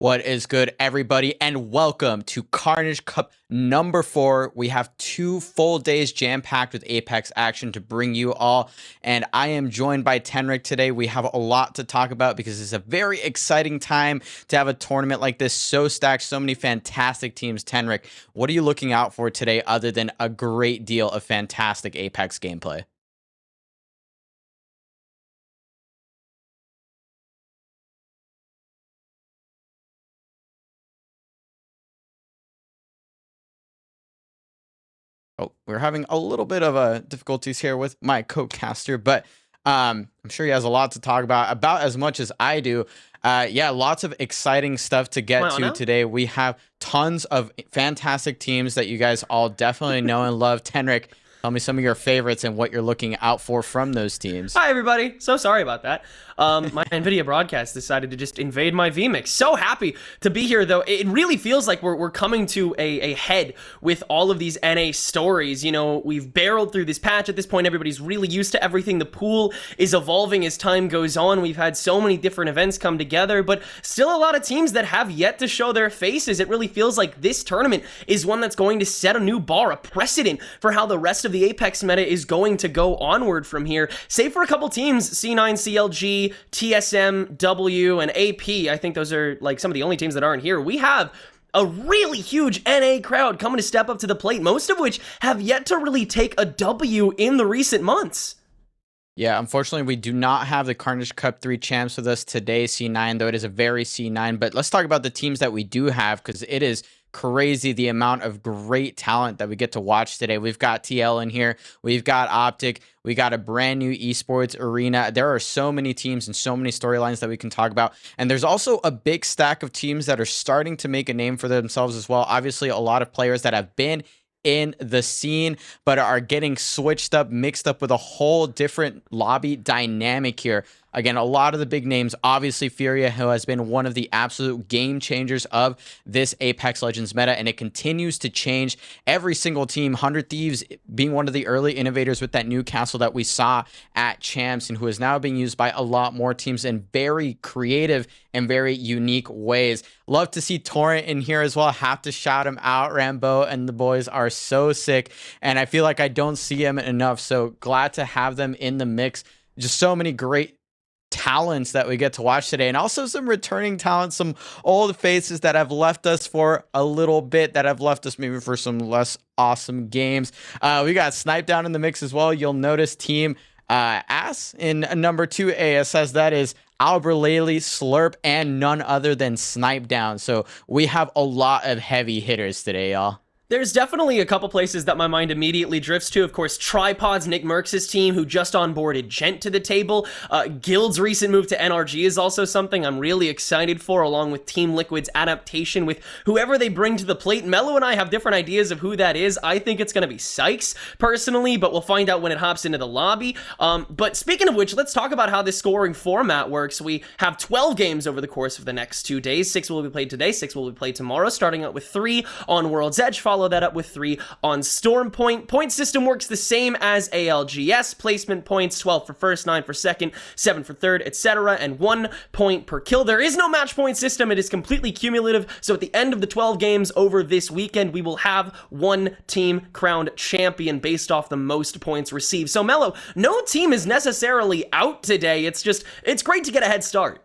What is good, everybody, and welcome to Carnage Cup number 4. We have 2 full days jam-packed with Apex action to bring you all, and I am joined by Tenric today. We have a lot to talk about because it's a very exciting time to have a tournament like this, so stacked, so many fantastic teams. Tenric, what are you looking out for today other than a great deal of fantastic Apex gameplay? Oh, we're having a little bit of difficulties here with my co-caster, but I'm sure he has a lot to talk about as much as I do. Yeah, lots of exciting stuff to get to today. We have tons of fantastic teams that you guys all definitely know and love. Tenric, tell me some of your favorites and what you're looking out for from those teams. Hi, everybody. So sorry about that. My NVIDIA broadcast decided to just invade my vMix. So happy to be here, though. It really feels like we're coming to a head with all of these NA stories. You know, we've barreled through this patch. At this point, everybody's really used to everything. The pool is evolving as time goes on. We've had so many different events come together, but still a lot of teams that have yet to show their faces. It really feels like this tournament is one that's going to set a new bar, a precedent for how the rest of the Apex meta is going to go onward from here. Save for a couple teams, C9, CLG, TSM, W, and AP. I think those are like some of the only teams that aren't here. We have a really huge NA crowd coming to step up to the plate, most of which have yet to really take a W in the recent months. Yeah, unfortunately, we do not have the Carnage Cup 3 champs with us today, C9, though it is a very C9. But let's talk about the teams that we do have, because it is crazy the amount of great talent that we get to watch today. We've got TL in here. We've got Optic. We got a brand new esports arena. There are so many teams and so many storylines that we can talk about. And there's also a big stack of teams that are starting to make a name for themselves as well. Obviously, a lot of players that have been in the scene but are getting switched up, mixed up with a whole different lobby dynamic here. Again, a lot of the big names, obviously Furia, who has been one of the absolute game changers of this Apex Legends meta, and it continues to change. Every single team, 100 Thieves being one of the early innovators with that new castle that we saw at Champs, and who is now being used by a lot more teams in very creative and very unique ways. Love to see Torrent in here as well. Have to shout him out. Rambo and the boys are so sick, and I feel like I don't see him enough, so glad to have them in the mix. Just so many great talents that we get to watch today, and also some returning talents, some old faces that have left us for a little bit, that have left us maybe for some less awesome games. We got Snipe down in the mix as well. You'll notice team Ass in number 2 ASS. That is Alberlele, Slurp, and none other than Snipe down. So we have a lot of heavy hitters today, y'all. There's definitely a couple places that my mind immediately drifts to. Of course, Tripods, Nick Merckx' team, who just onboarded Gent to the table. Guild's recent move to NRG is also something I'm really excited for, along with Team Liquid's adaptation with whoever they bring to the plate. Mello and I have different ideas of who that is. I think it's going to be Sykes, personally, but we'll find out when it hops into the lobby. But speaking of which, let's talk about how this scoring format works. We have 12 games over the course of the next 2 days. 6 will be played today, 6 will be played tomorrow, starting out with 3 on World's Edge, follow that up with 3 on Storm Point. Point system works the same as ALGS. Placement points, 12 for first, 9 for second, 7 for third, etc., and 1 point per kill. There is no match point system. It is completely cumulative, so at the end of the 12 games over this weekend, we will have one team crowned champion based off the most points received. So, Mello, no team is necessarily out today. It's great to get a head start.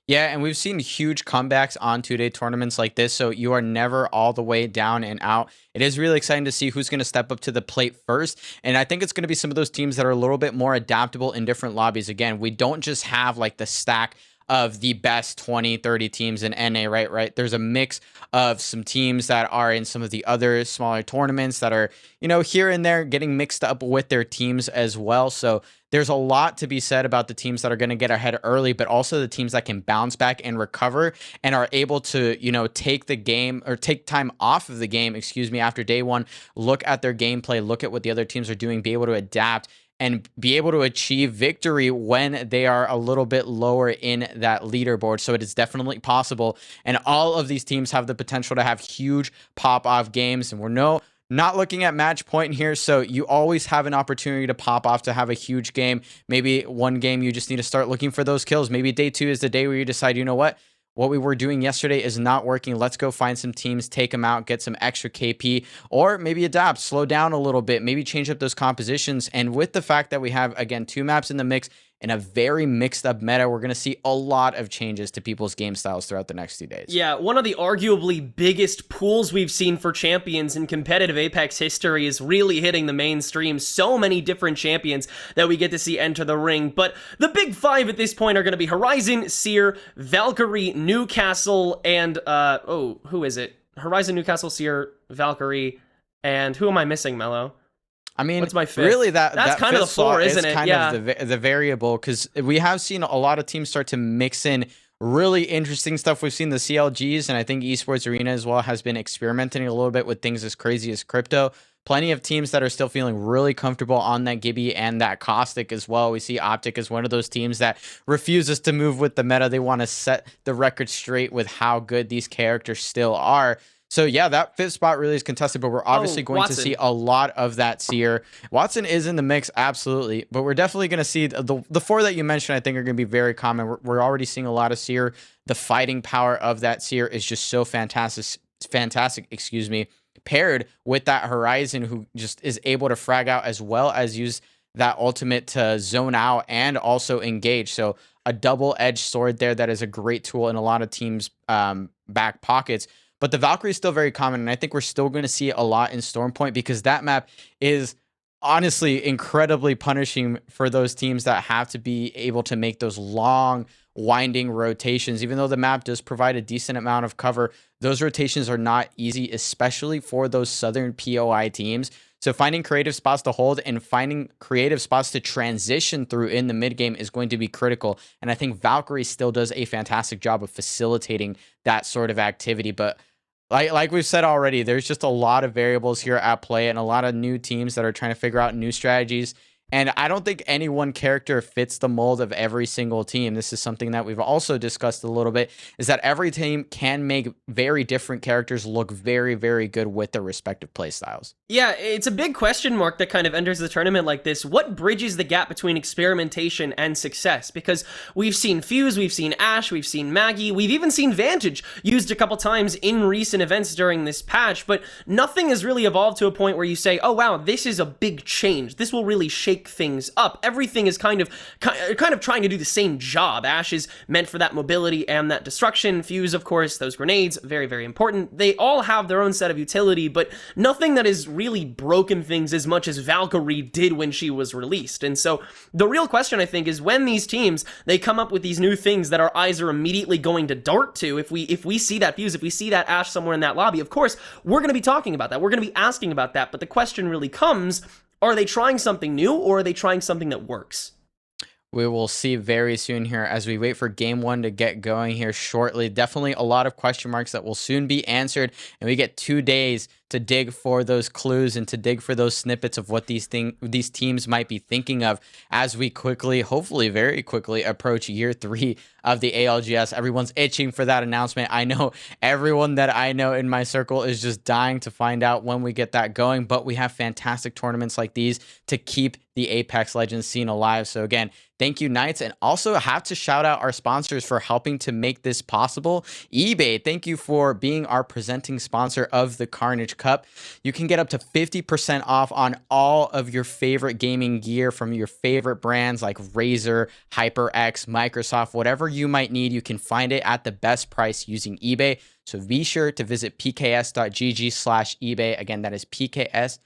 Yeah, and we've seen huge comebacks on 2-day tournaments like this, so you are never all the way down and out. It is really exciting to see who's going to step up to the plate first, and I think it's going to be some of those teams that are a little bit more adaptable in different lobbies. Again, we don't just have like the stack of the best 20, 30 teams in NA, right? There's a mix of some teams that are in some of the other smaller tournaments that are, you know, here and there getting mixed up with their teams as well. So there's a lot to be said about the teams that are going to get ahead early, but also the teams that can bounce back and recover and are able to, you know, take the game or take time off of the game, after day one, look at their gameplay, look at what the other teams are doing, be able to adapt and be able to achieve victory when they are a little bit lower in that leaderboard. So it is definitely possible. And all of these teams have the potential to have huge pop-off games. And we're not looking at match point here, so you always have an opportunity to pop off, to have a huge game. Maybe one game you just need to start looking for those kills. Maybe day 2 is the day where you decide, you know what? what we were doing yesterday is not working. Let's go find some teams, take them out, get some extra KP, or maybe adapt, slow down a little bit, maybe change up those compositions. And with the fact that we have, again, 2 maps in the mix in a very mixed up meta, we're going to see a lot of changes to people's game styles throughout the next 2 days. Yeah, one of the arguably biggest pools we've seen for champions in competitive Apex history is really hitting the mainstream. So many different champions that we get to see enter the ring. But the big 5 at this point are going to be Horizon, Seer, Valkyrie, Newcastle, and, who is it? Horizon, Newcastle, Seer, Valkyrie, and who am I missing, Mello? I mean, what's my fifth? Really, that's that kind of the 4, isn't it? Kind of the variable, because we have seen a lot of teams start to mix in really interesting stuff. We've seen the CLGs, and I think Esports Arena as well has been experimenting a little bit with things as crazy as crypto. Plenty of teams that are still feeling really comfortable on that Gibby and that Caustic as well. We see Optic as one of those teams that refuses to move with the meta. They want to set the record straight with how good these characters still are. So yeah, that 5th spot really is contested, but we're obviously going to see a lot of that Seer. Watson is in the mix, absolutely, but we're definitely going to see the 4 that you mentioned. I think are going to be very common. We're already seeing a lot of Seer. The fighting power of that Seer is just so fantastic. Excuse me. Paired with that Horizon, who just is able to frag out as well as use that ultimate to zone out and also engage. So a double-edged sword there that is a great tool in a lot of teams' back pockets. But the Valkyrie is still very common, and I think we're still going to see a lot in Stormpoint because that map is honestly incredibly punishing for those teams that have to be able to make those long, winding rotations. Even though the map does provide a decent amount of cover, those rotations are not easy, especially for those southern POI teams. So finding creative spots to hold and finding creative spots to transition through in the mid game is going to be critical. And I think Valkyrie still does a fantastic job of facilitating that sort of activity. But like we've said already, there's just a lot of variables here at play and a lot of new teams that are trying to figure out new strategies. And I don't think any one character fits the mold of every single team. This is something that we've also discussed a little bit, is that every team can make very different characters look very, very good with their respective play styles. Yeah, it's a big question mark that kind of enters the tournament like this. What bridges the gap between experimentation and success? Because we've seen Fuse, we've seen Ashe, we've seen Maggie, we've even seen Vantage used a couple times in recent events during this patch, but nothing has really evolved to a point where you say, oh wow, this is a big change. This will really shake things up. Everything is kind of trying to do the same job. Ashe is meant for that mobility and that destruction. Fuse, of course, those grenades, very, very important. They all have their own set of utility, but nothing that is really broken things as much as Valkyrie did when she was released. And so the real question, I think, is when these teams, they come up with these new things that our eyes are immediately going to dart to, if we see that Fuse, if we see that Ashe somewhere in that lobby, of course, we're going to be talking about that. We're going to be asking about that. But the question really comes, are they trying something new or are they trying something that works? We will see very soon here as we wait for game 1 to get going here shortly. Definitely a lot of question marks that will soon be answered, and we get 2 days to dig for those clues and to dig for those snippets of what these teams might be thinking of as we quickly, hopefully very quickly, approach year 3 of the ALGS. Everyone's itching for that announcement. I know everyone that I know in my circle is just dying to find out when we get that going, but we have fantastic tournaments like these to keep the Apex Legends scene alive. So again, thank you, Knights, and also have to shout out our sponsors for helping to make this possible. eBay, thank you for being our presenting sponsor of the Carnage Cup. You can get up to 50% off on all of your favorite gaming gear from your favorite brands like Razer, HyperX, Microsoft, whatever you might need. You can find it at the best price using eBay. So be sure to visit pks.gg/eBay. Again, that is pks.gg/eBay.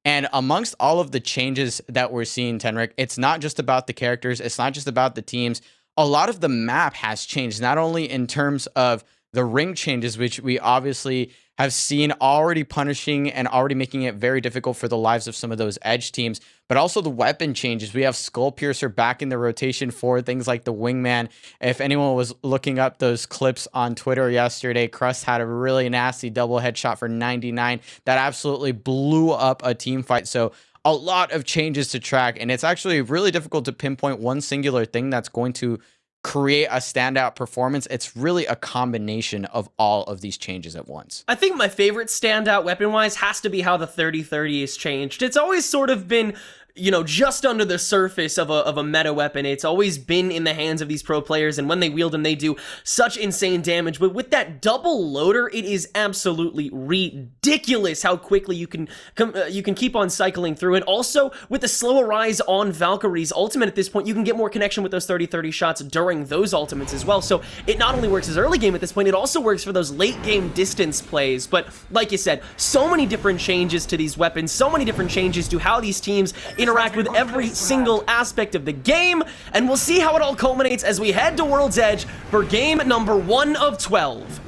And amongst all of the changes that we're seeing, Tenric, it's not just about the characters. It's not just about the teams. A lot of the map has changed, not only in terms of the ring changes, which we obviously have seen already punishing and already making it very difficult for the lives of some of those edge teams, but also the weapon changes. We have Skull Piercer back in the rotation for things like the Wingman. If anyone was looking up those clips on Twitter yesterday, Crust had a really nasty double headshot for 99 that absolutely blew up a team fight. So a lot of changes to track, and it's actually really difficult to pinpoint one singular thing that's going to create a standout performance. It's really a combination of all of these changes at once. I think my favorite standout weapon-wise has to be how the 30-30 has changed. It's always sort of been you know, just under the surface of a meta weapon. It's always been in the hands of these pro players, and when they wield them, they do such insane damage. But with that double loader, it is absolutely ridiculous how quickly you can keep on cycling through it. Also, with the slower rise on Valkyrie's ultimate at this point, you can get more connection with those 30-30 shots during those ultimates as well. So it not only works as early game at this point, it also works for those late game distance plays. But like you said, so many different changes to these weapons, so many different changes to how these teams interact with every single aspect of the game, and we'll see how it all culminates as we head to World's Edge for game number 1 of 12.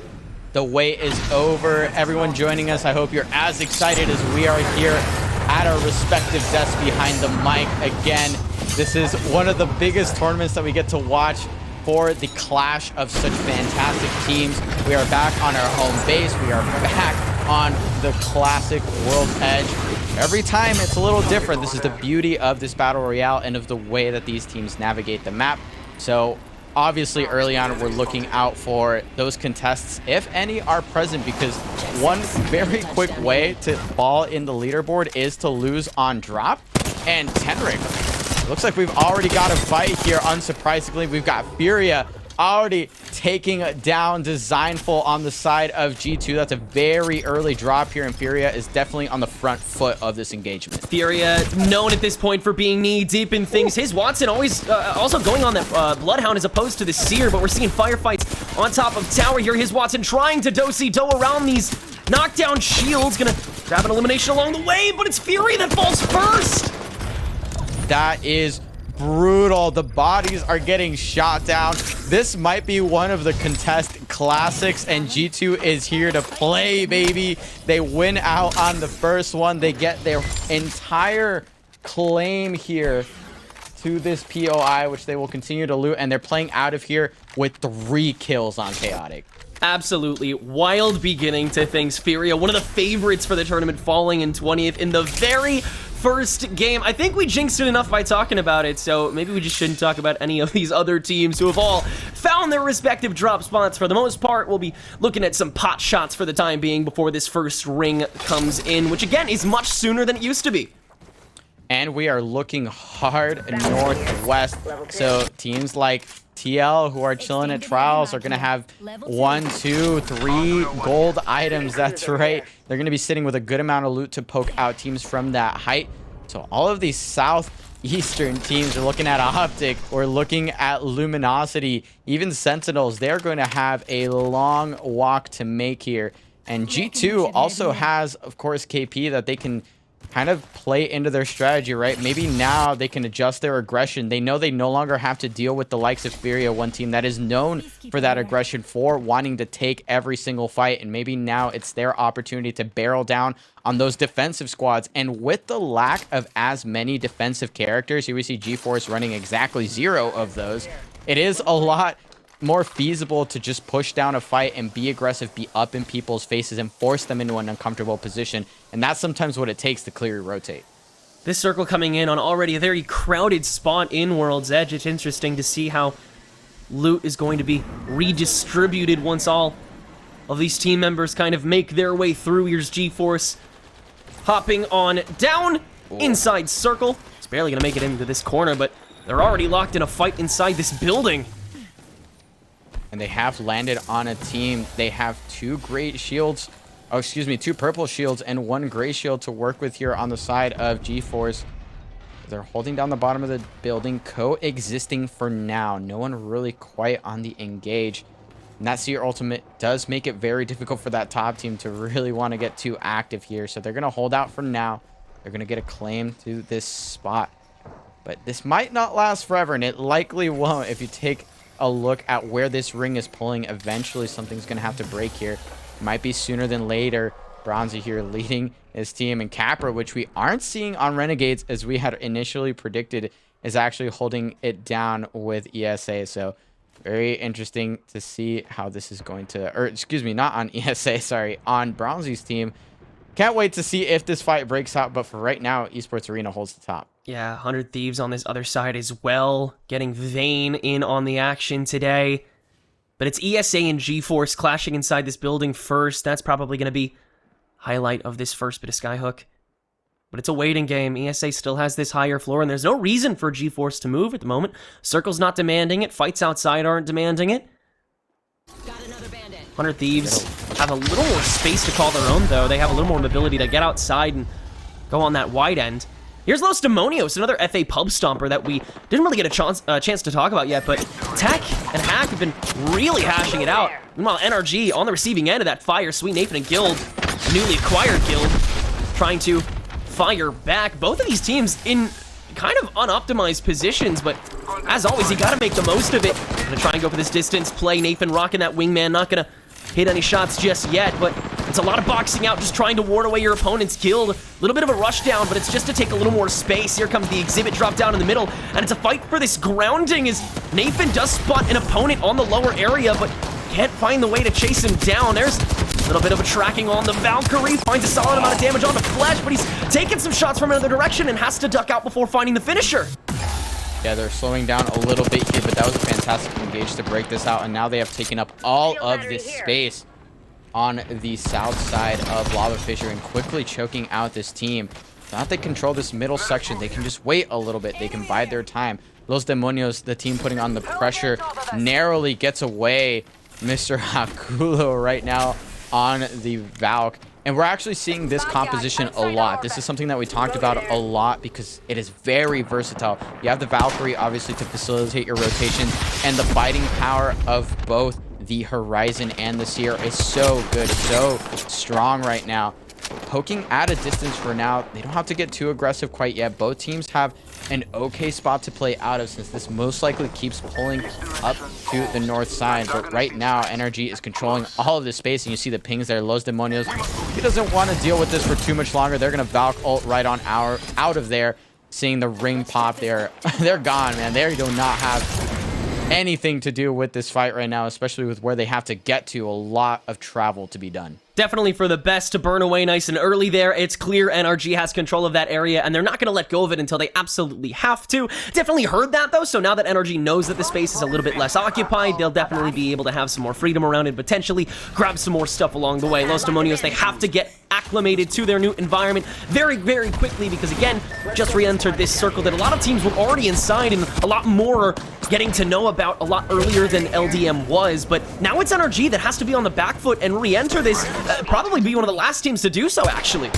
The wait is over. Everyone joining us, I hope you're as excited as we are here at our respective desks behind the mic. Again, this is one of the biggest tournaments that we get to watch for the clash of such fantastic teams. We are back on our home base. We are back on the classic World's Edge. Every time it's a little different. This is the beauty of this battle royale and of the way that these teams navigate the map. So obviously early on we're looking out for those contests, if any are present, because one very quick way to fall in the leaderboard is to lose on drop. And Tenrik, looks like we've already got a fight here. Unsurprisingly, we've got Furia already taking down Designful on the side of G2. That's a very early drop here, and Furia is definitely on the front foot of this engagement. Furia, known at this point for being knee-deep in things. His Watson always also going on that Bloodhound as opposed to the Seer, but we're seeing firefights on top of tower here. His Watson trying to do-si-do around these knockdown shields. Gonna grab an elimination along the way, but it's Fury that falls first! That is brutal. The bodies are getting shot down. This might be one of the contest classics, and G2 is here to play, baby. They win out on the first one. They get their entire claim here to this POI, which they will continue to loot, and they're playing out of here with 3 kills on Chaotic. Absolutely wild beginning to things. Furia, one of the favorites for the tournament, falling in 20th in the very first game. I think we jinxed it enough by talking about it, so maybe we just shouldn't talk about any of these other teams who have all found their respective drop spots. For the most part, we'll be looking at some pot shots for the time being before this first ring comes in, which again is much sooner than it used to be. And we are looking hard northwest, so teams like TL, who are chilling at Trials, are going to have 1, 2, 3 gold items. That's right. They're going to be sitting with a good amount of loot to poke out teams from that height. So all of these southeastern teams are looking at Optic or looking at Luminosity. Even Sentinels, they're going to have a long walk to make here. And G2 also has, of course, KP that they can kind of play into their strategy, right? Maybe now they can adjust their aggression. They know they no longer have to deal with the likes of Furia, one team that is known for that aggression, for wanting to take every single fight. And maybe now it's their opportunity to barrel down on those defensive squads. And with the lack of as many defensive characters, here we see G-Force running exactly 0 of those. It is a lot more feasible to just push down a fight and be aggressive, be up in people's faces, and force them into an uncomfortable position. And that's sometimes what it takes to clearly rotate. This circle coming in on already a very crowded spot in World's Edge. It's interesting to see how loot is going to be redistributed once all of these team members kind of make their way through. Here's G-Force hopping on down inside circle. It's barely going to make it into this corner, but they're already locked in a fight inside this building. And they have landed on a team. They have 2 great shields. Oh, excuse me, 2 purple shields and 1 gray shield to work with here on the side of G-Force. They're holding down the bottom of the building, coexisting for now. No one really quite on the engage. And that Seer ultimate does make it very difficult for that top team to really want to get too active here. So they're going to hold out for now. They're going to get a claim to this spot. But this might not last forever, and it likely won't. If you take a look at where this ring is pulling, eventually something's going to have to break here. Might be sooner than later. Bronzy here leading his team, and Capra, which we aren't seeing on Renegades as we had initially predicted, is actually holding it down with ESA. So very interesting to see how this is going to, or excuse me, not on ESA, sorry, on Bronzy's team. Can't wait to see if this fight breaks out, but for right now, Esports Arena holds the top. Yeah, 100 Thieves on this other side as well, getting Vayne in on the action today. But it's ESA and G-Force clashing inside this building first. That's probably going to be highlight of this first bit of Skyhook. But it's a waiting game. ESA still has this higher floor, and there's no reason for GeForce to move at the moment. Circle's not demanding it. Fights outside aren't demanding it. 100 Thieves have a little more space to call their own, though. They have a little more mobility to get outside and go on that wide end. Here's Los Demonios, another FA pub stomper that we didn't really get a chance to talk about yet, but Tech and Hack have been really hashing it out. Meanwhile, NRG on the receiving end of that fire. Sweet Nathan and Guild, a newly acquired Guild, trying to fire back. Both of these teams in kind of unoptimized positions, but as always, you gotta make the most of it. Gonna try and go for this distance play. Nathan rocking that wingman, not gonna hit any shots just yet, but it's a lot of boxing out, just trying to ward away your opponent's Guild. A little bit of a rush down, but it's just to take a little more space. Here comes the exhibit drop down in the middle, and it's a fight for this grounding as Nathan does spot an opponent on the lower area, but can't find the way to chase him down. There's a little bit of a tracking on the Valkyrie, finds a solid amount of damage on the Flesh, but he's taking some shots from another direction and has to duck out before finding the finisher. Yeah, they're slowing down a little bit here, but that was a fantastic engage to break this out, and now they have taken up all of this space on the south side of Lava Fissure and quickly choking out this team. Now that they control this middle section, they can just wait a little bit. They can bide their time. Los Demonios, the team putting on the pressure, narrowly gets away Mr. Hakulo right now on the Valk. And we're actually seeing this composition a lot. This is something that we talked about a lot because it is very versatile. You have the Valkyrie, obviously, to facilitate your rotation, and the fighting power of both the Horizon and the Seer is so good, so strong right now. Poking at a distance for now. They don't have to get too aggressive quite yet. Both teams have an okay spot to play out of, since this most likely keeps pulling up to the north side. But right now, Energy is controlling all of the space, and you see the pings there. Los Demonios, he doesn't want to deal with this for too much longer. They're going to Valk ult right on out of there. Seeing the ring pop there. They're gone, man. They do not have anything to do with this fight right now, especially with where they have to get to. A lot of travel to be done. Definitely for the best to burn away nice and early there. It's clear NRG has control of that area, and they're not going to let go of it until they absolutely have to. Definitely heard that, though, so now that NRG knows that the space is a little bit less occupied, they'll definitely be able to have some more freedom around it, potentially grab some more stuff along the way. Los Demonios, they have to get acclimated to their new environment very, very quickly because, again, just re-entered this circle that a lot of teams were already inside and a lot more getting to know about a lot earlier than LDM was, but now it's NRG that has to be on the back foot and re-enter this. Probably be one of the last teams to do so, actually.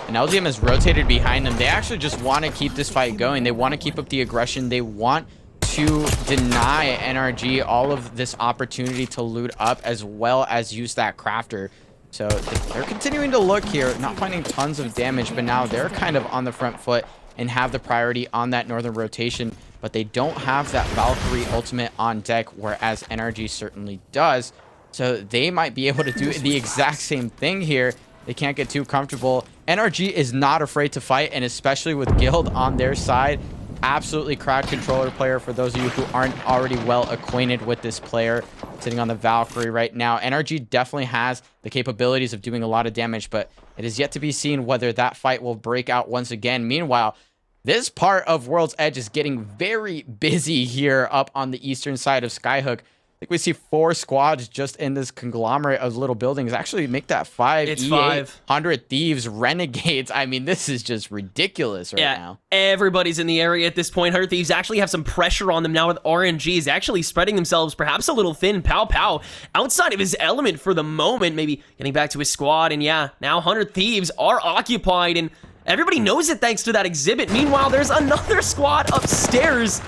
And LDM has rotated behind them. They actually just want to keep this fight going. They want to keep up the aggression. They want to deny NRG all of this opportunity to loot up as well as use that crafter. So they're continuing to look here, not finding tons of damage, but now they're kind of on the front foot and have the priority on that northern rotation. But they don't have that Valkyrie ultimate on deck, whereas NRG certainly does. So they might be able to do the exact same thing here. They can't get too comfortable. NRG is not afraid to fight, and especially with Guild on their side. Absolutely cracked controller player for those of you who aren't already well acquainted with this player. Sitting on the Valkyrie right now. NRG definitely has the capabilities of doing a lot of damage, but it is yet to be seen whether that fight will break out once again. Meanwhile, this part of World's Edge is getting very busy here up on the eastern side of Skyhook. I think we see 4 squads just in this conglomerate of little buildings. Actually, make that 5. It's 100 Thieves, Renegades. I mean, this is just ridiculous right now. Everybody's in the area at this point. 100 Thieves actually have some pressure on them now with RNGs actually spreading themselves perhaps a little thin. Pow Pow outside of his element for the moment, maybe getting back to his squad. And yeah, now 100 Thieves are occupied, and everybody knows it thanks to that exhibit. Meanwhile, there's another squad upstairs.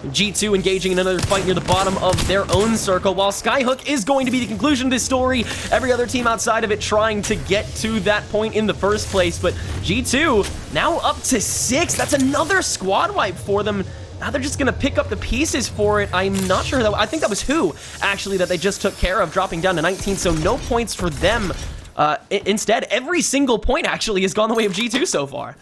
G2 engaging in another fight near the bottom of their own circle, while Skyhook is going to be the conclusion of this story. Every other team outside of it trying to get to that point in the first place, but G2 now up to 6. That's another squad wipe for them. Now they're just going to pick up the pieces for it. I'm not sure, though. I think that was who, actually, that they just took care of, dropping down to 19, so no points for them. Instead, every single point actually has gone the way of G2 so far.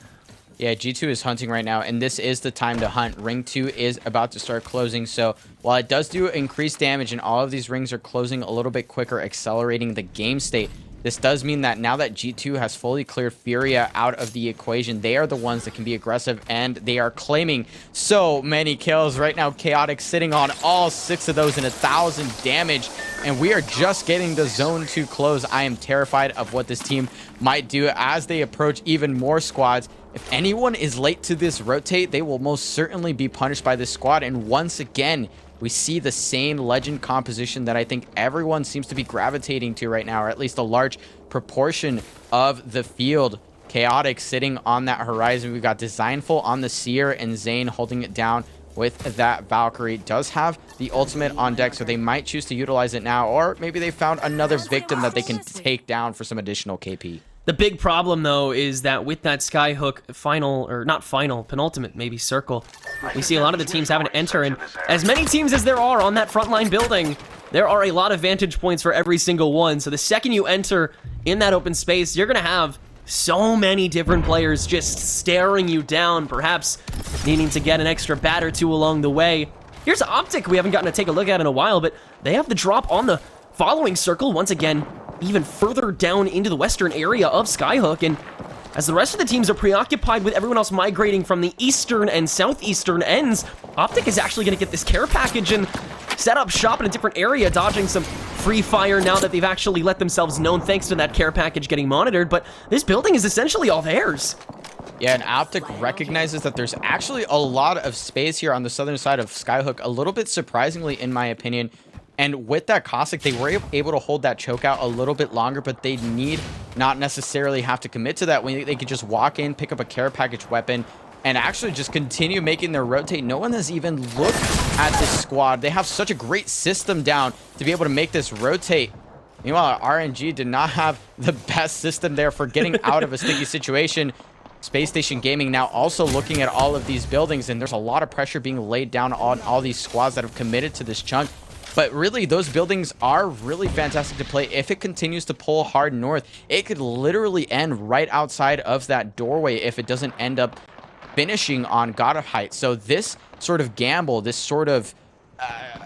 Yeah, G2 is hunting right now, and this is the time to hunt. Ring 2 is about to start closing, so while it does do increased damage and all of these rings are closing a little bit quicker, accelerating the game state, This does mean that now that G2 has fully cleared Furia out of the equation, they are the ones that can be aggressive, and they are claiming so many kills. Right now, Chaotic sitting on all 6 of those and 1,000 damage, and we are just getting the zone to close. I am terrified of what this team might do as they approach even more squads. If anyone is late to this rotate, they will most certainly be punished by this squad, and once again, we see the same legend composition that I think everyone seems to be gravitating to right now, or at least a large proportion of the field. Chaotic sitting on that horizon. We've got Designful on the Seer, and Zane holding it down with that Valkyrie. Does have the ultimate on deck, so they might choose to utilize it now, or maybe they found another victim that they can take down for some additional KP. The big problem, though, is that with that Skyhook final, or not final, penultimate, maybe circle, we see a lot of the teams having to enter, and as many teams as there are on that frontline building, there are a lot of vantage points for every single one. So the second you enter in that open space, you're going to have so many different players just staring you down, perhaps needing to get an extra bat or two along the way. Here's Optic we haven't gotten to take a look at in a while, but they have the drop on the following circle, once again, even further down into the western area of Skyhook, and as the rest of the teams are preoccupied with everyone else migrating from the eastern and southeastern ends, Optic is actually going to get this care package and set up shop in a different area, dodging some free fire now that they've actually let themselves known thanks to that care package getting monitored, but this building is essentially all theirs. Yeah, and Optic recognizes that there's actually a lot of space here on the southern side of Skyhook, a little bit surprisingly in my opinion. And with that Caustic, they were able to hold that choke out a little bit longer, but they need not necessarily have to commit to that. When they could just walk in, pick up a care package weapon, and actually just continue making their rotate. No one has even looked at this squad. They have such a great system down to be able to make this rotate. Meanwhile, RNG did not have the best system there for getting out of a sticky situation. Space Station Gaming now also looking at all of these buildings, and there's a lot of pressure being laid down on all these squads that have committed to this chunk. But really, those buildings are really fantastic to play. If it continues to pull hard north, it could literally end right outside of that doorway if it doesn't end up finishing on God of Height. So this sort of gamble, this sort of,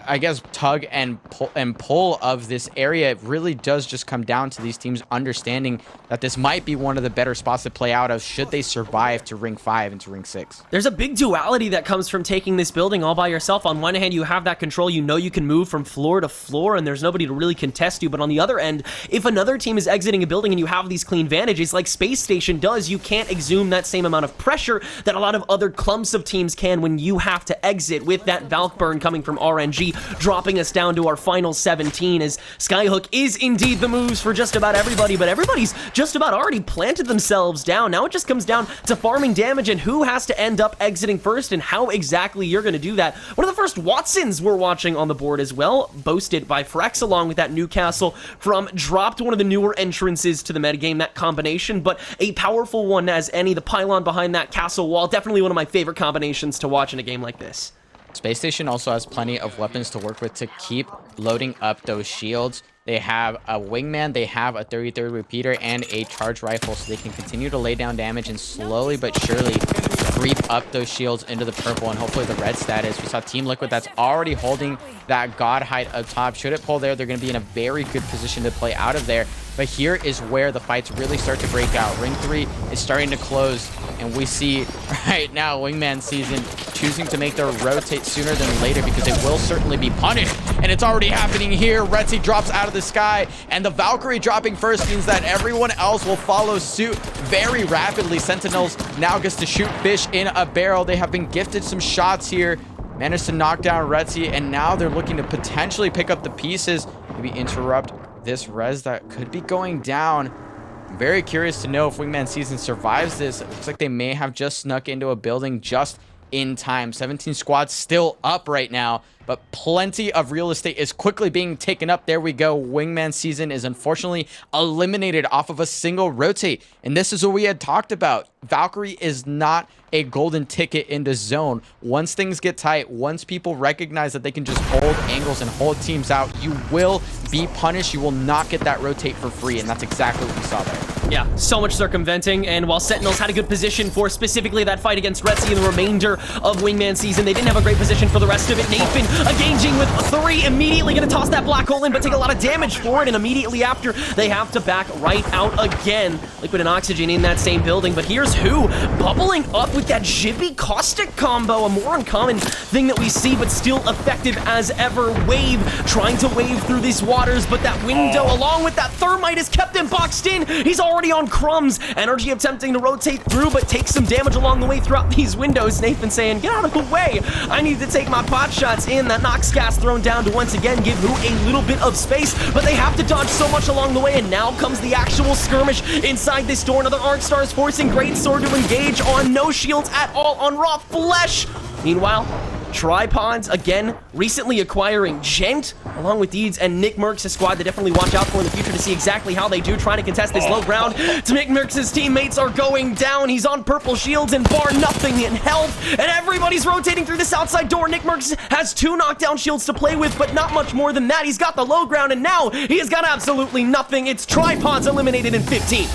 I guess, tug and pull of this area, it really does just come down to these teams understanding that this might be one of the better spots to play out of should they survive to Ring 5 and to Ring 6. There's a big duality that comes from taking this building all by yourself. On one hand, you have that control. You know you can move from floor to floor, and there's nobody to really contest you. But on the other end, if another team is exiting a building and you have these clean vantages like Space Station does, you can't exhume that same amount of pressure that a lot of other clumps of teams can when you have to exit, with that Valk burn coming from RNG, dropping us down to our final 17, as Skyhook is indeed the moves for just about everybody, but everybody's just about already planted themselves down. Now it just comes down to farming damage and who has to end up exiting first and how exactly you're going to do that. One of the first Watsons we're watching on the board as well, boasted by Frex along with that Newcastle from dropped, one of the newer entrances to the metagame, that combination, but a powerful one as any. The pylon behind that castle wall, definitely one of my favorite combinations to watch in a game like this. Space Station also has plenty of weapons to work with to keep loading up those shields. They have a wingman, they have a 33rd repeater, and a charge rifle, so they can continue to lay down damage and slowly but surely creep up those shields into the purple and hopefully the red status. We saw Team Liquid that's already holding that God height up top. Should it pull there, they're going to be in a very good position to play out of there. But here is where the fights really start to break out. Ring 3 is starting to close, and we see right now Wingman Season choosing to make their rotate sooner than later because it will certainly be punished. And it's already happening here. Retzi drops out of the sky, and the Valkyrie dropping first means that everyone else will follow suit very rapidly. Sentinels now gets to shoot fish in a barrel. They have been gifted some shots here. Managed to knock down Retzi, and now they're looking to potentially pick up the pieces, maybe interrupt this res that could be going down. I'm very curious to know if Wingman Season survives this. It looks like they may have just snuck into a building just in time. 17 squads still up right now, but plenty of real estate is quickly being taken up. There we go. Wingman Season is unfortunately eliminated off of a single rotate, and this is what we had talked about. Valkyrie is not a golden ticket into zone. Once things get tight, once people recognize that they can just hold angles and hold teams out, you will be punished. You will not get that rotate for free, and that's exactly what we saw there. Yeah, so much circumventing, and while Sentinels had a good position for specifically that fight against Retzi and the remainder of Wingman Season, they didn't have a great position for the rest of it. Nathan engaging with 3, immediately gonna toss that black hole in, but take a lot of damage for it, and immediately after, they have to back right out again. Liquid and Oxygen in that same building, but here's Who bubbling up with that Jibby Caustic combo, a more uncommon thing that we see, but still effective as ever. Wave trying to wave through these waters, but that window along with that thermite has kept him boxed in. He's already on crumbs. Energy attempting to rotate through, but takes some damage along the way throughout these windows. Nathan saying, get out of the way. I need to take my pot shots in. That Nox gas thrown down to once again give Who a little bit of space, but they have to dodge so much along the way, and now comes the actual skirmish inside this door. Another Arc Stars forcing Great Sword to engage on no shields at all on raw flesh. Meanwhile, Tripods, again, recently acquiring Gent, along with Deeds and Nick Mercs, a squad to definitely watch out for in the future to see exactly how they do, trying to contest this low ground. To Nick Mercs' teammates are going down. He's on purple shields and bar nothing in health, and everybody's rotating through this outside door. Nick Mercs has 2 knockdown shields to play with, but not much more than that. He's got the low ground, and now he has got absolutely nothing. It's Tripods eliminated in 15.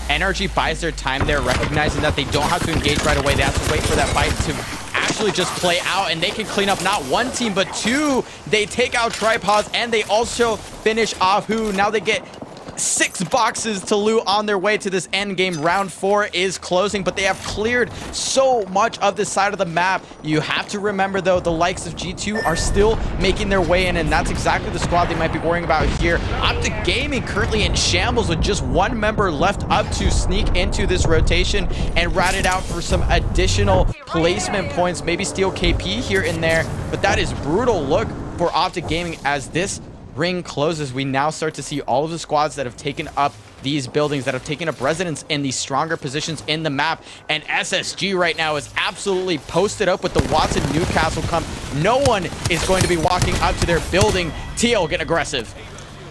NRG buys their time there, recognizing that they don't have to engage right away. They have to wait for that fight to actually just play out, and they can clean up not 1 team, but 2. They take out Tripods, and they also finish off Who. Now they get 6 boxes to loot on their way to this end game. Round 4 is closing, but they have cleared so much of this side of the map. You have to remember, though, the likes of G2 are still making their way in, and that's exactly the squad they might be worrying about here. Optic Gaming currently in shambles with just 1 member left up to sneak into this rotation and rat it out for some additional placement points, maybe steal KP here and there, but that is brutal look for Optic Gaming as this ring closes. We now start to see all of the squads that have taken up these buildings, that have taken up residence in these stronger positions in the map, and SSG right now is absolutely posted up with the Watson Newcastle comp. No one is going to be walking up to their building. TL get aggressive.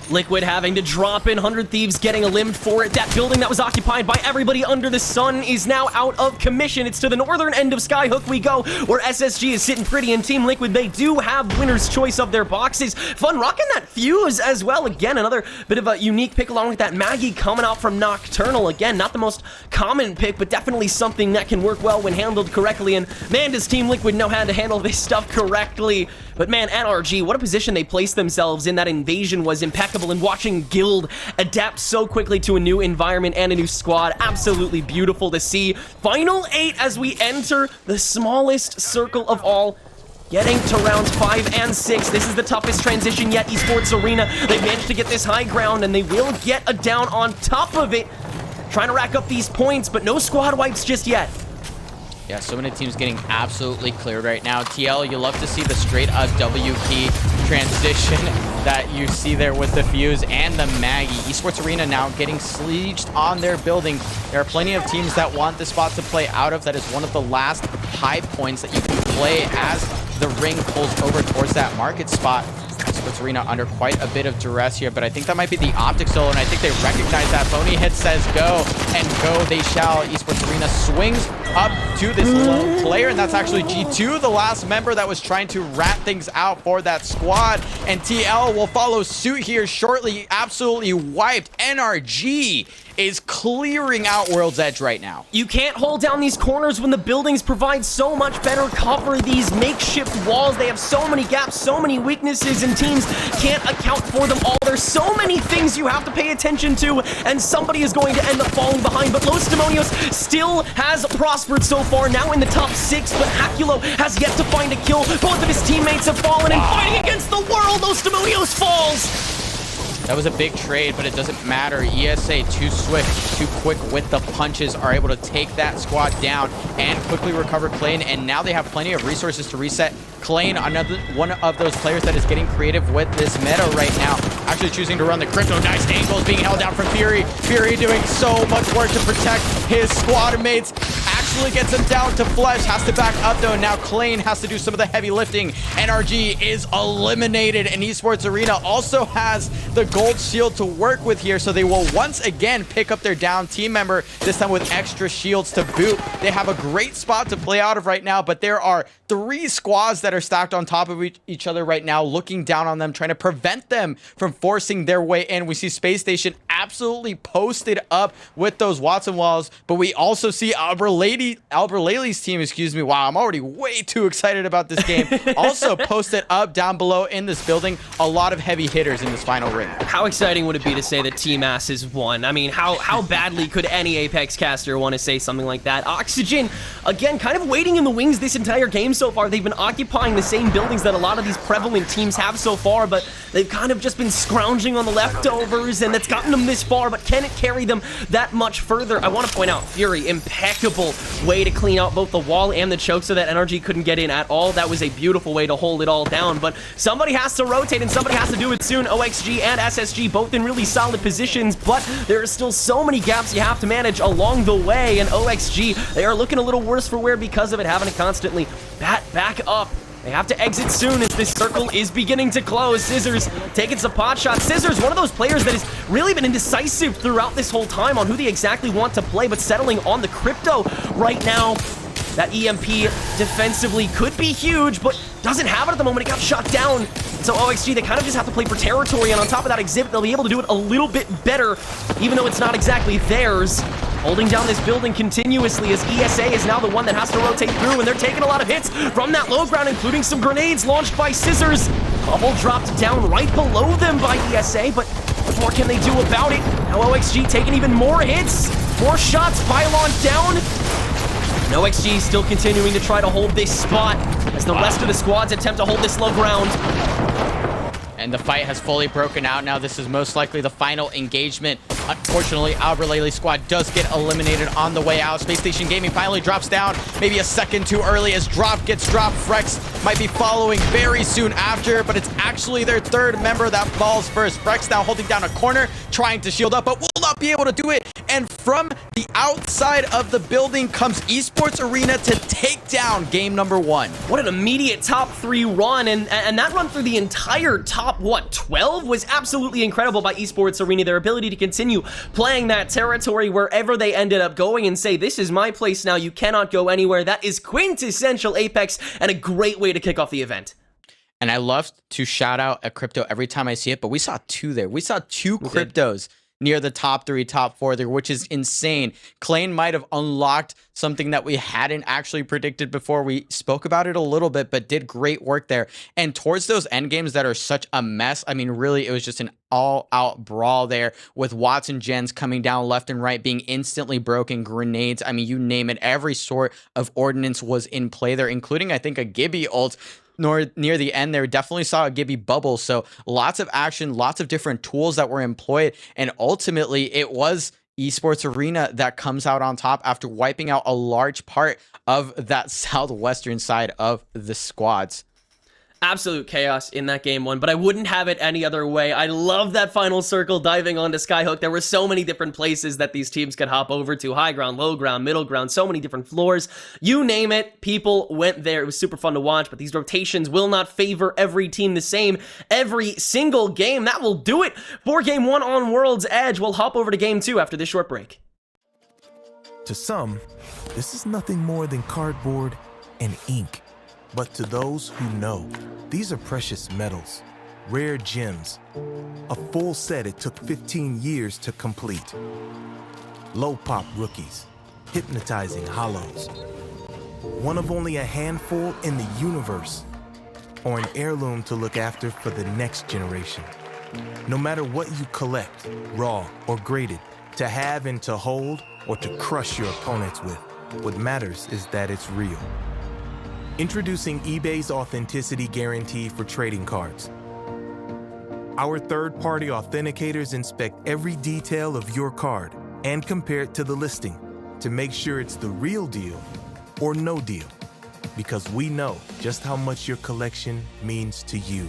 Liquid having to drop in, 100 Thieves getting a limb for it. That building that was occupied by everybody under the sun is now out of commission. It's to the northern end of Skyhook we go, where SSG is sitting pretty, and Team Liquid, they do have winner's choice of their boxes. Fun rocking that Fuse as well. Again, another bit of a unique pick along with that Maggie coming out from Nocturnal. Again, not the most common pick, but definitely something that can work well when handled correctly. And man, does Team Liquid know how to handle this stuff correctly. But man, NRG, what a position they placed themselves in. That invasion was impeccable, and watching Guild adapt so quickly to a new environment and a new squad, absolutely beautiful to see. Final 8 as we enter the smallest circle of all, getting to rounds 5 and 6. This is the toughest transition yet. Esports Arena, they managed to get this high ground, and they will get a down on top of it, trying to rack up these points, but no squad wipes just yet. Yeah, so many teams getting absolutely cleared right now. TL, you love to see the straight-up W key transition that you see there with the Fuse and the Maggie. Esports Arena now getting sieged on their building. There are plenty of teams that want this spot to play out of. That is one of the last high points that you can play as the ring pulls over towards that market spot. Esports Arena under quite a bit of duress here, but I think that might be the optic solo, and I think they recognize that. Phony Hit says go, and go they shall. Esports Arena swings up to this lone player, and that's actually G2, the last member that was trying to rat things out for that squad, and TL will follow suit here shortly. Absolutely wiped. NRG is clearing out World's Edge right now. You can't hold down these corners when the buildings provide so much better cover. These makeshift walls, they have so many gaps, so many weaknesses, and teams can't account for them all. There's so many things you have to pay attention to, and somebody is going to end up falling behind. But Los Demonios still has prospered so far, now in the top 6, but Hakulo has yet to find a kill. Both of his teammates have fallen, and fighting against the world, Los Demonios falls! That was a big trade, but it doesn't matter. ESA, too swift, too quick with the punches, are able to take that squad down and quickly recover Klein, and now they have plenty of resources to reset. Klein, another one of those players that is getting creative with this meta right now, actually choosing to run the crypto. Nice angles being held down from Fury. Fury doing so much work to protect his squad mates. Actually gets him down to Flesh, has to back up though. Now Klein has to do some of the heavy lifting. NRG is eliminated, and Esports Arena also has the gold shield to work with here, so they will once again pick up their down team member, this time with extra shields to boot. They have a great spot to play out of right now, but there are 3 squads that are stacked on top of each other right now, looking down on them, trying to prevent them from forcing their way in. We see Space Station absolutely posted up with those Watson walls, but we also see Lady Alberlele's team, excuse me. Wow, I'm already way too excited about this game. Also posted up down below in this building a lot of heavy hitters in this final ring. How exciting would it be to say that Team Ass has won? I mean, how badly could any Apex caster want to say something like that? Oxygen, again, kind of waiting in the wings this entire game so far. They've been occupying the same buildings that a lot of these prevalent teams have so far, but they've kind of just been scrounging on the leftovers, and that's gotten them this far, but can it carry them that much further? I want to point out, Fury, impeccable way to clean out both the wall and the choke so that NRG couldn't get in at all. That was a beautiful way to hold it all down, but somebody has to rotate, and somebody has to do it soon. OXG and SSG both in really solid positions, but there are still so many gaps you have to manage along the way, and OXG, they are looking a little worse for wear because of it, having to constantly bat back up. They have to exit soon as this circle is beginning to close. Scissors taking some pot shots. Scissors, one of those players that has really been indecisive throughout this whole time on who they exactly want to play, but settling on the crypto right now. That EMP defensively could be huge, but doesn't have it at the moment. It got shot down. So OXG, they kind of just have to play for territory, and on top of that exhibit, they'll be able to do it a little bit better, even though it's not exactly theirs. Holding down this building continuously as ESA is now the one that has to rotate through, and they're taking a lot of hits from that low ground, including some grenades launched by Scissors. Bubble dropped down right below them by ESA, but what more can they do about it? Now OXG taking even more hits, more shots, pylon down. And OXG still continuing to try to hold this spot as the rest of the squads attempt to hold this low ground. And the fight has fully broken out now. This is most likely the final engagement. Unfortunately, Alberlele's squad does get eliminated on the way out. Space Station Gaming finally drops down, maybe a second too early as Drop gets dropped. Frex might be following very soon after, but it's actually their third member that falls first. Frex now holding down a corner, trying to shield up, but will not be able to do it. And from the outside of the building comes Esports Arena to take down game number 1. What an immediate top 3 run, and that run through the entire top, 12 was absolutely incredible by Esports Arena. Their ability to continue playing that territory wherever they ended up going and say, this is my place now, you cannot go anywhere. That is quintessential Apex and a great way to kick off the event. And I love to shout out a crypto every time I see it, but we saw 2 there. We saw 2 cryptos near the top 3, top 4 there, which is insane. Klain might have unlocked something that we hadn't actually predicted before. We spoke about it a little bit, but did great work there. And towards those end games that are such a mess, I mean, really, it was just an all-out brawl there with Watson gens coming down left and right, being instantly broken, grenades. I mean, you name it. Every sort of ordnance was in play there, including, I think, a Gibby ult. Near the end there, definitely saw a Gibby bubble. So lots of action, lots of different tools that were employed, and ultimately it was Esports Arena that comes out on top after wiping out a large part of that southwestern side of the squads. Absolute chaos in that game 1, but I wouldn't have it any other way. I love that final circle diving onto Skyhook. There were so many different places that these teams could hop over to. High ground, low ground, middle ground, so many different floors. You name it, people went there. It was super fun to watch, but these rotations will not favor every team the same every single game. That will do it for game 1 on World's Edge. We'll hop over to game 2 after this short break. To some, this is nothing more than cardboard and ink. But to those who know, these are precious metals, rare gems, a full set it took 15 years to complete. Low-pop rookies, hypnotizing hollows, one of only a handful in the universe, or an heirloom to look after for the next generation. No matter what you collect, raw or graded, to have and to hold, or to crush your opponents with, what matters is that it's real. Introducing eBay's Authenticity Guarantee for trading cards. Our third-party authenticators inspect every detail of your card and compare it to the listing to make sure it's the real deal or no deal, because we know just how much your collection means to you.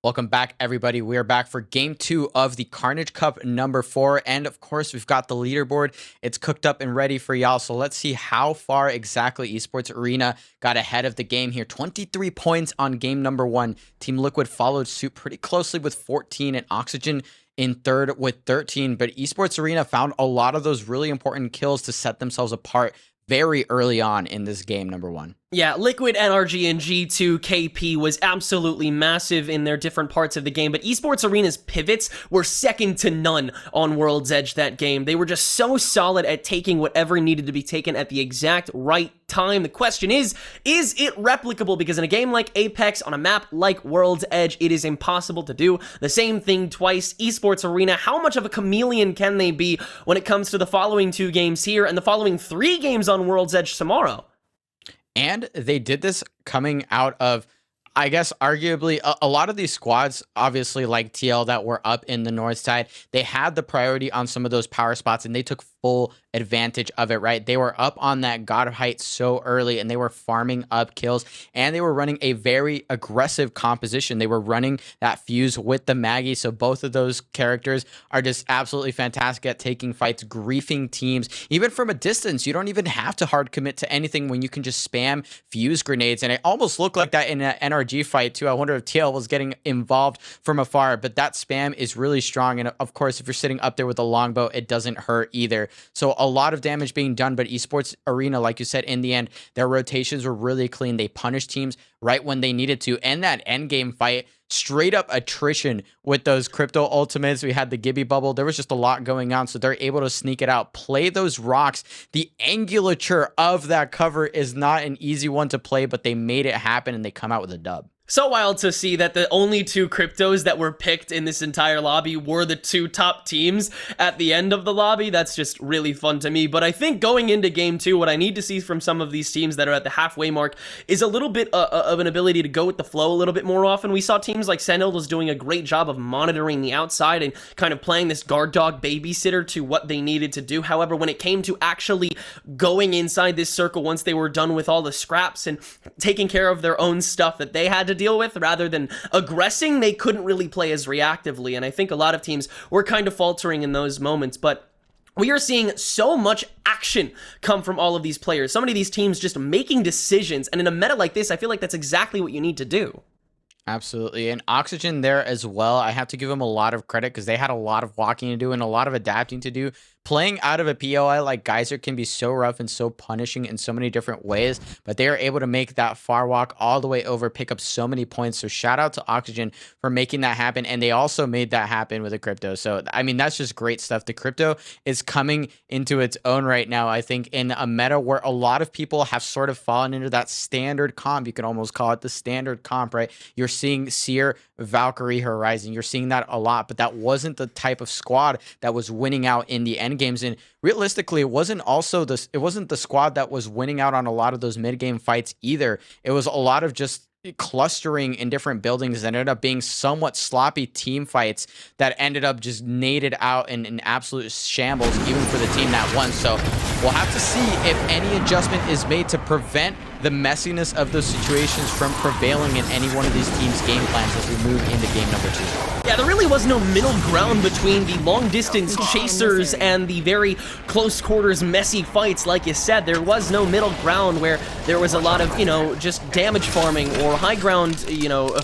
Welcome back, everybody. We are back for game 2 of the Carnage Cup number 4. And of course, we've got the leaderboard. It's cooked up and ready for y'all. So let's see how far exactly Esports Arena got ahead of the game here. 23 points on game number 1. Team Liquid followed suit pretty closely with 14, and Oxygen in third with 13. But Esports Arena found a lot of those really important kills to set themselves apart very early on in this game number 1. Yeah, Liquid, NRG, and G2 KP was absolutely massive in their different parts of the game, but Esports Arena's pivots were second to none on World's Edge that game. They were just so solid at taking whatever needed to be taken at the exact right time. The question is it replicable? Because in a game like Apex, on a map like World's Edge, it is impossible to do the same thing twice. Esports Arena, how much of a chameleon can they be when it comes to the following 2 games here and the following 3 games on World's Edge tomorrow? And they did this coming out of, I guess, arguably a lot of these squads, obviously like TL that were up in the north side, they had the priority on some of those power spots and they took full advantage of it, right? They were up on that God height so early and they were farming up kills and they were running a very aggressive composition. They were running that fuse with the Maggie. So both of those characters are just absolutely fantastic at taking fights, griefing teams, even from a distance. You don't even have to hard commit to anything when you can just spam fuse grenades. And it almost looked like that in an NRG fight too. I wonder if TL was getting involved from afar, but that spam is really strong. And of course, if you're sitting up there with a longbow, it doesn't hurt either. So a lot of damage being done, but Esports Arena, like you said, in the end, their rotations were really clean. They punished teams right when they needed to. And that end game fight, straight up attrition with those crypto ultimates. We had the Gibby bubble. There was just a lot going on. So they're able to sneak it out, play those rocks. The angulature of that cover is not an easy one to play, but they made it happen and they come out with a dub. So wild to see that the only 2 cryptos that were picked in this entire lobby were the 2 top teams at the end of the lobby. That's just really fun to me. But I think going into game 2, what I need to see from some of these teams that are at the halfway mark is a little bit of an ability to go with the flow a little bit more often. We saw teams like Sendel was doing a great job of monitoring the outside and kind of playing this guard dog babysitter to what they needed to do. However, when it came to actually going inside this circle once they were done with all the scraps and taking care of their own stuff that they had to deal with rather than aggressing, they couldn't really play as reactively. And I think a lot of teams were kind of faltering in those moments, but we are seeing so much action come from all of these players. So many of these teams just making decisions. And in a meta like this, I feel like that's exactly what you need to do. Absolutely. And Oxygen there as well. I have to give them a lot of credit because they had a lot of walking to do and a lot of adapting to do. Playing out of a POI like Geyser can be so rough and so punishing in so many different ways, but they are able to make that far walk all the way over, pick up so many points. So shout out to Oxygen for making that happen. And they also made that happen with the crypto. So, I mean, that's just great stuff. The crypto is coming into its own right now, I think, in a meta where a lot of people have sort of fallen into that standard comp. You can almost call it the standard comp, right? You're seeing Seer, Valkyrie, Horizon. You're seeing that a lot, but that wasn't the type of squad that was winning out in the end games. And realistically, it wasn't the squad that was winning out on a lot of those mid game fights either. It was a lot of just clustering in different buildings that ended up being somewhat sloppy team fights that ended up just naded out in absolute shambles, even for the team that won. So we'll have to see if any adjustment is made to prevent the messiness of those situations from prevailing in any one of these teams' game plans as we move into game number 2. Yeah, there really was no middle ground between the long-distance chasers and the very close-quarters messy fights. Like you said, there was no middle ground where there was a lot of, just damage farming or high ground,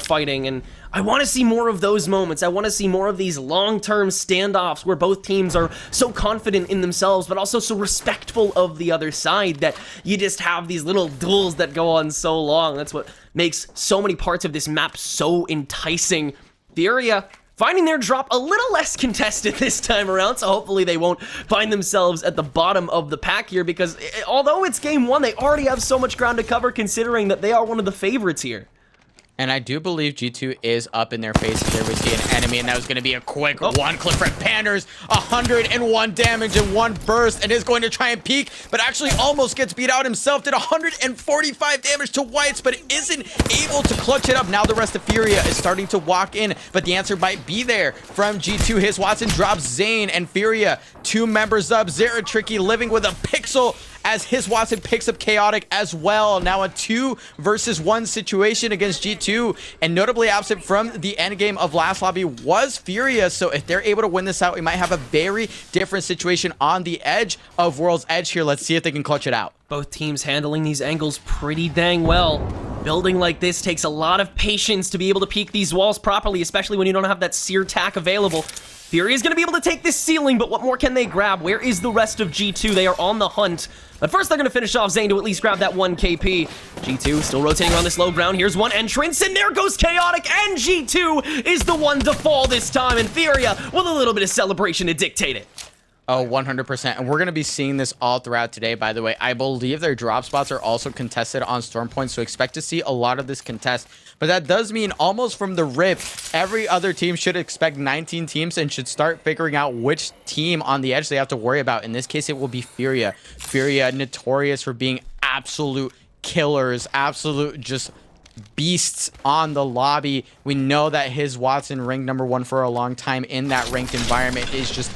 fighting. And I want to see more of those moments. I want to see more of these long-term standoffs where both teams are so confident in themselves, but also so respectful of the other side that you just have these little duels that go on so long. That's what makes so many parts of this map so enticing. Furia finding their drop a little less contested this time around, so hopefully they won't find themselves at the bottom of the pack here, because although it's game 1, they already have so much ground to cover considering that they are one of the favorites here. And I do believe G2 is up in their faces there. We see an enemy, and that was going to be a quick one-click for Panders. 101 damage in one burst, and is going to try and peek, but actually almost gets beat out himself. Did 145 damage to Whites, but isn't able to clutch it up. Now the rest of Furia is starting to walk in, but the answer might be there from G2. His Watson drops Zane and Furia. 2 members up. Zera Tricky living with a pixel as his Watson picks up Chaotic as well. Now a 2 versus 1 situation against G2, and notably absent from the end game of last lobby was Furia. So if they're able to win this out, we might have a very different situation on the edge of World's Edge here. Let's see if they can clutch it out. Both teams handling these angles pretty dang well. Building like this takes a lot of patience to be able to peek these walls properly, especially when you don't have that sear tack available. Fury is going to be able to take this ceiling, but what more can they grab? Where is the rest of G2? They are on the hunt. But first, they're going to finish off Zane to at least grab that 1 KP. G2 still rotating around this low ground. Here's one entrance, and there goes Chaotic, and G2 is the one to fall this time, and Furia with a little bit of celebration to dictate it. Oh, 100%. And we're going to be seeing this all throughout today, by the way. I believe their drop spots are also contested on Storm Point, so expect to see a lot of this contest. But that does mean almost from the rip, every other team should expect 19 teams and should start figuring out which team on the edge they have to worry about. In this case, it will be Furia. Furia, notorious for being absolute killers, absolute just beasts on the lobby. We know that his Watson ranked #1 for a long time in that ranked environment is just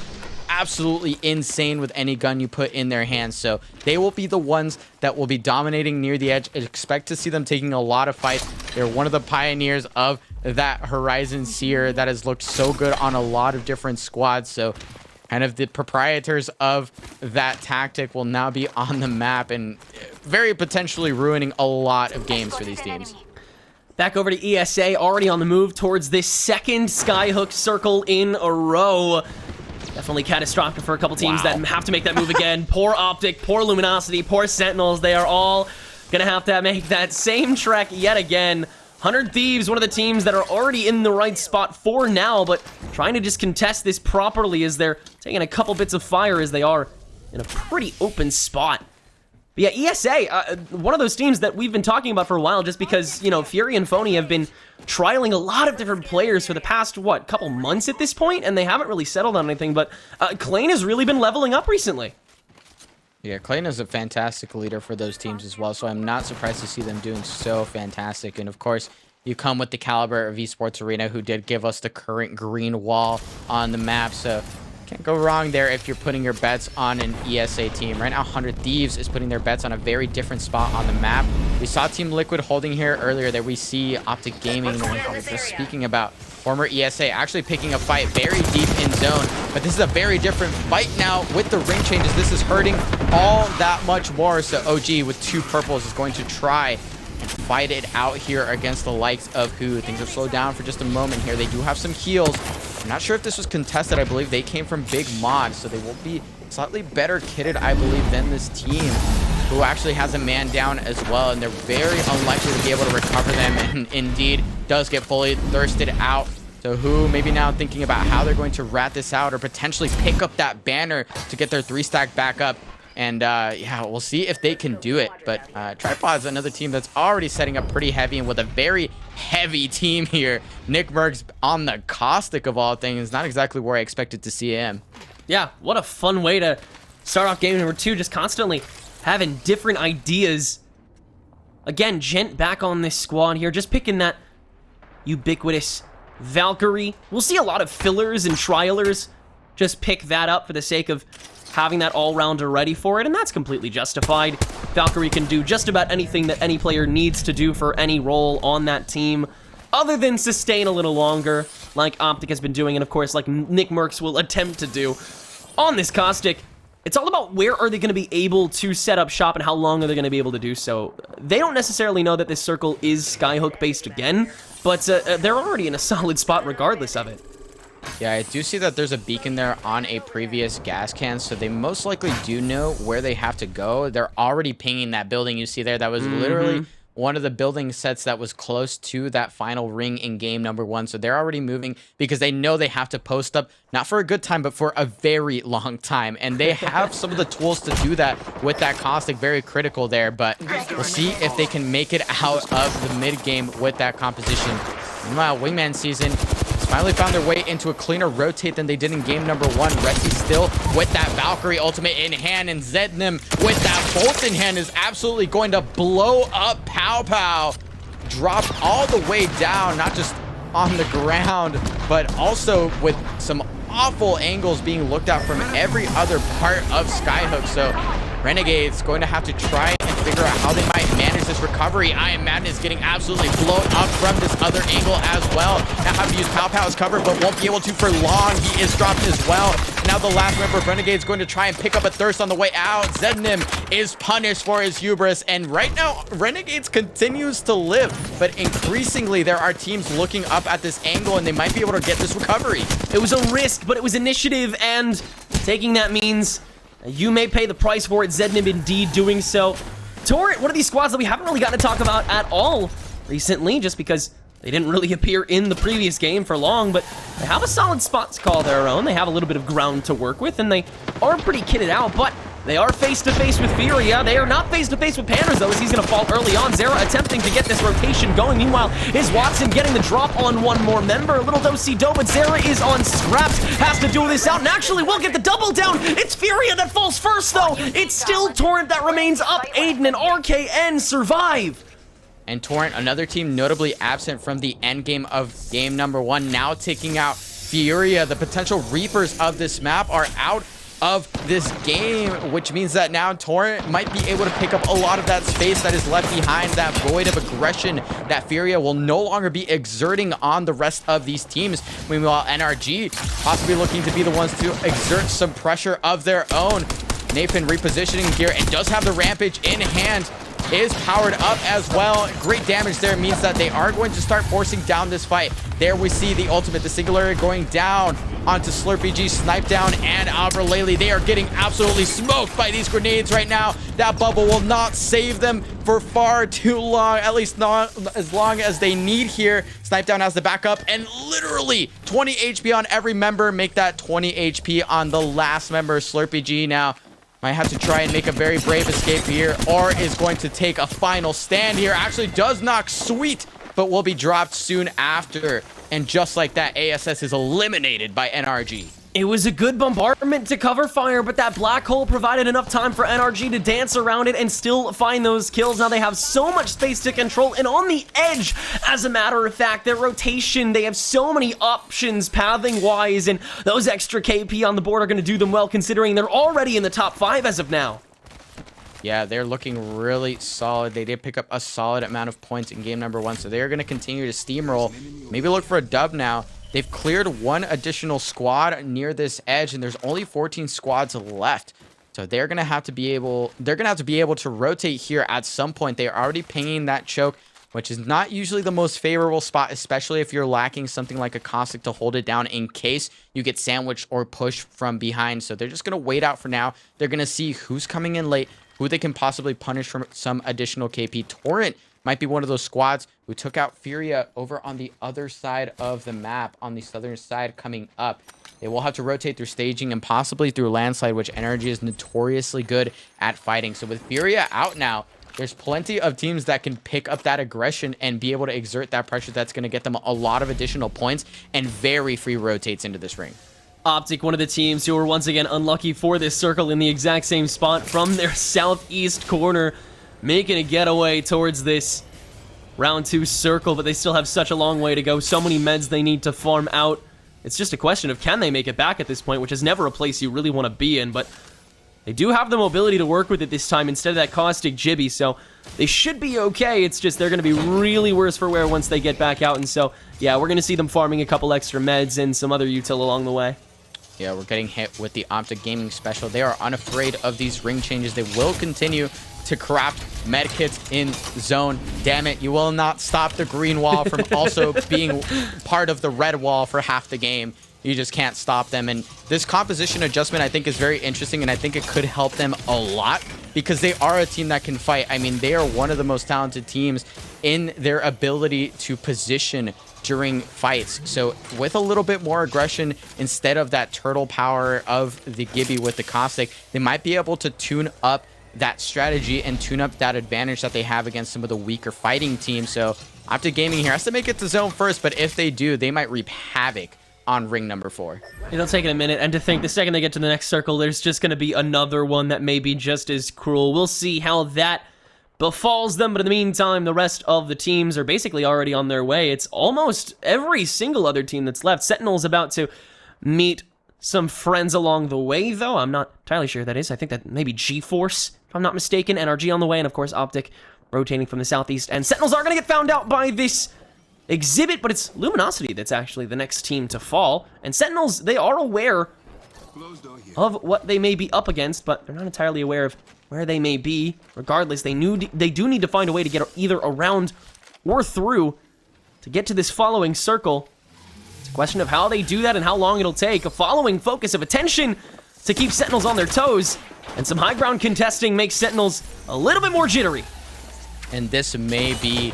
absolutely insane with any gun you put in their hands. So they will be the ones that will be dominating near the edge. Expect to see them taking a lot of fights. They're one of the pioneers of that Horizon Seer that has looked so good on a lot of different squads. So kind of the proprietors of that tactic will now be on the map and very potentially ruining a lot of games for these teams. Back over to ESA, already on the move towards this second Skyhook circle in a row. Definitely catastrophic for a couple teams that have to make that move again. Poor Optic, poor Luminosity, poor Sentinels. They are all going to have make that same trek yet again. 100 Thieves, one of the teams that are already in the right spot for now, but trying to just contest this properly as they're taking a couple bits of fire as they are in a pretty open spot. But yeah, ESA, one of those teams that we've been talking about for a while just because, you know, Fury and Phony have been trialing a lot of different players for the past, what, couple months at this point, and they haven't really settled on anything, but Klein has really been leveling up recently. Yeah, Clayton is a fantastic leader for those teams as well, so I'm not surprised to see them doing so fantastic. And of course, you come with the caliber of Esports Arena, who did give us the current green wall on the map, so can't go wrong there if you're putting your bets on an ESA team. Right now, 100 Thieves is putting their bets on a very different spot on the map. We saw Team Liquid holding here earlier. There we see Optic Gaming, I was just speaking about, former ESA, actually picking a fight very deep in zone. But this is a very different fight now with the ring changes. This is hurting all that much more. So OG with 2 purples is going to try and fight it out here against the likes of Who. Things have slowed down for just a moment here. They do have some heals. I'm not sure if this was contested. I believe they came from Big Mod, so they will be slightly better kitted, I believe, than this team, who actually has a man down as well, and they're very unlikely to be able to recover them, and indeed does get fully thirsted out. So Who maybe now thinking about how they're going to rat this out or potentially pick up that banner to get their 3-stack back up. And yeah, we'll see if they can do it. But Tripod's another team that's already setting up pretty heavy, and with a very heavy team here. Nick Merckx on the caustic of all things. Not exactly where I expected to see him. Yeah, what a fun way to start off game number 2, just constantly having different ideas. Again, Gent back on this squad here, just picking that ubiquitous Valkyrie. We'll see a lot of fillers and trialers just pick that up for the sake of having that all-rounder ready for it, and that's completely justified. Valkyrie can do just about anything that any player needs to do for any role on that team, other than sustain a little longer, like Optic has been doing, and of course, like Nick Merckx will attempt to do. On this Caustic, it's all about where are they going to be able to set up shop and how long are they going to be able to do so. They don't necessarily know that this circle is Skyhook-based again, but they're already in a solid spot regardless of it. Yeah, I do see that there's a beacon there on a previous gas can, so they most likely do know where they have to go. They're already pinging that building you see there. That was literally one of the building sets that was close to that final ring in game number 1. So they're already moving because they know they have to post up, not for a good time, but for a very long time. And they have some of the tools to do that with that Caustic, very critical there. But we'll see if they can make it out of the mid game with that composition. Meanwhile, Wingman Season finally found their way into a cleaner rotate than they did in game number 1. Resi still with that Valkyrie ultimate in hand, and Zednim with that bolt in hand is absolutely going to blow up Pow Pow. Dropped all the way down, not just on the ground, but also with some awful angles being looked at from every other part of Skyhook. So Renegades going to have to try and figure out how they might manage this recovery. I Am Madness getting absolutely blown up from this other angle as well. Now have to use Pow Pow's cover, but won't be able to for long. He is dropped as well. Now the last member of Renegades going to try and pick up a thirst on the way out. Zednim is punished for his hubris, and right now Renegades continues to live, but increasingly there are teams looking up at this angle and they might be able to get this recovery. It was a risk, but it was initiative, and taking that means you may pay the price for it. Zednim indeed doing so. Torrent, one of these squads that we haven't really gotten to talk about at all recently, just because they didn't really appear in the previous game for long, but they have a solid spot to call their own. They have a little bit of ground to work with, and they are pretty kitted out, but they are face-to-face with Furia. They are not face-to-face with Panthers, though, as he's going to fall early on. Zera attempting to get this rotation going. Meanwhile, is Watson getting the drop on one more member. A little do-si-do, but Zera is on scraps. Has to duel this out, and actually will get the double down. It's Furia that falls first, though. It's still Torrent that remains up. Aiden and RKN survive. And Torrent, another team notably absent from the end game of game number 1, now taking out Furia. The potential Reapers of this map are out of this game, which means that now Torrent might be able to pick up a lot of that space that is left behind, that void of aggression that Furia will no longer be exerting on the rest of these teams. Meanwhile, NRG possibly looking to be the ones to exert some pressure of their own. Nathan repositioning here and does have the Rampage in hand. Is powered up as well. Great damage there means that they are going to start forcing down this fight. There we see the ultimate, the Singularity going down onto Slurpee G, Snipe down, and Abralele. They are getting absolutely smoked by these grenades right now. That bubble will not save them for far too long, at least not as long as they need here. Snipe down has the backup, and literally 20 HP on every member. Make that 20 HP on the last member. Slurpee G now might have to try and make a very brave escape here, or is going to take a final stand here. Actually does knock Sweet, but will be dropped soon after. And just like that, ASS is eliminated by NRG. It was a good bombardment to cover fire, but that black hole provided enough time for NRG to dance around it and still find those kills. Now they have so much space to control, and on the edge, as a matter of fact, their rotation, they have so many options pathing-wise, and those extra KP on the board are going to do them well, considering they're already in the top 5 as of now. Yeah, they're looking really solid. They did pick up a solid amount of points in game number 1, so they're going to continue to steamroll. Maybe look for a dub now. They've cleared one additional squad near this edge, and there's only 14 squads left. So they're gonna have to be able to rotate here at some point. They're already pinging that choke, which is not usually the most favorable spot, especially if you're lacking something like a caustic to hold it down in case you get sandwiched or pushed from behind. So they're just gonna wait out for now. They're gonna see who's coming in late, who they can possibly punish from some additional KP. Torrent might be one of those squads who took out Furia over on the other side of the map, on the southern side coming up. They will have to rotate through staging and possibly through landslide, which NRG is notoriously good at fighting. So with Furia out now, there's plenty of teams that can pick up that aggression and be able to exert that pressure that's going to get them a lot of additional points and very free rotates into this ring. Optic, one of the teams who were once again unlucky for this circle in the exact same spot from their southeast corner, making a getaway towards this round 2 circle, but they still have such a long way to go. So many meds they need to farm out. It's just a question of can they make it back at this point, which is never a place you really want to be in, but they do have the mobility to work with it this time instead of that caustic Jibby, so they should be okay. It's just they're going to be really worse for wear once they get back out, and so, yeah, we're going to see them farming a couple extra meds and some other util along the way. Yeah, we're getting hit with the Optic Gaming special. They are unafraid of these ring changes. They will continue to craft medkits in zone. Damn it, you will not stop the green wall from also being part of the red wall for half the game. You just can't stop them. And this composition adjustment, I think, is very interesting, and I think it could help them a lot because they are a team that can fight. I mean, they are one of the most talented teams in their ability to position during fights. So with a little bit more aggression instead of that turtle power of the Gibby with the caustic, they might be able to tune up that strategy and tune up that advantage that they have against some of the weaker fighting teams. So Optic Gaming here has to make it to zone first, but if they do, they might reap havoc on ring number 4. It'll take it a minute, and to think the second they get to the next circle, there's just going to be another one that may be just as cruel. We'll see how that befalls them, but in the meantime, the rest of the teams are basically already on their way. It's almost every single other team that's left. Sentinel's about to meet some friends along the way, though. I'm not entirely sure who that is. I think that maybe G-Force, if I'm not mistaken. NRG on the way, and of course Optic rotating from the southeast. And Sentinels are going to get found out by this exhibit, but it's Luminosity that's actually the next team to fall. And Sentinels, they are aware of what they may be up against, but they're not entirely aware of where they may be. Regardless, they do need to find a way to get either around or through to get to this following circle. It's a question of how they do that and how long it'll take. A following focus of attention to keep Sentinels on their toes, and some high ground contesting makes Sentinels a little bit more jittery. And this may be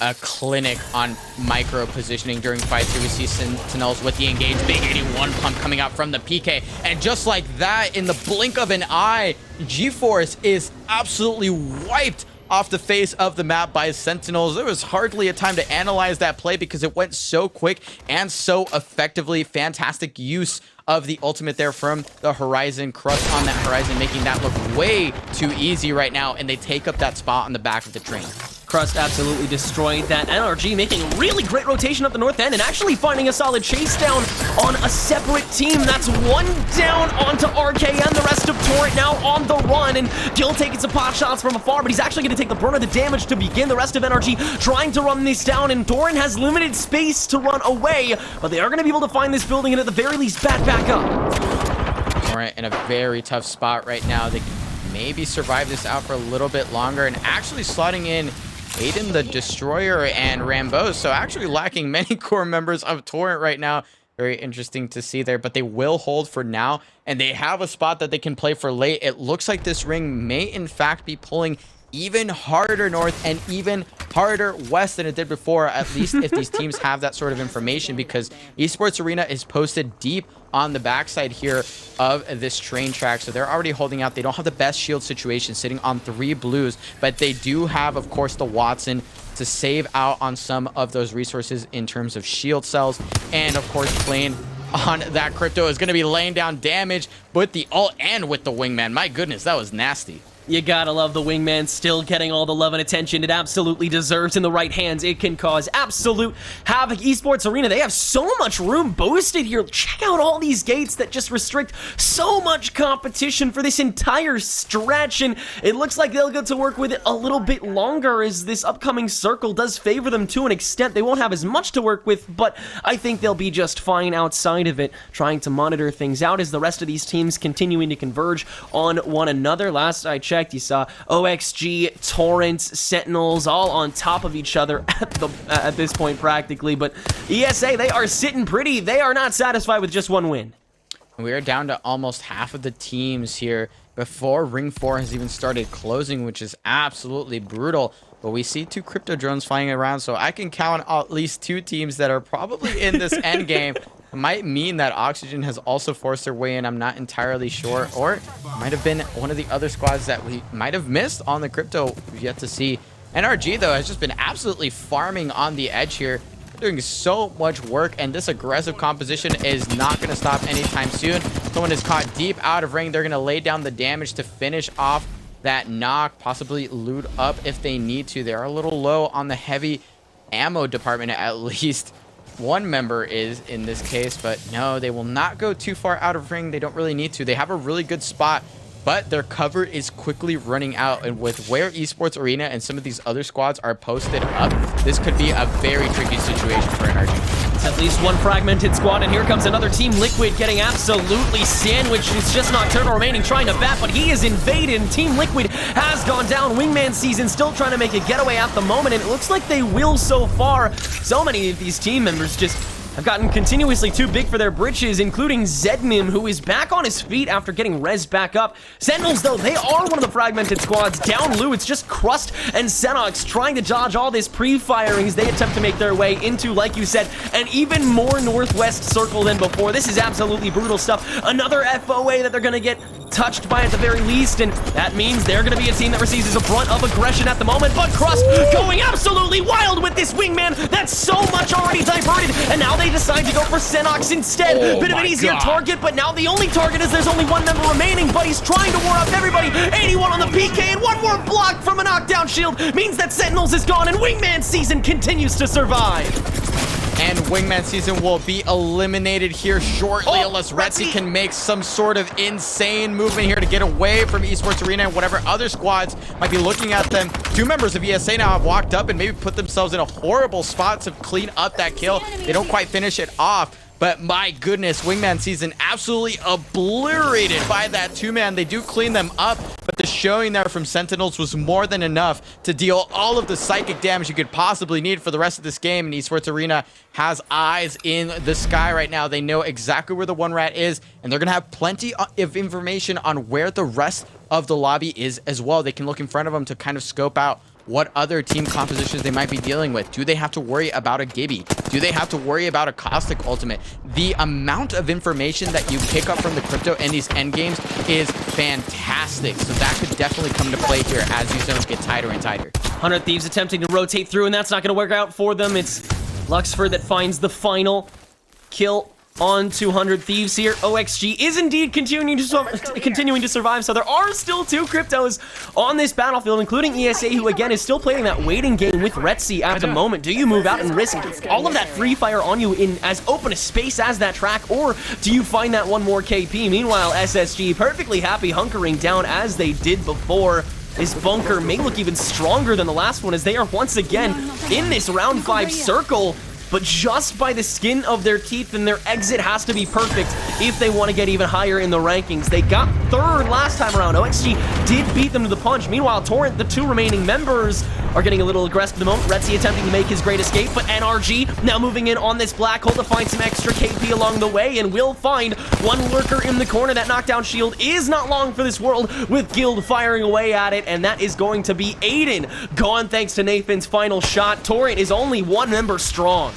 a clinic on micro positioning during fights. Here we see Sentinels with the engaged big 81 pump coming out from the PK. And just like that, in the blink of an eye, G-Force is absolutely wiped off the face of the map by Sentinels. There was hardly a time to analyze that play because it went so quick and so effectively. Fantastic use of the ultimate there from the Horizon. Crush on that Horizon, making that look way too easy right now, and they take up that spot on the back of the train. Crust absolutely destroyed that. NRG making a really great rotation up the north end and actually finding a solid chase down on a separate team. That's one down onto RK, and the rest of Torrent now on the run. And Gil taking some pot shots from afar, but he's actually going to take the brunt of the damage to begin. The rest of NRG trying to run this down, and Torrent has limited space to run away, but they are going to be able to find this building and at the very least back up. Torrent in a very tough spot right now. They can maybe survive this out for a little bit longer, and actually slotting in Aiden the Destroyer and Rambo, so actually lacking many core members of Torrent right now. Very interesting to see there, but they will hold for now, and they have a spot that they can play for late. It looks like this ring may in fact be pulling even harder north and even harder west than it did before, at least if these teams have that sort of information, because Esports Arena is posted deep on the backside here of this train track, so they're already holding out. They don't have the best shield situation, sitting on 3 blues, but they do have, of course, the Watson to save out on some of those resources in terms of shield cells, and of course playing on that Crypto is going to be laying down damage with the ult and with the wingman. My goodness, that was nasty. You gotta love the wingman still getting all the love and attention it absolutely deserves. In the right hands, it can cause absolute havoc. Esports Arena, they have so much room boosted here. Check out all these gates that just restrict so much competition for this entire stretch, and it looks like they'll get to work with it a little bit longer as this upcoming circle does favor them to an extent. They won't have as much to work with, but I think they'll be just fine outside of it, trying to monitor things out as the rest of these teams continuing to converge on one another. Last I checked, you saw OXG, Torrent, Sentinels all on top of each other at this point practically, but ESA, they are sitting pretty. They are not satisfied with just one win. We are down to almost half of the teams here before Ring 4 has even started closing, which is absolutely brutal. But we see 2 crypto drones flying around, so I can count at least 2 teams that are probably in this end game. It might mean that Oxygen has also forced their way in. I'm not entirely sure. Or it might have been one of the other squads that we might have missed on the Crypto. We've yet to see. NRG, though, has just been absolutely farming on the edge here. They're doing so much work, and this aggressive composition is not going to stop anytime soon. Someone is caught deep out of ring. They're going to lay down the damage to finish off that knock, possibly loot up if they need to. They are a little low on the heavy ammo department, at least. One member is in this case, but no, they will not go too far out of ring. They don't really need to. They have a really good spot, but their cover is quickly running out. And with where Esports Arena and some of these other squads are posted up, this could be a very tricky situation for NRG. It's at least one fragmented squad, and here comes another Team Liquid getting absolutely sandwiched. It's just Nocturnal remaining, trying to bat, but he is invaded, and Team Liquid has gone down. Wingman Season still trying to make a getaway at the moment, and it looks like they will so far. So many of these team members just have gotten continuously too big for their britches, including Zednim, who is back on his feet after getting res back up. Sentinels, though, they are one of the fragmented squads. Down Lou, it's just Crust and Xenox trying to dodge all this pre-firing as they attempt to make their way into, like you said, an even more northwest circle than before. This is absolutely brutal stuff. Another FOA that they're going to get touched by at the very least, and that means they're going to be a team that receives a brunt of aggression at the moment. But Crust going absolutely wild with this wingman. That's so much already diverted, and now they decide to go for Xenox instead. Bit of an easier target, but now the only target is there's only one member remaining, but he's trying to war up everybody. 81 on the PK, and one more block from a knockdown shield means that Sentinels is gone, and Wingman Season continues to survive. And Wingman Season will be eliminated here shortly unless Retzi can make some sort of insane movement here to get away from Esports Arena and whatever other squads might be looking at them. 2 members of ESA now have walked up and maybe put themselves in a horrible spot to clean up that kill. They don't quite finish it off. But my goodness, Wingman Season absolutely obliterated by that 2-man. They do clean them up, but the showing there from Sentinels was more than enough to deal all of the psychic damage you could possibly need for the rest of this game. And Esports Arena has eyes in the sky right now. They know exactly where the 1-rat is, and they're going to have plenty of information on where the rest of the lobby is as well. They can look in front of them to kind of scope out what other team compositions they might be dealing with. Do they have to worry about a Gibby? Do they have to worry about a Caustic ultimate? The amount of information that you pick up from the crypto in these end games is fantastic. So that could definitely come to play here as these zones get tighter and tighter. 100 Thieves attempting to rotate through, and that's not going to work out for them. It's Luxford that finds the final kill on 200 Thieves here. OXG is indeed continuing to survive, so there are still 2 cryptos on this battlefield, including ESA, who again is still playing that waiting game with Retzi at the moment. Do you move out and risk all of that free fire on you in as open a space as that track, or do you find that one more KP? Meanwhile, SSG perfectly happy hunkering down as they did before. This bunker may look even stronger than the last one as they are once again in this round 5 circle. But just by the skin of their teeth, and their exit has to be perfect if they want to get even higher in the rankings. They got 3rd last time around. OXG did beat them to the punch. Meanwhile, Torrent, the 2 remaining members, are getting a little aggressive at the moment. Retzi attempting to make his great escape, but NRG now moving in on this black hole to find some extra KP along the way, and will find one lurker in the corner. That knockdown shield is not long for this world, with Guild firing away at it, and that is going to be Aiden. Gone thanks to Nathan's final shot. Torrent is only 1 member strong.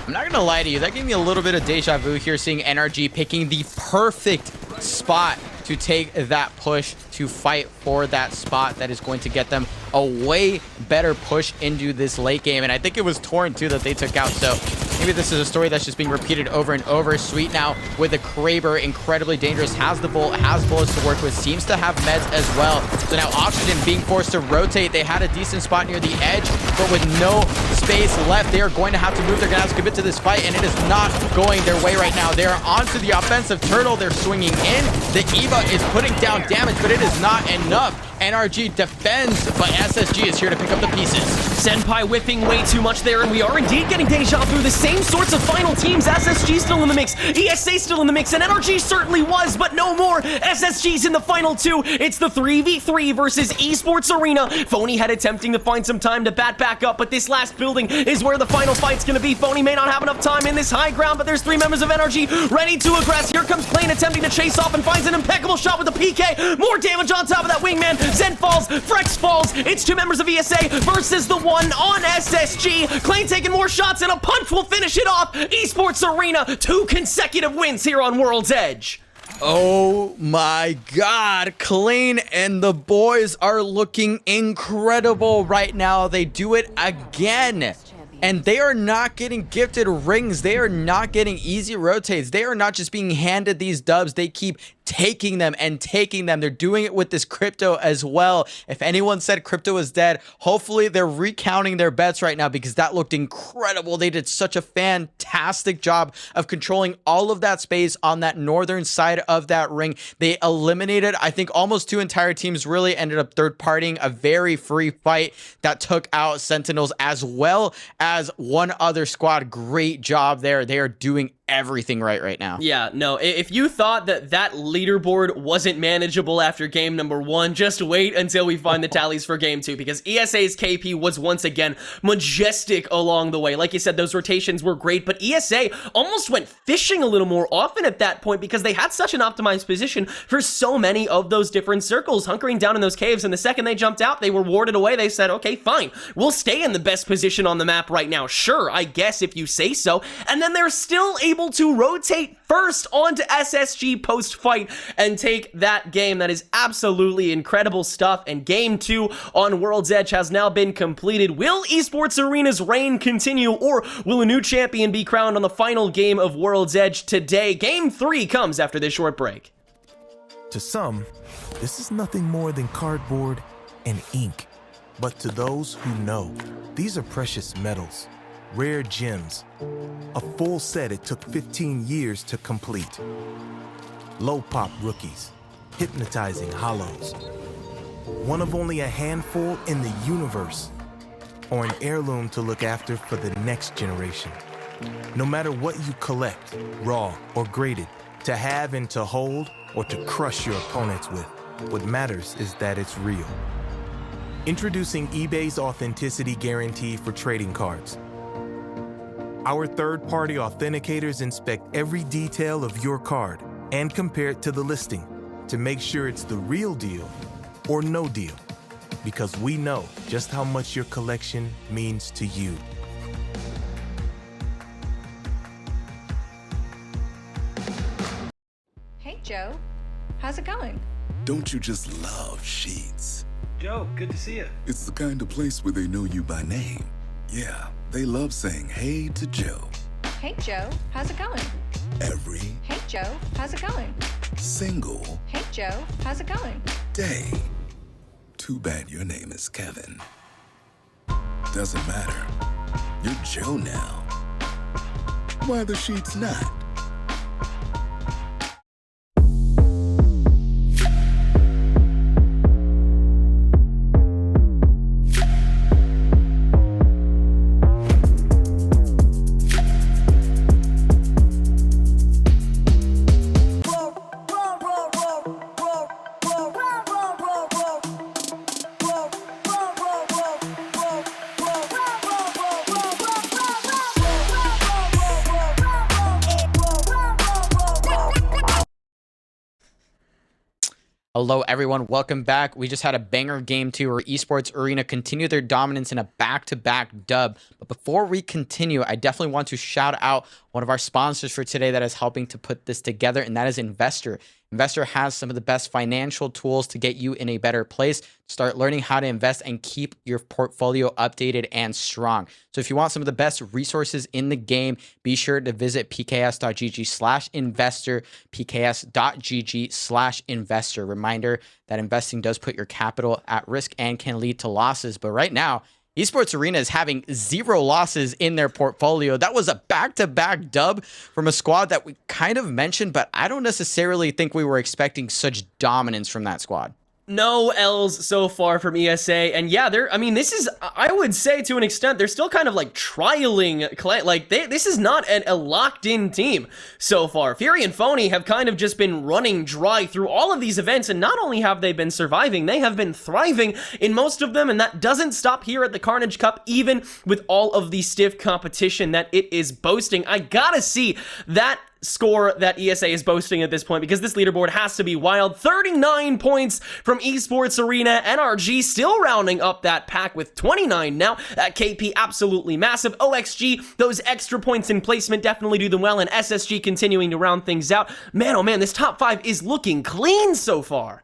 I'm not gonna lie to you, that gave me a little bit of deja vu here, seeing NRG picking the perfect spot to take that push, to fight for that spot that is going to get them a way better push into this late game. And I think it was Torrent too that they took out, so maybe this is a story that's just being repeated over and over. Sweet now with the Kraber, incredibly dangerous, has the bolt, has bullets to work with, seems to have meds as well. So now Oxygen being forced to rotate. They had a decent spot near the edge, but with no space left, they are going to have to move. They're going to have to commit to this fight, and it is not going their way right now. They are onto the offensive turtle. They're swinging in. The Eva is putting down damage, but it is not enough. NRG defends, but SSG is here to pick up the pieces. Senpai whiffing way too much there, and we are indeed getting deja vu. The same sorts of final teams. SSG still in the mix, ESA still in the mix, and NRG certainly was, but no more. SSG's in the final 2. It's the 3v3 versus Esports Arena. Phony Head attempting to find some time to bat back up, but this last building is where the final fight's gonna be. Phony may not have enough time in this high ground, but there's 3 members of NRG ready to aggress. Here comes Plane attempting to chase off and finds an impeccable shot with the PK. More damage on top of that Wingman. Zen falls, Frex falls. It's 2 members of ESA versus the 1 on SSG. Clay taking more shots, and a punch will finish it off. Esports Arena, 2 consecutive wins here on World's Edge. Oh my god, Klein and the boys are looking incredible right now. They do it again. And they are not getting gifted rings. They are not getting easy rotates. They are not just being handed these dubs. They keep taking them and taking them. They're doing it with this crypto as well. If anyone said crypto is dead, hopefully they're recounting their bets right now, because that looked incredible. They did such a fantastic job of controlling all of that space on that northern side of that ring. They eliminated, I think, almost 2 entire teams, really ended up third partying a very free fight that took out Sentinels as well as 1 other squad. Great job there. They are doing everything right now. Yeah, no, if you thought that leaderboard wasn't manageable after game number 1, just wait until we find the tallies for game 2, because ESA's KP was once again majestic along the way. Like you said, those rotations were great, but ESA almost went fishing a little more often at that point, because they had such an optimized position for so many of those different circles, hunkering down in those caves, and the second they jumped out, they were warded away. They said, okay, fine, we'll stay in the best position on the map right now. Sure, I guess, if you say so. And then they're still able to rotate first onto SSG post-fight and take that game. That is absolutely incredible stuff, and game 2 on World's Edge has now been completed. Will Esports Arena's reign continue, or will a new champion be crowned on the final game of World's Edge today? Game 3 comes after this short break. To some, this is nothing more than cardboard and ink. But to those who know, these are precious metals, rare gems. A full set it took 15 years to complete. Low-pop rookies, hypnotizing hollows. One of only a handful in the universe. Or an heirloom to look after for the next generation. No matter what you collect, raw or graded, to have and to hold, or to crush your opponents with, what matters is that it's real. Introducing eBay's Authenticity Guarantee for trading cards. Our third-party authenticators inspect every detail of your card and compare it to the listing to make sure it's the real deal or no deal, because we know just how much your collection means to you. Hey, Joe. How's it going? Don't you just love Sheets? Joe, good to see you. It's the kind of place where they know you by name. Yeah, they love saying hey to Joe. Hey, Joe. How's it going? Every Hey, Joe. How's it going? single Hey, Joe. How's it going? day. Too bad your name is Kevin. Doesn't matter. You're Joe now. Why the Sheets not? Hello, everyone. Welcome back. We just had a banger game two where Esports Arena continued their dominance in a back-to-back dub. But before we continue, I definitely want to shout out one of our sponsors for today that is helping to put this together, and that is Investor. Investor has some of the best financial tools to get you in a better place. Start learning how to invest and keep your portfolio updated and strong. So if you want some of the best resources in the game, be sure to visit pks.gg/investor, pks.gg/investor. Reminder that investing does put your capital at risk and can lead to losses. But right now, Esports Arena is having 0 losses in their portfolio. That was a back-to-back dub from a squad that we kind of mentioned, but I don't necessarily think we were expecting such dominance from that squad. No L's so far from ESA, and yeah, this is, I would say to an extent, they're still kind of like trialing, this is not a locked-in team so far. Fury and Phony have kind of just been running dry through all of these events, and not only have they been surviving, they have been thriving in most of them, and that doesn't stop here at the Carnage Cup, even with all of the stiff competition that it is boasting. I gotta see that score that ESA is boasting at this point, because this leaderboard has to be wild. 39 points from Esports Arena. NRG still rounding up that pack with 29 now. KP absolutely massive. OXG, those extra points in placement definitely do them well, and SSG continuing to round things out. Man, oh man, this top 5 is looking clean so far.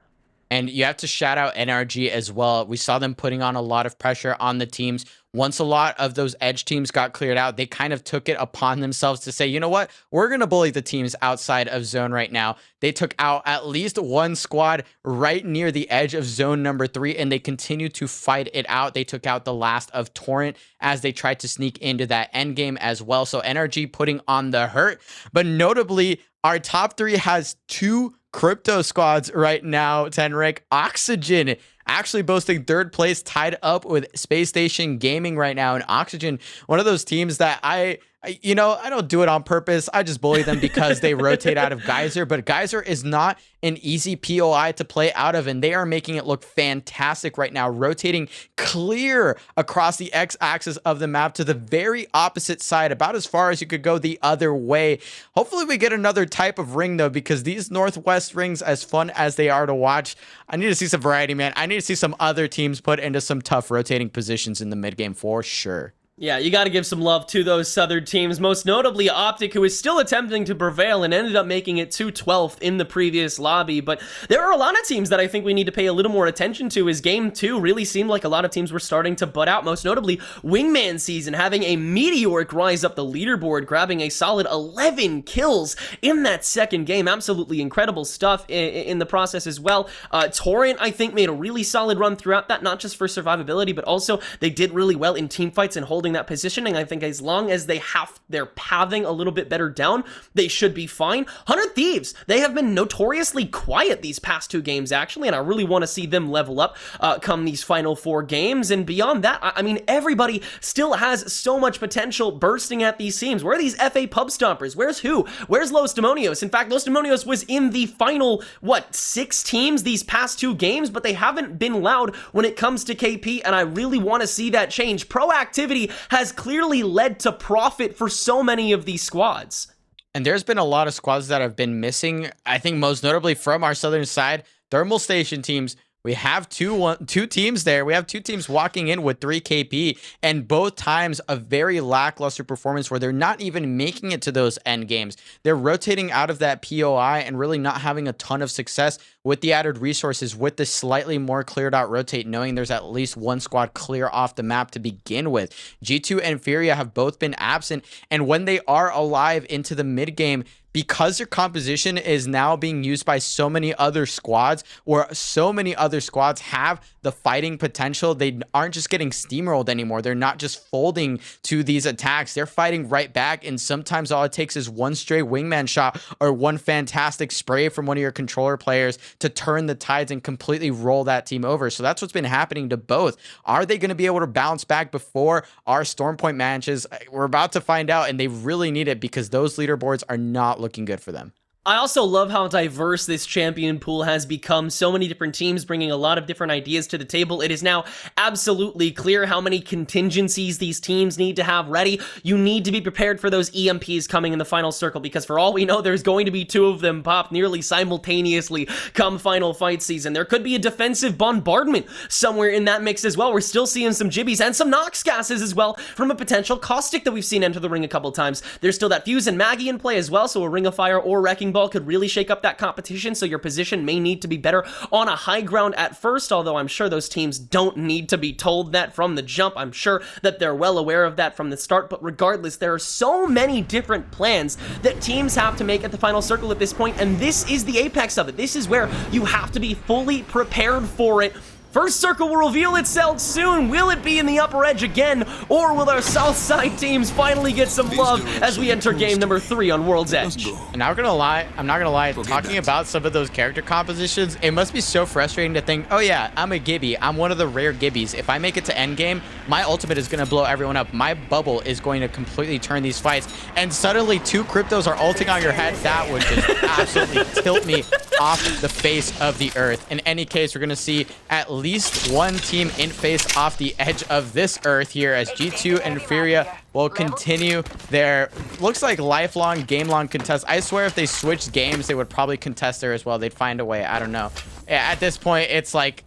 And you have to shout out NRG as well. We saw them putting on a lot of pressure on the teams. Once a lot of those edge teams got cleared out, they kind of took it upon themselves to say, you know what, we're going to bully the teams outside of zone right now. They took out at least one squad right near the edge of zone number 3, and they continue to fight it out. They took out the last of Torrent as they tried to sneak into that end game as well. So NRG putting on the hurt. But notably, our top 3 has 2 crypto squads right now, Tenric. Oxygen actually boasting 3rd place, tied up with Space Station Gaming right now. And Oxygen, one of those teams that I don't do it on purpose. I just bully them because they rotate out of Geyser. But Geyser is not an easy POI to play out of, and they are making it look fantastic right now, rotating clear across the X-axis of the map to the very opposite side, about as far as you could go the other way. Hopefully we get another type of ring, though, because these Northwest rings, as fun as they are to watch, I need to see some variety, man. I need to see some other teams put into some tough rotating positions in the mid game for sure. Yeah, you got to give some love to those Southern teams, most notably Optic, who is still attempting to prevail and ended up making it to 12th in the previous lobby. But there are a lot of teams that I think we need to pay a little more attention to, as Game 2 really seemed like a lot of teams were starting to butt out, most notably Wingman Season having a meteoric rise up the leaderboard, grabbing a solid 11 kills in that second game. Absolutely incredible stuff in the process as well. Torrent, I think, made a really solid run throughout that, not just for survivability, but also they did really well in team fights and holding holding that positioning. I think as long as they're pathing a little bit better down, they should be fine. 100 Thieves, they have been notoriously quiet these past 2 games, actually, and I really want to see them level up come these final 4 games. And beyond that, I mean, everybody still has so much potential bursting at these teams. Where are these FA pub stompers? Where's who? Where's Los Demonios? In fact, Los Demonios was in the final, 6 teams these past 2 games, but they haven't been loud when it comes to KP, and I really want to see that change. Proactivity has clearly led to profit for so many of these squads. And there's been a lot of squads that have been missing. I think most notably from our southern side, thermal station teams. We have two teams there. We have 2 teams walking in with 3 KP, and both times a very lackluster performance where they're not even making it to those end games. They're rotating out of that POI and really not having a ton of success with the added resources, with the slightly more cleared out rotate, knowing there's at least 1 squad clear off the map to begin with. G2 and Furia have both been absent, and when they are alive into the mid game, because their composition is now being used by so many other squads, or so many other squads have the fighting potential, they aren't just getting steamrolled anymore. They're not just folding to these attacks. They're fighting right back, and sometimes all it takes is 1 stray wingman shot or 1 fantastic spray from one of your controller players to turn the tides and completely roll that team over. So that's what's been happening to both. Are they going to be able to bounce back before our Stormpoint matches? We're about to find out, and they really need it because those leaderboards are not looking good for them. I also love how diverse this champion pool has become. So many different teams bringing a lot of different ideas to the table. It is now absolutely clear how many contingencies these teams need to have ready. You need to be prepared for those EMPs coming in the final circle, because for all we know, there's going to be 2 of them pop nearly simultaneously come final fight season. There could be a defensive bombardment somewhere in that mix as well. We're still seeing some Jibbies and some Nox gases as well from a potential Caustic that we've seen enter the ring a couple times. There's still that Fuse and Maggie in play as well, so a Ring of Fire or Wrecking Ball could really shake up that competition, so your position may need to be better on a high ground at first, although I'm sure those teams don't need to be told that from the jump. I'm sure that they're well aware of that from the start, but regardless, there are so many different plans that teams have to make at the final circle at this point, and this is the apex of it. This is where you have to be fully prepared for it. First circle will reveal itself soon. Will it be in the upper edge again, or will our south side teams finally get some love as we enter game number 3 on World's Edge? And I'm not gonna lie, talking about some of those character compositions, it must be so frustrating to think, oh yeah, I'm a Gibby, I'm one of the rare Gibbies. If I make it to endgame, my ultimate is gonna blow everyone up. My bubble is going to completely turn these fights, and suddenly 2 cryptos are ulting on your head. That would just absolutely tilt me off the face of the earth. In any case, we're gonna see at least 1 team in face off the edge of this earth here, as G2 and Furia will continue their, looks like, lifelong, game-long contest. I swear if they switched games, they would probably contest there as well. They'd find a way. I don't know. At this point, it's like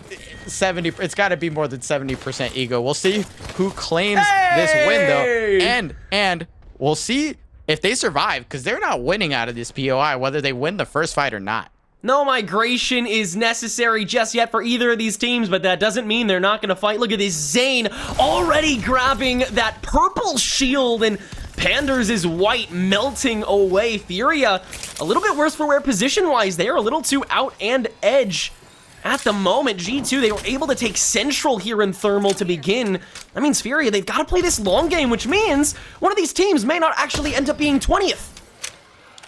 70, it's got to be more than 70% ego. We'll see who claims this win, though. And we'll see if they survive, because they're not winning out of this POI, whether they win the first fight or not. No migration is necessary just yet for either of these teams, but that doesn't mean they're not going to fight. Look at this, Zane already grabbing that purple shield, and Panders is white melting away. Furia, a little bit worse for wear position-wise. They are a little too out and edge at the moment. G2, they were able to take Central here in Thermal to begin. That means Furia, they've got to play this long game, which means one of these teams may not actually end up being 20th.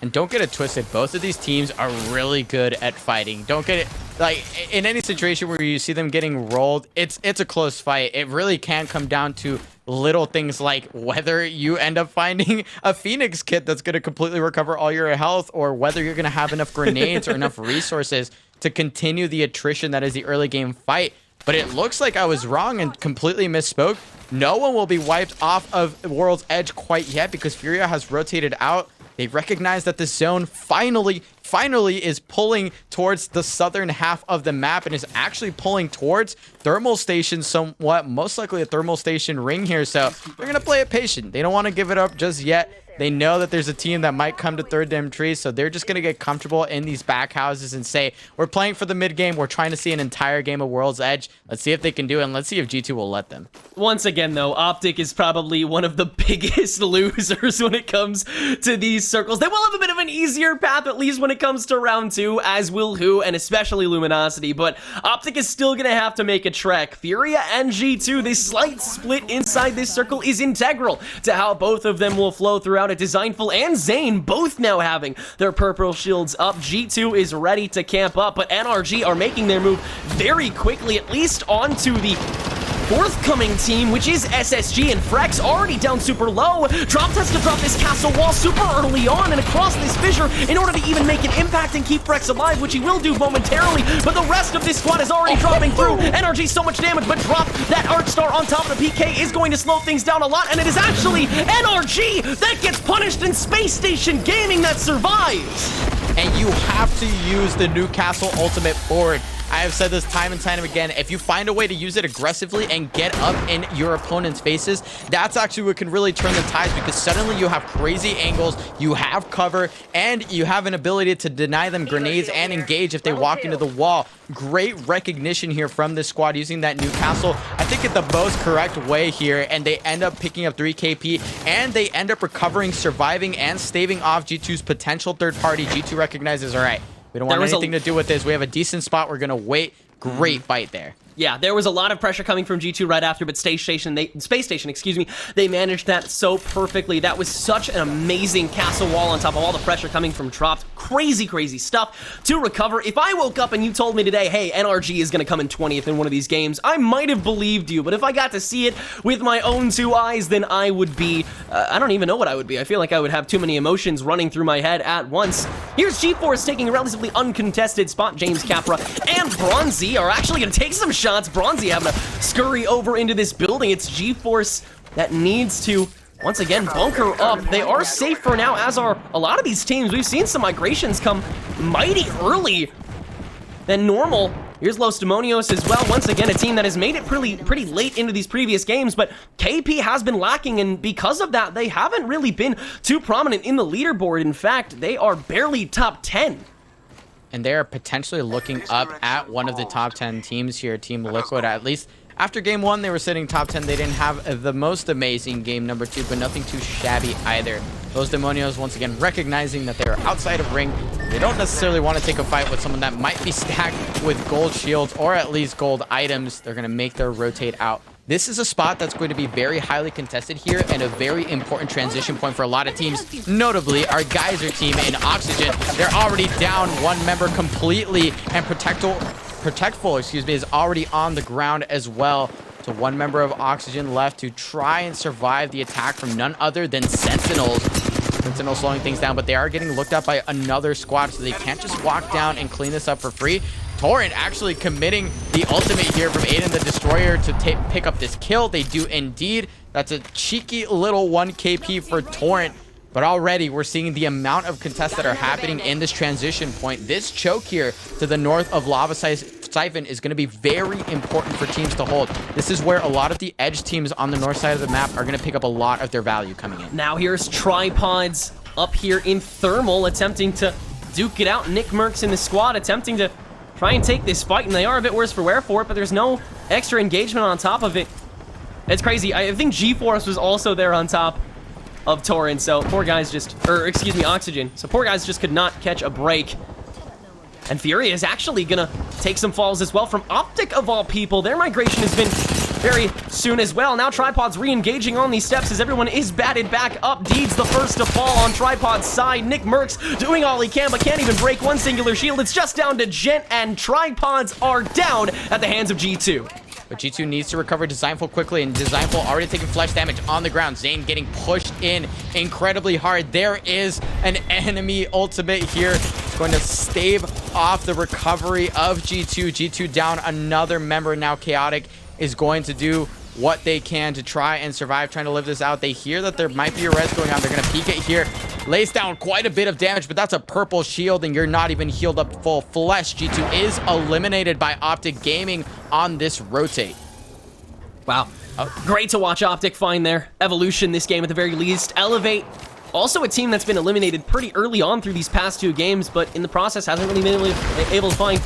And don't get it twisted, both of these teams are really good at fighting. Don't get it, like, in any situation where you see them getting rolled, it's a close fight. It really can come down to little things like whether you end up finding a Phoenix kit that's going to completely recover all your health, or whether you're going to have enough grenades or enough resources to continue the attrition that is the early game fight. But it looks like I was wrong and completely misspoke. No one will be wiped off of World's Edge quite yet, because Furia has rotated out. They recognize that the zone finally is pulling towards the southern half of the map, and is actually pulling towards Thermal Station somewhat, most likely a Thermal Station ring here. So they're going to play it patient. They don't want to give it up just yet. They know that there's a team that might come to third dim tree, so they're just going to get comfortable in these back houses and say, we're playing for the mid game. We're trying to see an entire game of World's Edge. Let's see if they can do it, and let's see if G2 will let them. Once again, though, Optic is probably one of the biggest losers when it comes to these circles. They will have a bit of an easier path, at least when it comes to round 2, as will Who, and especially Luminosity, but Optic is still going to have to make a trek. Furia and G2, this slight split inside this circle is integral to how both of them will flow throughout it. Designful and Zane both now having their purple shields up. G2 is ready to camp up, but NRG are making their move very quickly, at least onto the forthcoming team, which is SSG, and Frex already down super low. Dropped has to drop this castle wall super early on and across this fissure in order to even make an impact and keep Frex alive, which he will do momentarily, but the rest of this squad is already dropping through. NRG so much damage, but drop that Arcstar on top of the PK is going to slow things down a lot, and it is actually NRG that gets punished in Space Station Gaming that survives. And you have to use the Newcastle ultimate forward. I have said this time and time again, if you find a way to use it aggressively and get up in your opponent's faces, that's actually what can really turn the tides, because suddenly you have crazy angles, you have cover, and you have an ability to deny them grenades and engage if they walk into the wall. Great recognition here from this squad using that Newcastle, I think, in the most correct way here, and they end up picking up 3 KP, and they end up recovering, surviving, and staving off G2's potential third party. G2 recognizes, all right, we don't want anything to do with this. We have a decent spot. We're going to wait. Great fight there. Yeah, there was a lot of pressure coming from G2 right after, but Space Station, they managed that so perfectly. That was such an amazing castle wall on top of all the pressure coming from Dropped. Crazy, crazy stuff to recover. If I woke up and you told me today, hey, NRG is going to come in 20th in one of these games, I might have believed you, but if I got to see it with my own 2 eyes, then I would be, I don't even know what I would be. I feel like I would have too many emotions running through my head at once. Here's G-Force taking a relatively uncontested spot. James Capra and Bronzy are actually going to take some shots. Bronzy having to scurry over into this building. It's G-Force that needs to, once again, bunker up. They are safe for now, as are a lot of these teams. We've seen some migrations come mighty early than normal. Here's Los Demonios as well. Once again, a team that has made it pretty late into these previous games, but KP has been lacking, and because of that, they haven't really been too prominent in the leaderboard. In fact, they are barely top 10. And they're potentially looking up at one of the top 10 teams here, Team Liquid. At least after game 1, they were sitting top 10. They didn't have the most amazing game number 2, but nothing too shabby either. Those Demonios, once again, recognizing that they're outside of ring. They don't necessarily want to take a fight with someone that might be stacked with gold shields or at least gold items. They're going to make their rotate out. This is a spot that's going to be very highly contested here and a very important transition point for a lot of teams, notably our Geyser team in Oxygen. They're already down 1 member completely, and Protectful, is already on the ground as well. So 1 member of Oxygen left to try and survive the attack from none other than Sentinels. Sentinels slowing things down, but they are getting looked at by another squad, so they can't just walk down and clean this up for free. Torrent actually committing the ultimate here from Aiden the Destroyer to pick up this kill. They do indeed. That's a cheeky little 1 KP for Torrent. But already we're seeing the amount of contests that are happening in this transition point. This choke here to the north of Lava Siphon is going to be very important for teams to hold. This is where a lot of the edge teams on the north side of the map are going to pick up a lot of their value coming in. Now here's Tripods up here in Thermal attempting to duke it out. Nick Mercs in the squad attempting to try and take this fight, and they are a bit worse for wear for it, but there's no extra engagement on top of it. It's crazy. I think G-Force was also there on top of Torrent, so poor guys Oxygen. So poor guys just could not catch a break. And Fury is actually gonna take some falls as well from Optic, of all people. Their migration has been very soon as well. Now Tripod's re-engaging on these steps as everyone is batted back up. Deed's the first to fall on Tripod's side. Nick Mercs doing all he can, but can't even break 1 singular shield. It's just down to Gent, and Tripods are down at the hands of G2. But G2 needs to recover Designful quickly, and Designful already taking flesh damage on the ground. Zane getting pushed in incredibly hard. There is an enemy ultimate here. It's going to stave off the recovery of G2. G2 down another member now. Chaotic is going to do what they can to try and survive, trying to live this out. They hear that there might be a res going on. They're going to peek it here. Lays down quite a bit of damage, but that's a purple shield, and you're not even healed up full flesh. G2 is eliminated by Optic Gaming on this rotate. Wow. Great to watch Optic find their evolution this game at the very least. Elevate Also a team that's been eliminated pretty early on through these past 2 games, but in the process hasn't really been able to find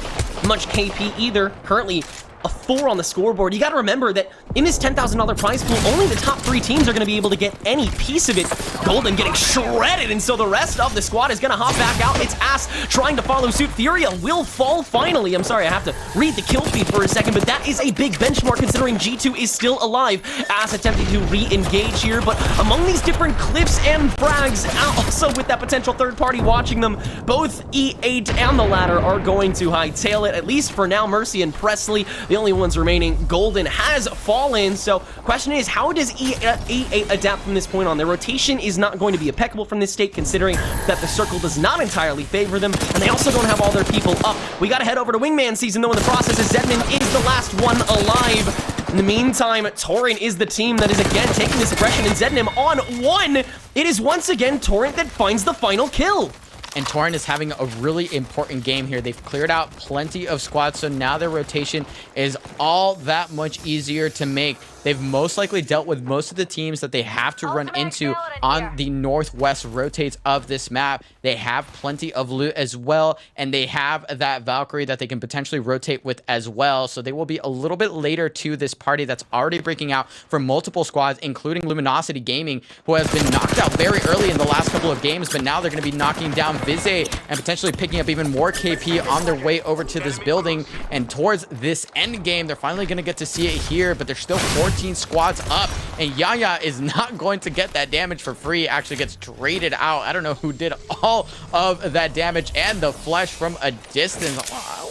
much KP either. Currently a 4 on the scoreboard. You got to remember that in this $10,000 prize pool, only the top 3 teams are going to be able to get any piece of it. Golden getting shredded, and so the rest of the squad is going to hop back out. It's Ass trying to follow suit. Furia will fall finally. I'm sorry, I have to read the kill feed for a second, but that is a big benchmark considering G2 is still alive. Ass attempting to re-engage here, but among these different cliffs and frags, also with that potential third party watching them, both E8 and the ladder are going to hightail it, at least for now. Mercy and Presley, the only ones remaining. Golden has fallen, so question is, how does E8 adapt from this point on? Their rotation is not going to be impeccable from this state, considering that the circle does not entirely favor them, and they also don't have all their people up. We gotta head over to Wingman season, though, in the process, as Zedman is the last one alive. In the meantime, Torrent is the team that is again taking the suppression, and Zednim on 1. It is once again Torrent that finds the final kill. And Torrent is having a really important game here. They've cleared out plenty of squads, so now their rotation is all that much easier to make. They've most likely dealt with most of the teams that they have to run into on the northwest rotates of this map. They have plenty of loot as well, and they have that Valkyrie that they can potentially rotate with as well. So they will be a little bit later to this party that's already breaking out for multiple squads, including Luminosity Gaming, who has been knocked out very early in the last couple of games, but now they're going to be knocking down Vize and potentially picking up even more KP on their way over to this building. And towards this end game, they're finally going to get to see it here, but they're still 14 squads up, and Yaya is not going to get that damage for free. Actually gets traded out. I don't know who did all of that damage and the flesh from a distance.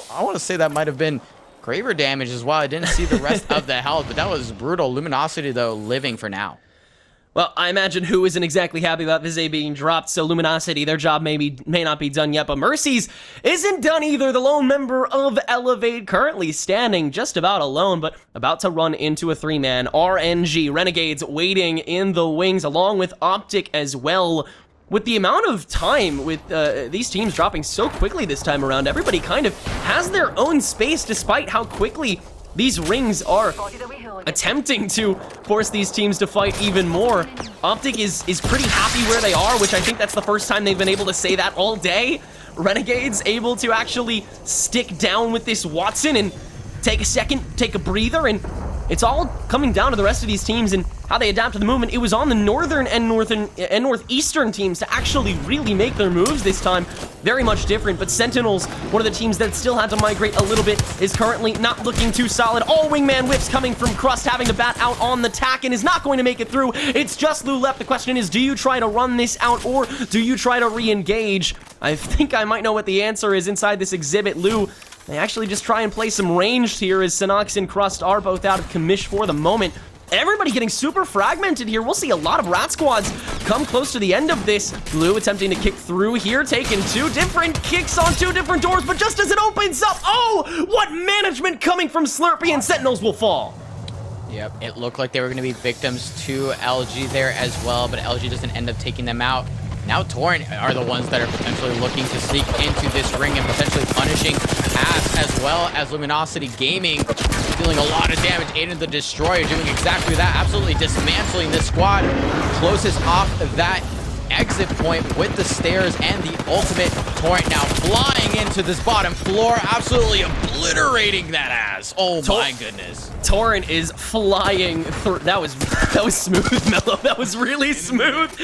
I want to say that might have been Graver damage as well. I didn't see the rest of the health, but that was brutal. Luminosity, though, living for now. Well, I imagine who isn't exactly happy about Vize being dropped, so Luminosity, their job may not be done yet, but Mercy's isn't done either. The lone member of Elevate currently standing just about alone, but about to run into a 3-man. RNG, Renegades waiting in the wings, along with Optic as well. With the amount of time with these teams dropping so quickly this time around, everybody kind of has their own space despite how quickly these rings are attempting to force these teams to fight even more. Optic is pretty happy where they are, which I think that's the first time they've been able to say that all day. Renegades able to actually stick down with this Watson and take a second, take a breather, and it's all coming down to the rest of these teams and how they adapt to the movement. It was on the northern and northeastern teams to actually really make their moves this time. Very much different, but Sentinels, one of the teams that still had to migrate a little bit, is currently not looking too solid. All Wingman whips coming from Crust, having to bat out on the tack, and is not going to make it through. It's just Lou left. The question is, do you try to run this out, or do you try to re-engage? I think I might know what the answer is inside this exhibit. Lou, they actually just try and play some ranged here, as Synox and Crust are both out of commish for the moment. Everybody getting super fragmented here. We'll see a lot of rat squads come close to the end of this. Blue attempting to kick through here, taking 2 different kicks on 2 different doors, but just as it opens up, oh, what management coming from Slurpee, and Sentinels will fall. Yep, it looked like they were going to be victims to LG there as well, but LG doesn't end up taking them out. Now Torrent are the ones that are potentially looking to sneak into this ring and potentially punishing Ass, as well as Luminosity Gaming, dealing a lot of damage. Aiden the Destroyer doing exactly that, absolutely dismantling this squad. Closest off of that exit point with the stairs and the ultimate. Torrent now flying into this bottom floor, absolutely obliterating that Ass. Oh my goodness. Torrent is flying through. That was smooth, Mello. That was really smooth.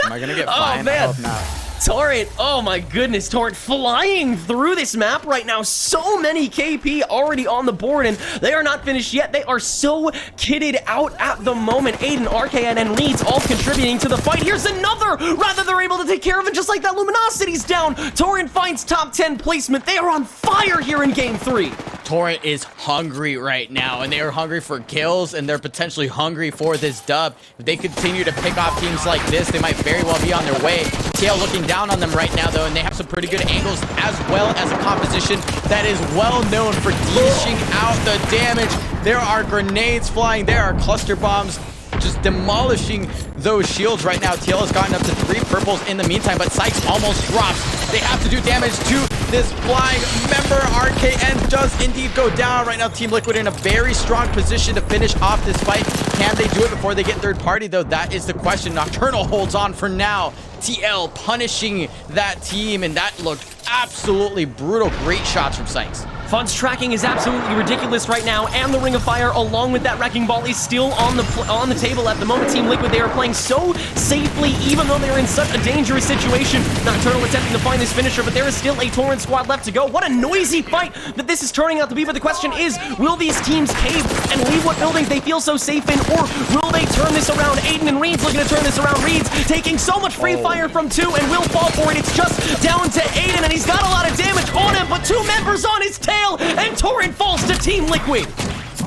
Am I gonna get fined? Oh, man. I hope not. Torrent, oh my goodness, Torrent flying through this map right now. So many KP already on the board, and they are not finished yet. They are so kitted out at the moment. Aiden, RKN, and Reeds all contributing to the fight. Here's another. Rather, they're able to take care of it just like that. Luminosity's down. Torrent finds top 10 placement. They are on fire here in Game 3. Torrent is hungry right now, and they are hungry for kills, and they're potentially hungry for this dub. If they continue to pick off teams like this, they might very well be on their way. TL looking down on them right now, though, and they have some pretty good angles, as well as a composition that is well known for dishing out the damage. There are grenades flying, there are cluster bombs just demolishing those shields right now. TL has gotten up to 3 purples in the meantime, but Sykes almost drops. They have to do damage to this flying member. RKN does indeed go down. Right now, Team Liquid in a very strong position to finish off this fight. Can they do it before they get third party, though? That is the question. Nocturnal holds on for now. TL punishing that team, and that looked absolutely brutal. Great shots from Sykes. Fun's tracking is absolutely ridiculous right now, and the Ring of Fire, along with that Wrecking Ball, is still on the table at the moment. Team Liquid, they are playing so safely, even though they're in such a dangerous situation. Nocturnal attempting to find this finisher, but there is still a Torrent squad left to go. What a noisy fight that this is turning out to be, but the question is, will these teams cave and leave what buildings they feel so safe in, or will they turn this around? Aiden and Reed's looking to turn this around. Reed's taking so much free fire from 2 and will fall for it. It's just down to Aiden, and he's got a lot of damage on him, but 2 members on his tail, and Torrent falls to Team Liquid.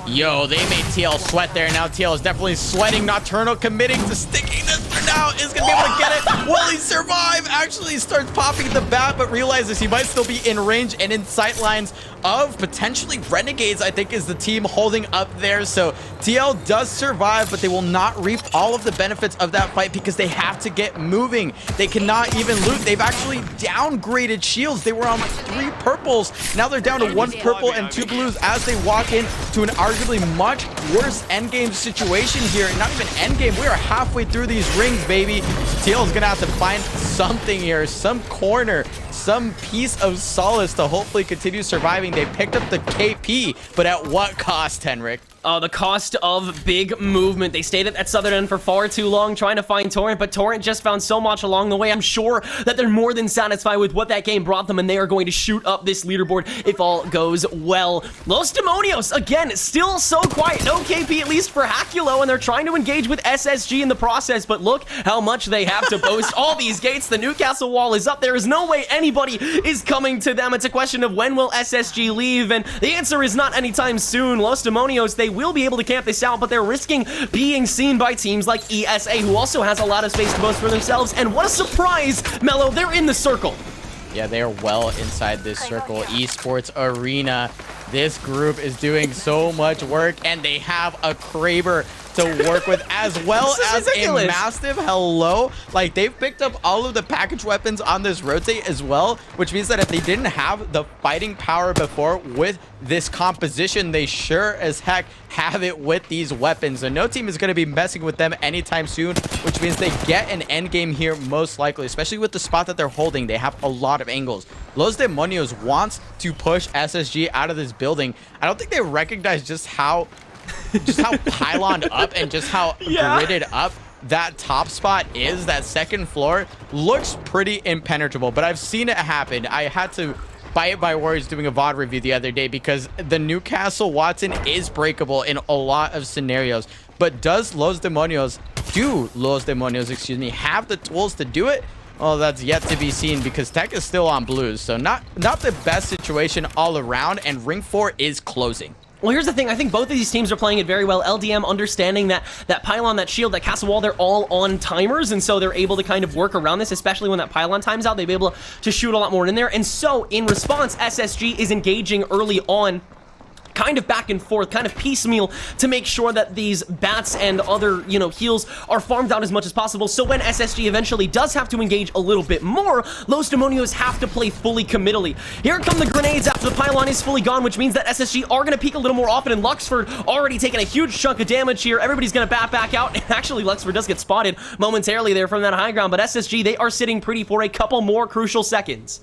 Yo, they made TL sweat there. Now TL is definitely sweating. Nocturnal committing to sticking this for now. Is going to be able to get it. Will he survive? Actually starts popping the bat, but realizes he might still be in range and in sight lines of potentially Renegades, I think, is the team holding up there. So TL does survive, but they will not reap all of the benefits of that fight because they have to get moving. They cannot even loot. They've actually downgraded shields. They were on 3 purples. Now they're down to 1 purple and 2 blues as they walk into an arguably much worse endgame situation here. Not even endgame. We are halfway through these rings, baby. TL is going to have to find something here, some corner, some piece of solace to hopefully continue surviving. They picked up the KP, but at what cost, Henrik? The cost of big movement. They stayed at that southern end for far too long trying to find Torrent, but Torrent just found so much along the way. I'm sure that they're more than satisfied with what that game brought them, and they are going to shoot up this leaderboard if all goes well. Los Demonios, again, still so quiet. No KP, at least for Hakulo, and they're trying to engage with SSG in the process, but look how much they have to boast. All these gates, the Newcastle wall is up. There is no way anybody is coming to them. It's a question of when will SSG leave, and the answer is not anytime soon. Los Demonios, they will be able to camp this out, but they're risking being seen by teams like ESA, who also has a lot of space to boast for themselves. And what a surprise, Mello, they're in the circle. Yeah, they are well inside this circle. Esports Arena. This group is doing so much work, and they have a Kraber to work with as well as ridiculous. A massive hello. Like, they've picked up all of the package weapons on this rotate as well, which means that if they didn't have the fighting power before with this composition, they sure as heck have it with these weapons. So no team is going to be messing with them anytime soon, which means they get an end game here most likely, especially with the spot that they're holding. They have a lot of angles. Los Demonios wants to push SSG out of this building. I don't think they recognize just how pyloned up and just how gridded up that top spot is. That second floor looks pretty impenetrable, but I've seen it happen. I had to bite my words doing a VOD review the other day because the Newcastle Watson is breakable in a lot of scenarios. But does Los Demonios, excuse me, have the tools to do it? Well, that's yet to be seen because Tech is still on blues. So not the best situation all around, and Ring 4 is closing. Well, here's the thing. I think both of these teams are playing it very well. LDM understanding that pylon, that shield, that castle wall, they're all on timers, and so they're able to kind of work around this, especially when that pylon times out. They'll be able to shoot a lot more in there. And so, in response, SSG is engaging early on, kind of back and forth, kind of piecemeal, to make sure that these bats and other, heals are farmed out as much as possible. So when SSG eventually does have to engage a little bit more, Los Demonios have to play fully committally. Here come the grenades after the pylon is fully gone, which means that SSG are going to peek a little more often, and Luxford already taking a huge chunk of damage here. Everybody's going to bat back out, and actually Luxford does get spotted momentarily there from that high ground, but SSG, they are sitting pretty for a couple more crucial seconds.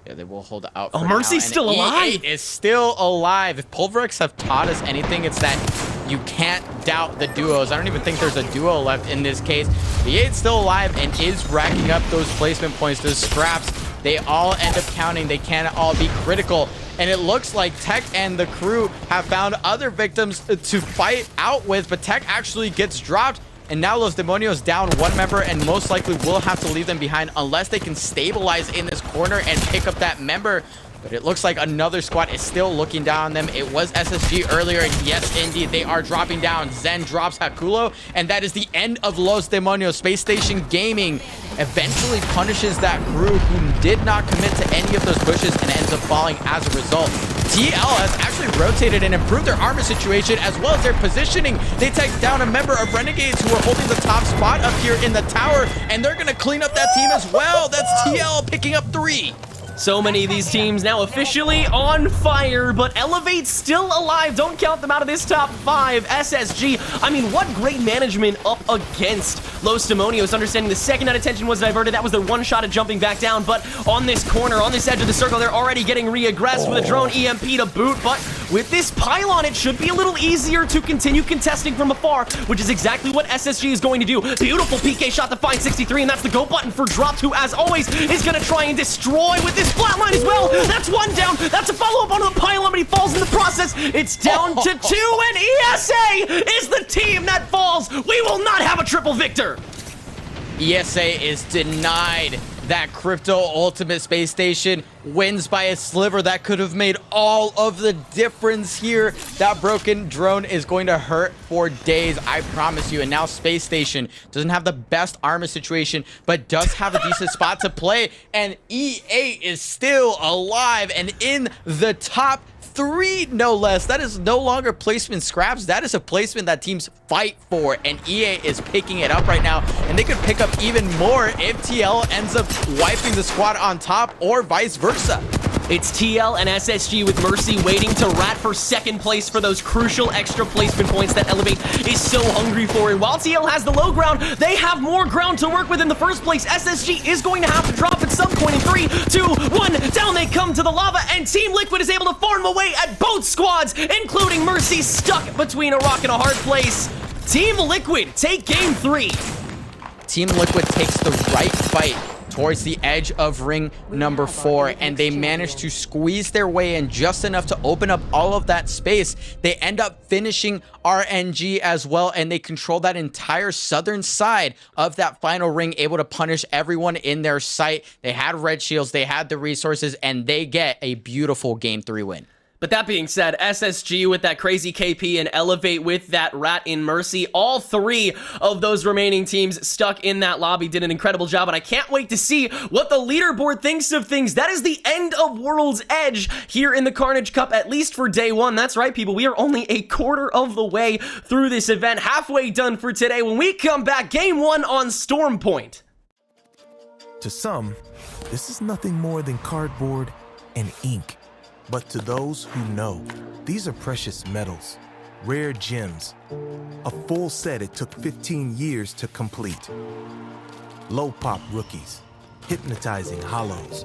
Yeah, they will hold out for now. Mercy's still alive. E8 is still alive. If Pulverix have taught us anything, it's that you can't doubt the duos. I don't even think there's a duo left in this case. E8's still alive and is racking up those placement points, those scraps. They all end up counting. They can't all be critical. And it looks like Tech and the crew have found other victims to fight out with, but Tech actually gets dropped. And now Los Demonios down 1 member and most likely will have to leave them behind unless they can stabilize in this corner and pick up that member. But it looks like another squad is still looking down on them. It was SSG earlier. Yes, indeed, they are dropping down. Zen drops Hakulo, and that is the end of Los Demonios. Space Station Gaming eventually punishes that crew who did not commit to any of those pushes and ends up falling as a result. TL has actually rotated and improved their armor situation as well as their positioning. They take down a member of Renegades who are holding the top spot up here in the tower, and they're going to clean up that team as well. That's TL picking up 3. So many of these teams now officially on fire, but Elevate still alive. Don't count them out of this top 5. SSG, I mean, what great management up against Los Demonios, understanding the second that attention was diverted. That was their one shot at jumping back down, but on this corner, on this edge of the circle, they're already getting re-aggressed with a drone EMP to boot, but with this pylon, it should be a little easier to continue contesting from afar, which is exactly what SSG is going to do. Beautiful PK shot to find 63, and that's the go button for Dropped, who, as always, is going to try and destroy with this flatline as well. That's one down. That's a follow-up onto the pylon, but he falls in the process. It's down to 2, and ESA is the team that falls. We will not have a triple victor. ESA is denied that crypto ultimate space station, wins by a sliver. That could have made all of the difference here. That broken drone is going to hurt for days, I promise you. And now space station doesn't have the best armor situation, but does have a decent spot to play, and EA is still alive and in the top 3, no less. That is no longer placement scraps. That is a placement that teams fight for, and EA is picking it up right now, and they could pick up even more if TL ends up wiping the squad on top, or vice versa. It's TL and SSG with Mercy waiting to rat for second place for those crucial extra placement points that Elevate is so hungry for. And while TL has the low ground, they have more ground to work with in the first place. SSG is going to have to drop at some point in 3, 2, 1. Down they come to the lava, and Team Liquid is able to farm away at both squads, including Mercy, stuck between a rock and a hard place. Team Liquid take game 3. Team Liquid takes the right fight towards the edge of ring number 4, and they manage to squeeze their way in just enough to open up all of that space. They end up finishing RNG as well, and they control that entire southern side of that final ring, able to punish everyone in their sight. They had red shields, they had the resources, and they get a beautiful game 3 win. But that being said, SSG with that crazy KP and Elevate with that rat in Mercy, all 3 of those remaining teams stuck in that lobby did an incredible job, and I can't wait to see what the leaderboard thinks of things. That is the end of World's Edge here in the Carnage Cup, at least for day 1. That's right, people. We are only a quarter of the way through this event, halfway done for today. When we come back, game 1 on Storm Point. To some, this is nothing more than cardboard and ink. But to those who know, these are precious metals, rare gems, a full set it took 15 years to complete. Low-pop rookies, hypnotizing hollows,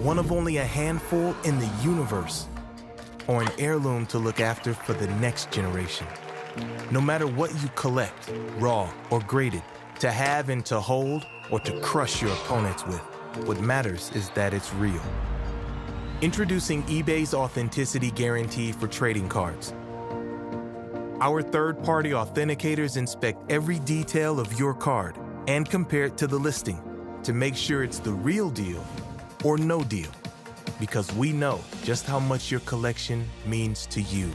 one of only a handful in the universe, or an heirloom to look after for the next generation. No matter what you collect, raw or graded, to have and to hold, or to crush your opponents with, what matters is that it's real. Introducing eBay's Authenticity Guarantee for trading cards. Our third-party authenticators inspect every detail of your card and compare it to the listing to make sure it's the real deal or no deal, because we know just how much your collection means to you.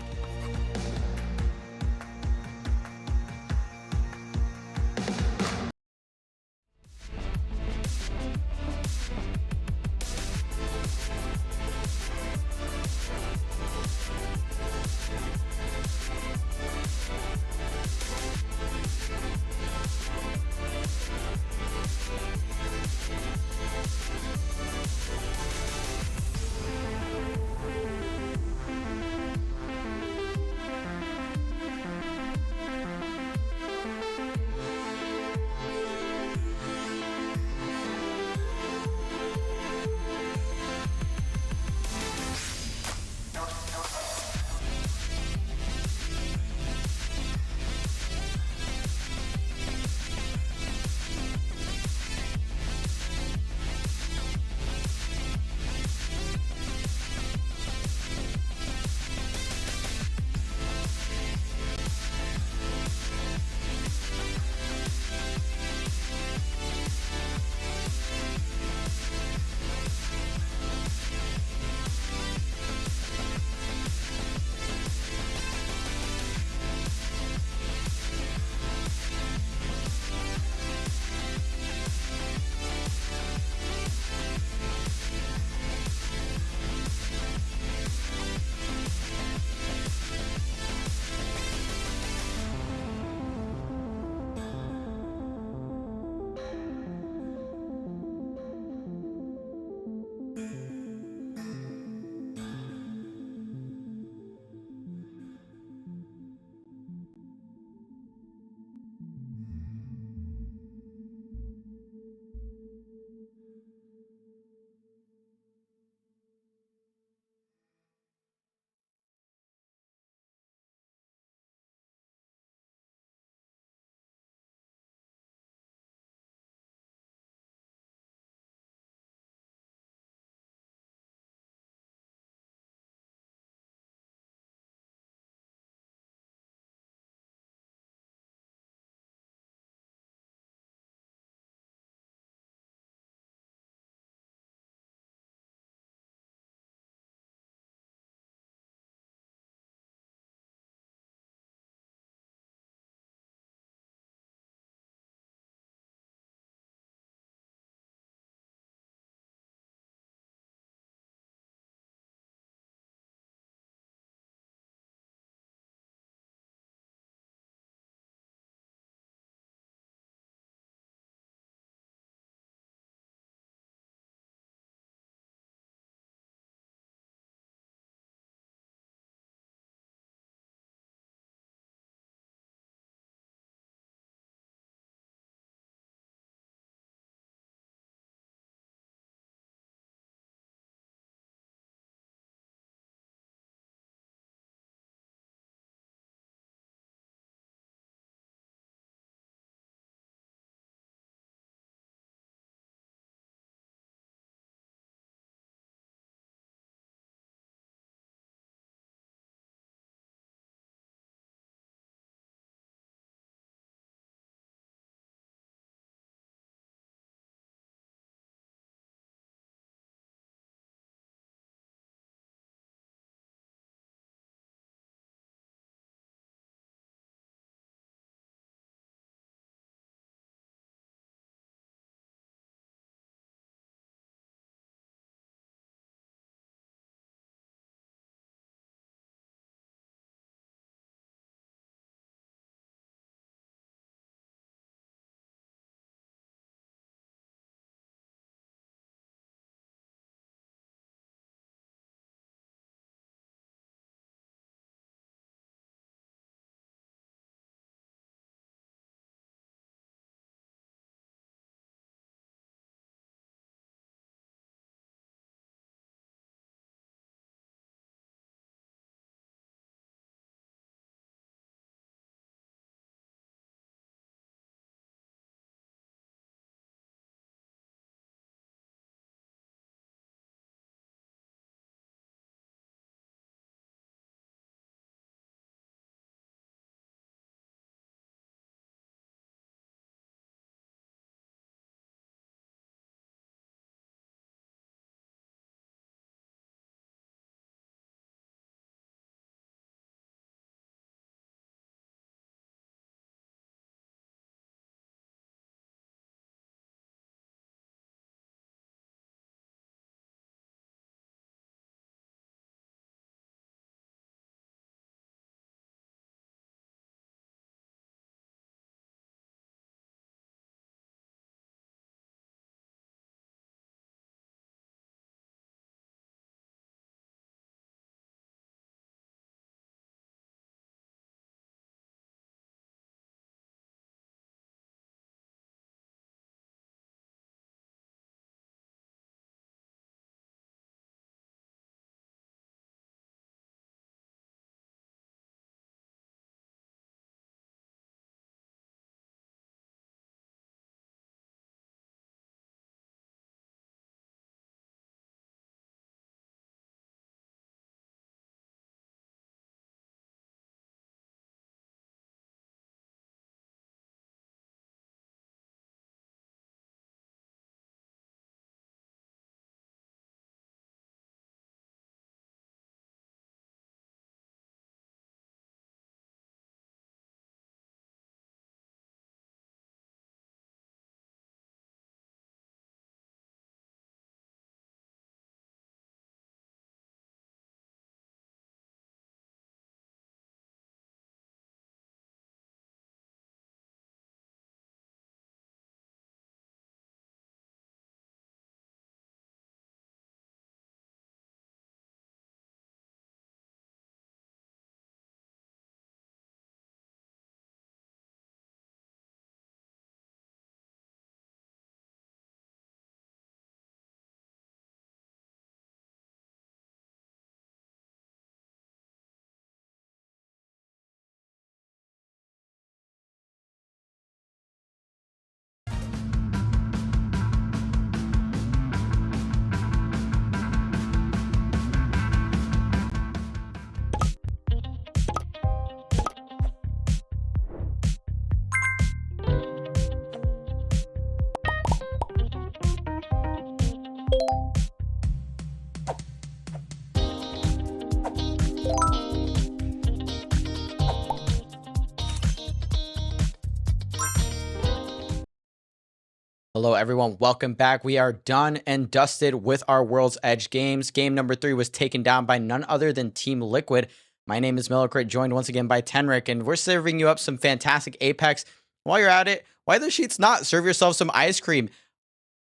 Hello, everyone. Welcome back. We are done and dusted with our World's Edge games. Game number 3 was taken down by none other than Team Liquid. My name is Millicrit, joined once again by Tenric, and we're serving you up some fantastic Apex. While you're at it, why the sheets not? Serve yourself some ice cream.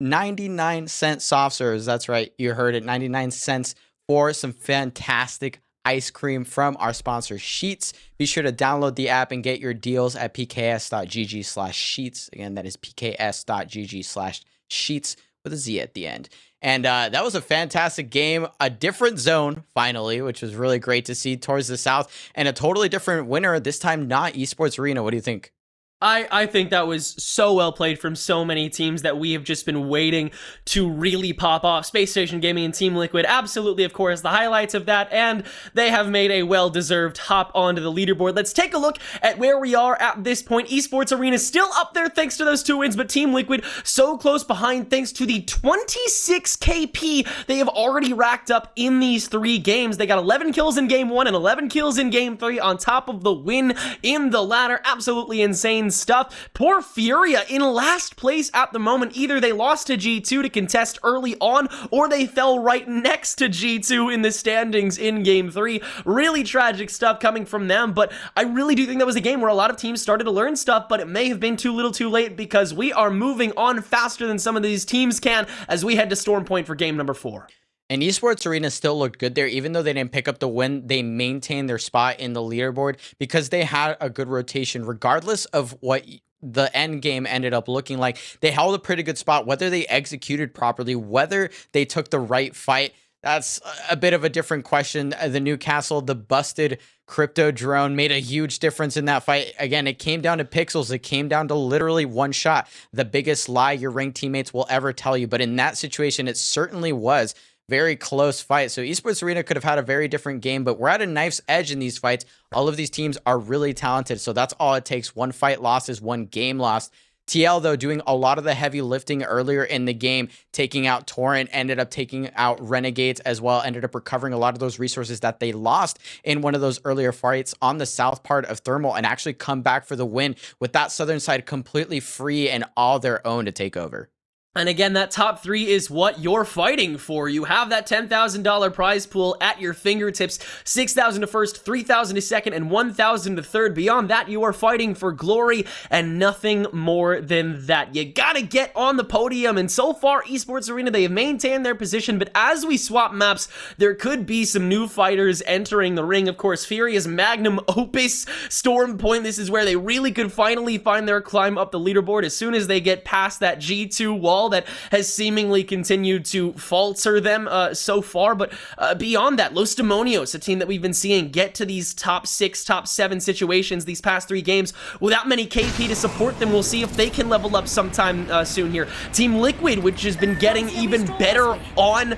99-cent soft serves. That's right. You heard it. 99 cents for some fantastic ice cream from our sponsor, Sheets. Be sure to download the app and get your deals at pks.gg/sheets. Again, that is pks.gg/sheets with a Z at the end. And that was a fantastic game, a different zone, finally, which was really great to see towards the south, and a totally different winner, this time not Esports Arena. What do you think? I think that was so well played from so many teams that we have just been waiting to really pop off. Space Station Gaming and Team Liquid, absolutely, of course, the highlights of that, and they have made a well-deserved hop onto the leaderboard. Let's take a look at where we are at this point. Esports Arena still up there thanks to those 2 wins, but Team Liquid so close behind thanks to the 26 KP they have already racked up in these 3 games. They got 11 kills in Game 1 and 11 kills in Game 3 on top of the win in the latter. Absolutely insane stuff. Poor Furia in last place at the moment. Either they lost to G2 to contest early on, or they fell right next to G2 in the standings in Game 3. Really tragic stuff coming from them, but I really do think that was a game where a lot of teams started to learn stuff, but it may have been too little too late because we are moving on faster than some of these teams can as we head to Storm Point for game number 4. And Esports Arena still looked good there. Even though they didn't pick up the win, they maintained their spot in the leaderboard because they had a good rotation, regardless of what the end game ended up looking like. They held a pretty good spot, whether they executed properly, whether they took the right fight. That's a bit of a different question. The Newcastle, the busted crypto drone made a huge difference in that fight. Again, it came down to pixels. It came down to literally one shot. The biggest lie your ranked teammates will ever tell you. But in that situation, it certainly was very close fight. So Esports Arena could have had a very different game, but we're at a knife's edge in these fights. All of these teams are really talented. So that's all it takes. 1 fight lost is 1 game lost. TL, though, doing a lot of the heavy lifting earlier in the game, taking out Torrent, ended up taking out Renegades as well, ended up recovering a lot of those resources that they lost in one of those earlier fights on the south part of Thermal, and actually come back for the win with that southern side completely free and all their own to take over. And again, that top 3 is what you're fighting for. You have that $10,000 prize pool at your fingertips. $6,000 to first, $3,000 to second, and $1,000 to third. Beyond that, you are fighting for glory and nothing more than that. You gotta get on the podium, and so far, Esports Arena, they have maintained their position, but as we swap maps, there could be some new fighters entering the ring. Of course, Furia's magnum opus, Storm Point. This is where they really could finally find their climb up the leaderboard as soon as they get past that G2 wall that has seemingly continued to falter them so far. But beyond that, Los Demonios, a team that we've been seeing get to these top 6, top 7 situations these past 3 games without many KP to support them. We'll see if they can level up sometime soon here. Team Liquid, which has been getting even better on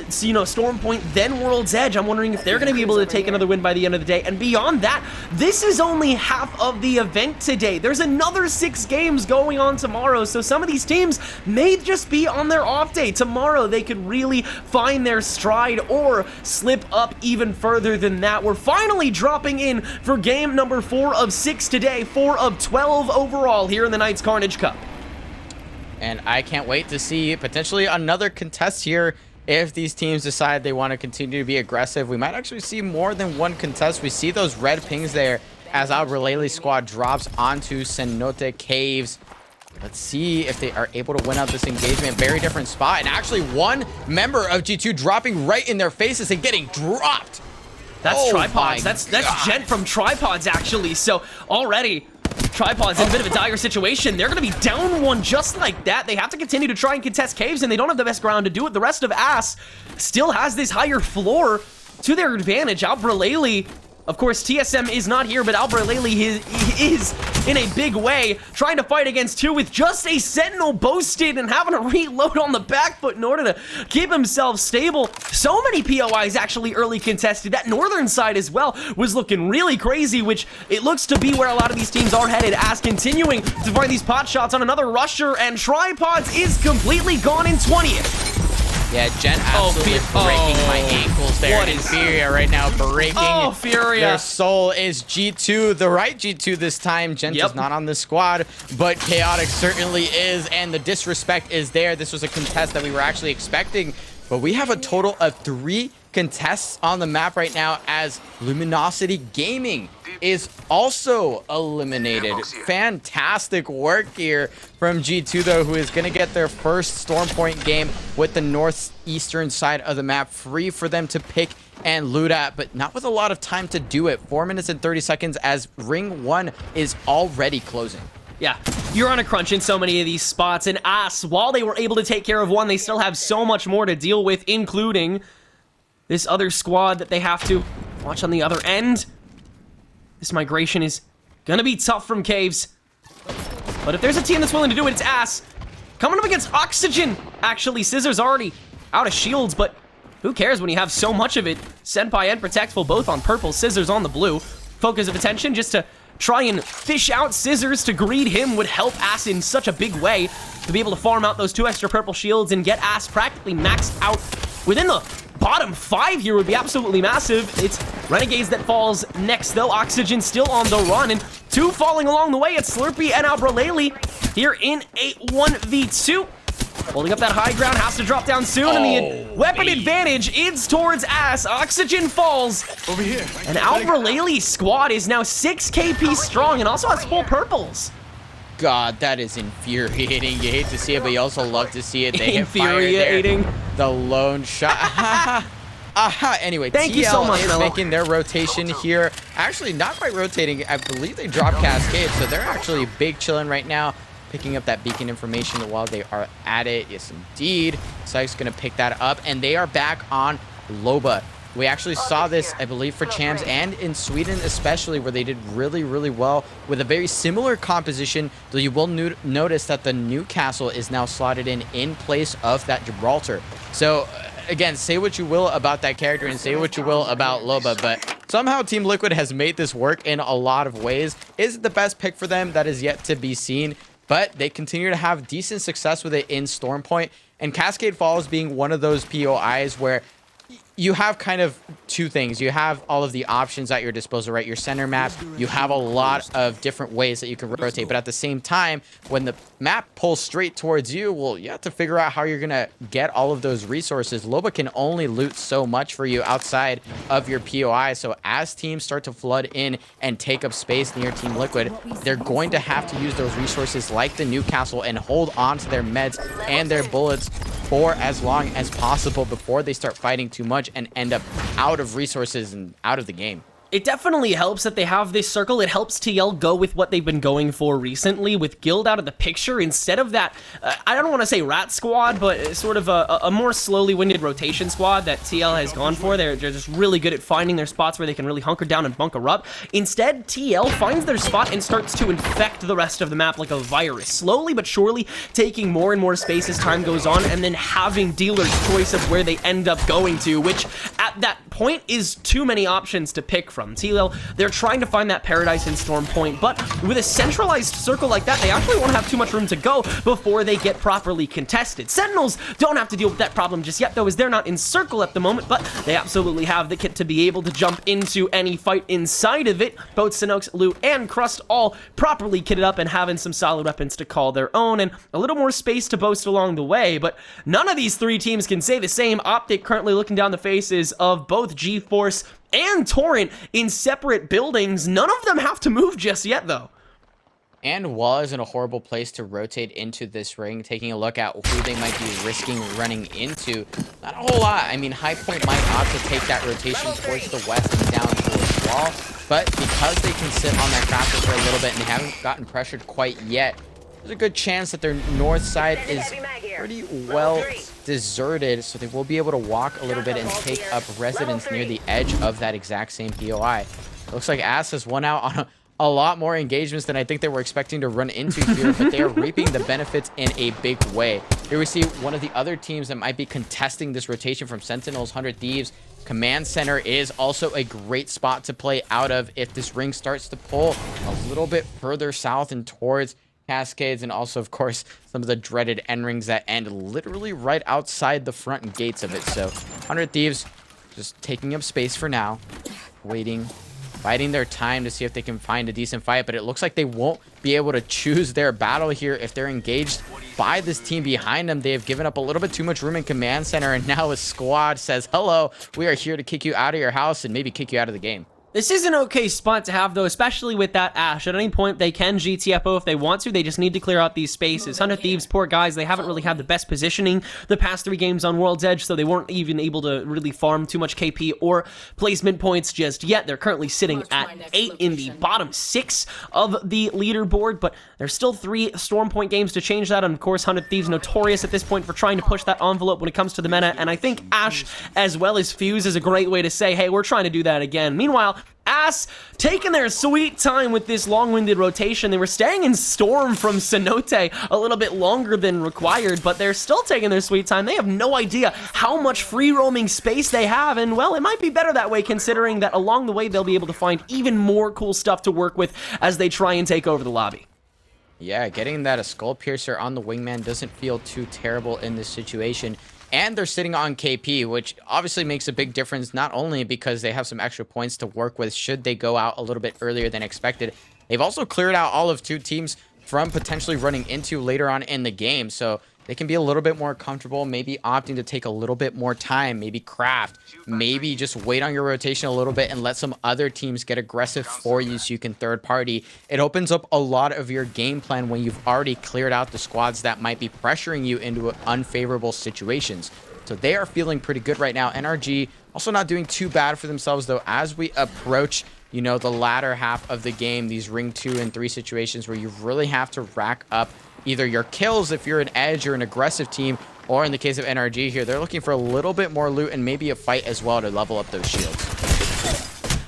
Storm Point than World's Edge. I'm wondering if they're going to be able to take another win by the end of the day. And beyond that, this is only half of the event today. There's another 6 games going on tomorrow, so some of these teams may just be on their off day. Tomorrow they could really find their stride or slip up even further than that. We're finally dropping in for game number 4 of 6 today, 4 of 12 overall here in the Knights Carnage Cup. And I can't wait to see potentially another contest here. If these teams decide they want to continue to be aggressive, we might actually see more than 1 contest. We see those red pings there as our Relay squad drops onto Cenote Caves. Let's see if they are able to win out this engagement. Very different spot. And actually 1 member of G2 dropping right in their faces and getting dropped. That's Tripods. That's Gent from Tripods, actually. So already, Tripods in a bit of a dire situation. They're going to be down 1 just like that. They have to continue to try and contest Caves, and they don't have the best ground to do it. The rest of Ass still has this higher floor to their advantage. Albralele, of course, TSM is not here, but Albralele is in a big way trying to fight against 2 with just a Sentinel boasted and having to reload on the back foot in order to keep himself stable. So many POIs actually early contested. That northern side as well was looking really crazy, which it looks to be where a lot of these teams are headed, as continuing to find these pot shots on another rusher, and Tripods is completely gone in 20th. Yeah, Jen absolutely breaking my ankles there. What And is... Furia right now breaking Furia. their soul is G2, the right G2 this time. Gent is not on the squad, but Chaotic certainly is, and the disrespect is there. This was a contest that we were actually expecting, but we have a total of 3 contests on the map right now as Luminosity Gaming is also eliminated. Fantastic work here from G2 though, who is going to get their first Storm Point game with the northeastern side of the map free for them to pick and loot at, but not with a lot of time to do it. 4 minutes and 30 seconds as Ring 1 is already closing. Yeah, you're on a crunch in so many of these spots, and while they were able to take care of one, they still have so much more to deal with, including this other squad that they have to watch on the other end. This migration is gonna be tough from Caves. But if there's a team that's willing to do it, it's Ass. Coming up against Oxygen. Actually, Scissors already out of shields, but who cares when you have so much of it? Senpai and Protectful both on purple, Scissors on the blue. Focus of attention just to try and fish out Scissors to greed him would help Ass in such a big way to be able to farm out those 2 extra purple shields and get Ass practically maxed out within the bottom 5 here would be absolutely massive. It's Renegades that falls next, though. Oxygen still on the run, and 2 falling along the way. It's Slurpee and Albraleli here in a 1v2. Holding up that high ground, has to drop down soon, and the weapon advantage is towards Ass. Oxygen falls. Over here. And Albraleli's squad is now 6 KP strong and also has full purples. God, that is infuriating. You hate to see it, but you also love to see it. They Infuriating. Get fired there. The lone shot. Aha. Anyway, Thank TL you so much, is Mello. making their rotation here. Actually, not quite rotating. I believe they dropped Cascade, so they're actually big chilling right now, picking up that beacon information while they are at it. Yes, indeed. Sykes going to pick that up, and they are back on Loba. We actually saw this, I believe, for Chams and in Sweden especially, where they did really, really well with a very similar composition, though you will notice that the Newcastle is now slotted in place of that Gibraltar. So, again, say what you will about that character and say what you will about Loba, but somehow Team Liquid has made this work in a lot of ways. Is it the best pick for them? That is yet to be seen, but they continue to have decent success with it in Stormpoint, and Cascade Falls being one of those POIs where you have kind of 2 things. You have all of the options at your disposal, right? Your center map, you have a lot of different ways that you can rotate, but at the same time, when the map pulls straight towards you, well, you have to figure out how you're gonna get all of those resources. Loba can only loot so much for you outside of your POI, so as teams start to flood in and take up space near Team Liquid, they're going to have to use those resources like the Newcastle and hold on to their meds and their bullets for as long as possible before they start fighting too much and end up out of resources and out of the game. It definitely helps that they have this circle. It helps TL go with what they've been going for recently, with Guild out of the picture instead of that, I don't want to say rat squad, but sort of a more slowly winded rotation squad that TL has gone for. They're just really good at finding their spots where they can really hunker down and bunker up. Instead, TL finds their spot and starts to infect the rest of the map like a virus, slowly but surely taking more and more space as time goes on, and then having dealer's choice of where they end up going to, which at that point is too many options to pick from. TL, they're trying to find that paradise in Stormpoint, but with a centralized circle like that, they actually won't have too much room to go before they get properly contested. Sentinels don't have to deal with that problem just yet, though, as they're not in circle at the moment, but they absolutely have the kit to be able to jump into any fight inside of it. Both Sinox, Loot, and Crust all properly kitted up and having some solid weapons to call their own, and a little more space to boast along the way, but none of these 3 teams can say the same. Optic currently looking down the faces of both G-Force and Torrent in separate buildings. None of them have to move just yet, though. And was in a horrible place to rotate into this ring, taking a look at who they might be risking running into. Not a whole lot. I mean, High Point might opt to take that rotation towards the west and down towards Wall, but because they can sit on that crafter for a little bit and they haven't gotten pressured quite yet, there's a good chance that their north side is pretty well deserted, so they will be able to walk a little bit and take up residence near the edge of that exact same POI. Looks like Ass has won out on a lot more engagements than I think they were expecting to run into here, but they are reaping the benefits in a big way. Here we see one of the other teams that might be contesting this rotation from Sentinels, 100 Thieves. Command Center is also a great spot to play out of if this ring starts to pull a little bit further south and towards cascades, and also, of course, some of the dreaded end rings that end literally right outside the front gates of it. So 100 Thieves just taking up space for now, waiting, biding their time to see if they can find a decent fight, but it looks like they won't be able to choose their battle here if they're engaged by this team behind them. They have given up a little bit too much room in command center, and now a squad says, hello, we are here to kick you out of your house and maybe kick you out of the game. This is an okay spot to have, though, especially with that Ashe. At any point, they can GTFO if they want to. They just need to clear out these spaces. 100 Thieves, poor guys, they haven't really had the best positioning the past 3 games on World's Edge, so they weren't even able to really farm too much KP or placement points just yet. They're currently sitting at 8 in the bottom 6 of the leaderboard, but there's still 3 Storm Point games to change that, and of course, 100 Thieves notorious at this point for trying to push that envelope when it comes to the meta, and I think Ashe, as well as Fuse, is a great way to say, hey, we're trying to do that again. Meanwhile, Ass taking their sweet time with this long-winded rotation. They were staying in Storm from Cenote a little bit longer than required, but they're still taking their sweet time. They have no idea how much free roaming space they have, and well, it might be better that way considering that along the way they'll be able to find even more cool stuff to work with as they try and take over the lobby. Yeah, getting that a Skull Piercer on the wingman doesn't feel too terrible in this situation. And they're sitting on KP, which obviously makes a big difference, not only because they have some extra points to work with should they go out a little bit earlier than expected. They've also cleared out all of 2 teams from potentially running into later on in the game. So they can be a little bit more comfortable, maybe opting to take a little bit more time, maybe craft, maybe just wait on your rotation a little bit and let some other teams get aggressive for you so you can third party. It opens up a lot of your game plan when you've already cleared out the squads that might be pressuring you into unfavorable situations. So they are feeling pretty good right now. NRG also not doing too bad for themselves, though, as we approach, you know, the latter half of the game, these ring 2 and 3 situations where you really have to rack up either your kills if you're an edge or an aggressive team, or in the case of NRG here, they're looking for a little bit more loot and maybe a fight as well to level up those shields.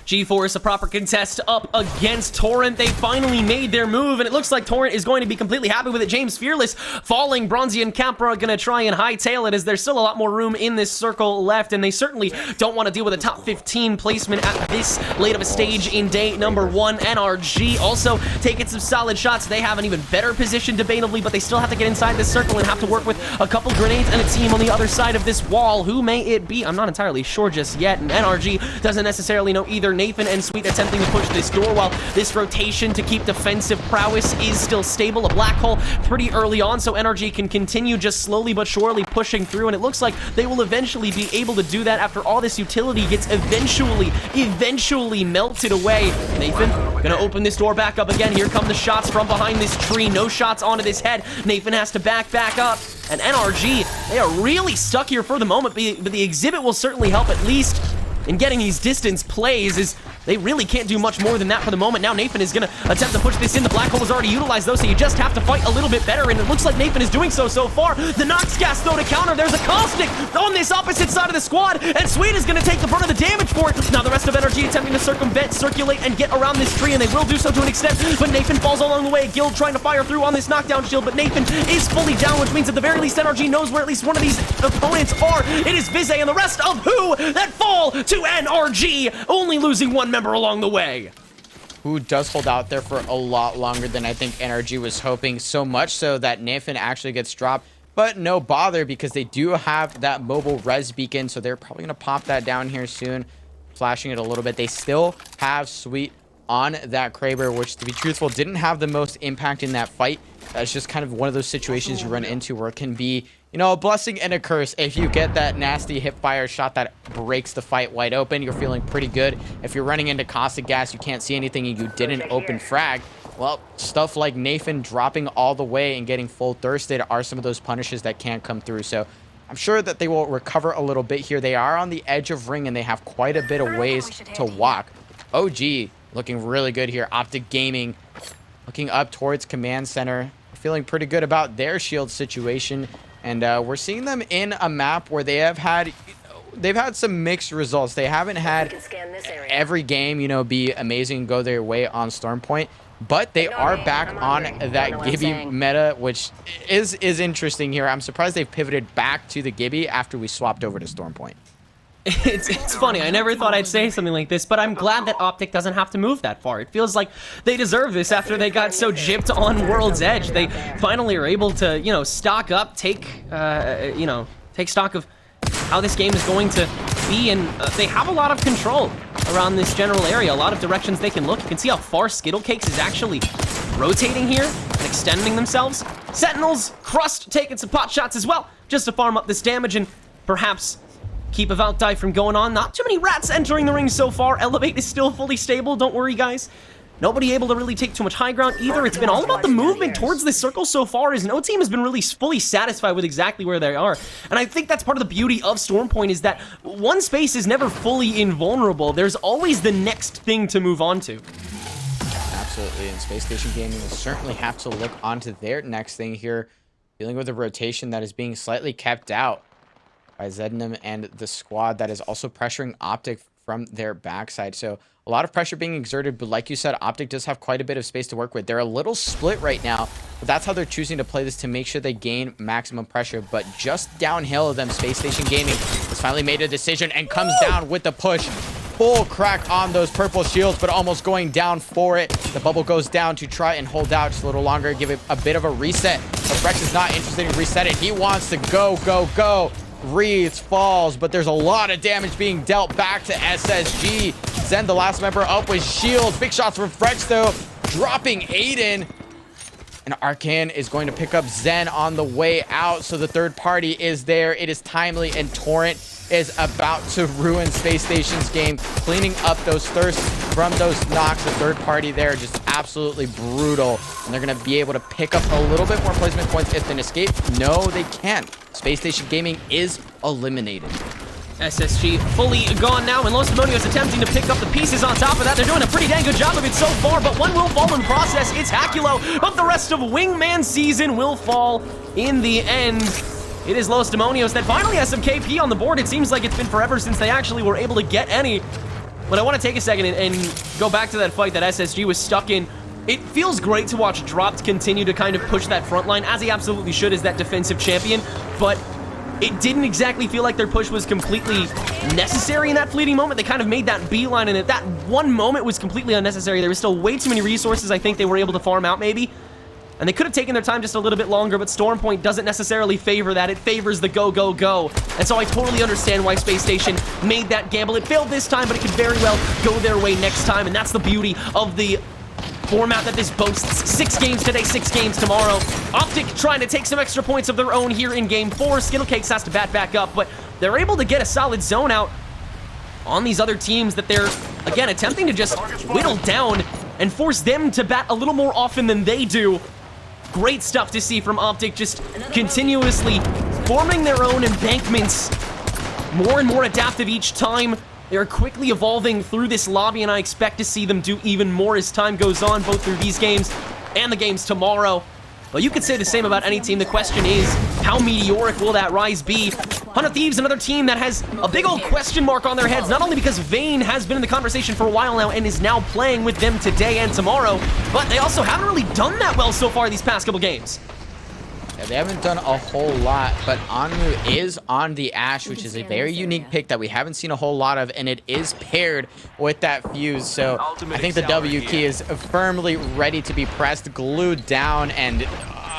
G-Force, a proper contest up against Torrent. They finally made their move, and it looks like Torrent is going to be completely happy with it. James Fearless falling. Bronzy and Capra going to try and hightail it as there's still a lot more room in this circle left, and they certainly don't want to deal with a top 15 placement at this late of a stage in day number 1. NRG also taking some solid shots. They have an even better position debatably, but they still have to get inside this circle and have to work with a couple grenades and a team on the other side of this wall. Who may it be? I'm not entirely sure just yet, and NRG doesn't necessarily know either. Nathan and Sweet attempting to push this door while this rotation to keep defensive prowess is still stable. A black hole pretty early on, so NRG can continue just slowly but surely pushing through, and it looks like they will eventually be able to do that after all this utility gets eventually melted away. Nathan gonna open this door back up again. Here come the shots from behind this tree. No shots onto this head. Nathan has to back up. And NRG, they are really stuck here for the moment, but the exhibit will certainly help at least in getting these distance plays, is they really can't do much more than that for the moment. Now Nathan is going to attempt to push this in. The black hole is already utilized, though, so you just have to fight a little bit better, and it looks like Nathan is doing so far. The Nox Gas, though, to counter. There's a caustic on this opposite side of the squad, and Sweet is going to take the brunt of the damage for it. Now the rest of NRG attempting to circulate, and get around this tree, and they will do so to an extent, but Nathan falls along the way. Guild trying to fire through on this knockdown shield, but Nathan is fully down, which means at the very least NRG knows where at least one of these opponents are. It is Vize and the rest of who that fall to NRG, only losing 1 member along the way. Who does hold out there for a lot longer than I think NRG was hoping, so much so that Nathan actually gets dropped, but no bother because they do have that mobile res beacon, so they're probably going to pop that down here soon, flashing it a little bit. They still have Sweet on that Kraber, which, to be truthful, didn't have the most impact in that fight. That's just kind of one of those situations you run into where it can be, you know, a blessing and a curse. If you get that nasty hip fire shot that breaks the fight wide open, you're feeling pretty good. If you're running into caustic gas, you can't see anything, and you didn't open frag, well, stuff like Nathan dropping all the way and getting full thirsted are some of those punishes that can come through. So I'm sure that they will recover a little bit here. They are on the edge of ring, and they have quite a bit of ways to walk. OG looking really good here. Optic Gaming looking up towards command center, feeling pretty good about their shield situation, and we're seeing them in a map where they've had some mixed results. They haven't had every game, you know, be amazing and go their way on Stormpoint, but they are back on that Gibby meta, which is interesting here. I'm surprised they've pivoted back to the Gibby after we swapped over to Stormpoint. It's funny, I never thought I'd say something like this, but I'm glad that Optic doesn't have to move that far. It feels like they deserve this after they got so gypped on World's Edge. They finally are able to, you know, stock up, take stock of how this game is going to be, and they have a lot of control around this general area, a lot of directions they can look. You can see how far Skittlecakes is actually rotating here and extending themselves. Sentinels, Crust taking some pot shots as well, just to farm up this damage and perhaps keep a Valk dive from going on. Not too many rats entering the ring so far. Elevate is still fully stable, don't worry guys. Nobody able to really take too much high ground either. It's been all about the movement towards this circle so far, as no team has been really fully satisfied with exactly where they are. And I think that's part of the beauty of Stormpoint, is that one space is never fully invulnerable. There's always the next thing to move on to. Absolutely, and Space Station Gaming will certainly have to look onto their next thing here, dealing with a rotation that is being slightly kept out by Zednam and the squad that is also pressuring Optic from their backside. So a lot of pressure being exerted, but like you said, Optic does have quite a bit of space to work with. They're a little split right now, but that's how they're choosing to play this, to make sure they gain maximum pressure. But just downhill of them, Space Station Gaming has finally made a decision and comes down with the push. Full crack on those purple shields, but almost going down for it. The bubble goes down to try and hold out just a little longer, give it a bit of a reset. But Rex is not interested in resetting. He wants to go, go, go. Wreaths falls, but there's a lot of damage being dealt back to SSG. Zen, the last member, up with shields. Big shots from Fretch, though, dropping Aiden. And Arcan is going to pick up Zen on the way out, so the third party is there. It is timely, and Torrent is about to ruin Space Station's game, cleaning up those thirsts from those knocks. The third party there, just absolutely brutal. And they're going to be able to pick up a little bit more placement points if an escape. No, they can't. Space Station Gaming is eliminated. SSG fully gone now, and Los Demonios attempting to pick up the pieces on top of that. They're doing a pretty dang good job of it so far, but one will fall in process. It's Hakulo, but the rest of Wingman season will fall in the end. It is Los Demonios that finally has some KP on the board. It seems like it's been forever since they actually were able to get any. But I want to take a second and go back to that fight that SSG was stuck in. It feels great to watch Dropped continue to kind of push that front line, as he absolutely should as that defensive champion, but it didn't exactly feel like their push was completely necessary in that fleeting moment. They kind of made that beeline, and that one moment was completely unnecessary. There was still way too many resources I think they were able to farm out maybe. And they could have taken their time just a little bit longer, but Stormpoint doesn't necessarily favor that. It favors the go, go, go. And so I totally understand why Space Station made that gamble. It failed this time, but it could very well go their way next time, and that's the beauty of the format that this boasts. 6 games today, 6 games tomorrow. Optic trying to take some extra points of their own here in Game 4. Skittlecakes has to bat back up, but they're able to get a solid zone out on these other teams that they're, again, attempting to just whittle down and force them to bat a little more often than they do. Great stuff to see from Optic, just continuously forming their own embankments, more and more adaptive each time. They are quickly evolving through this lobby, and I expect to see them do even more as time goes on, both through these games and the games tomorrow. But you could say the same about any team. The question is, how meteoric will that rise be? Hunt of Thieves, another team that has a big old question mark on their heads, not only because Vayne has been in the conversation for a while now and is now playing with them today and tomorrow, but they also haven't really done that well so far these past couple games. Yeah, they haven't done a whole lot, but Anmu is on the Ashe, which is a very unique pick that we haven't seen a whole lot of, and it is paired with that fuse. So I think the W key is firmly ready to be pressed, glued down, and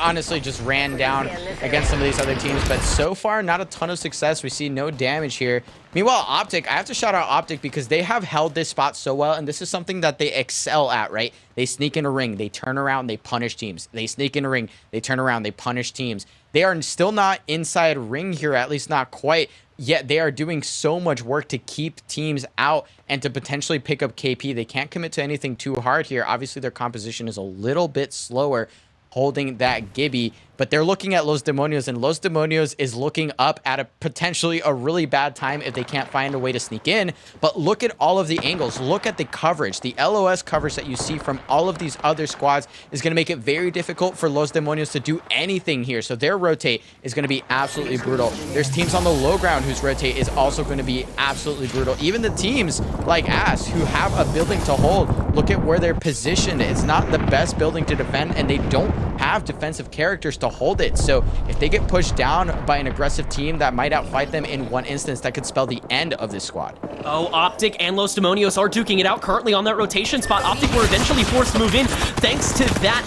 honestly just ran down against some of these other teams. But so far, not a ton of success. We see no damage here. Meanwhile, Optic, I have to shout out Optic because they have held this spot so well, and this is something that they excel at, right? They sneak in a ring, they turn around, they punish teams. They sneak in a ring, they turn around, they punish teams. They are still not inside ring here, at least not quite, yet they are doing so much work to keep teams out and to potentially pick up KP. They can't commit to anything too hard here. Obviously, their composition is a little bit slower, holding that Gibby, but they're looking at Los Demonios, and Los Demonios is looking up at a potentially a really bad time if they can't find a way to sneak in. But look at all of the angles. Look at the coverage. The LOS coverage that you see from all of these other squads is going to make it very difficult for Los Demonios to do anything here. So their rotate is going to be absolutely brutal. There's teams on the low ground whose rotate is also going to be absolutely brutal. Even the teams like Ass, who have a building to hold, look at where they're positioned. It's not the best building to defend, and they don't have defensive characters to hold it. So if they get pushed down by an aggressive team that might outfight them in one instance, that could spell the end of this squad. Oh, Optic and Los Demonios are duking it out currently on that rotation spot. Optic were eventually forced to move in thanks to that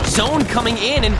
zone coming in, and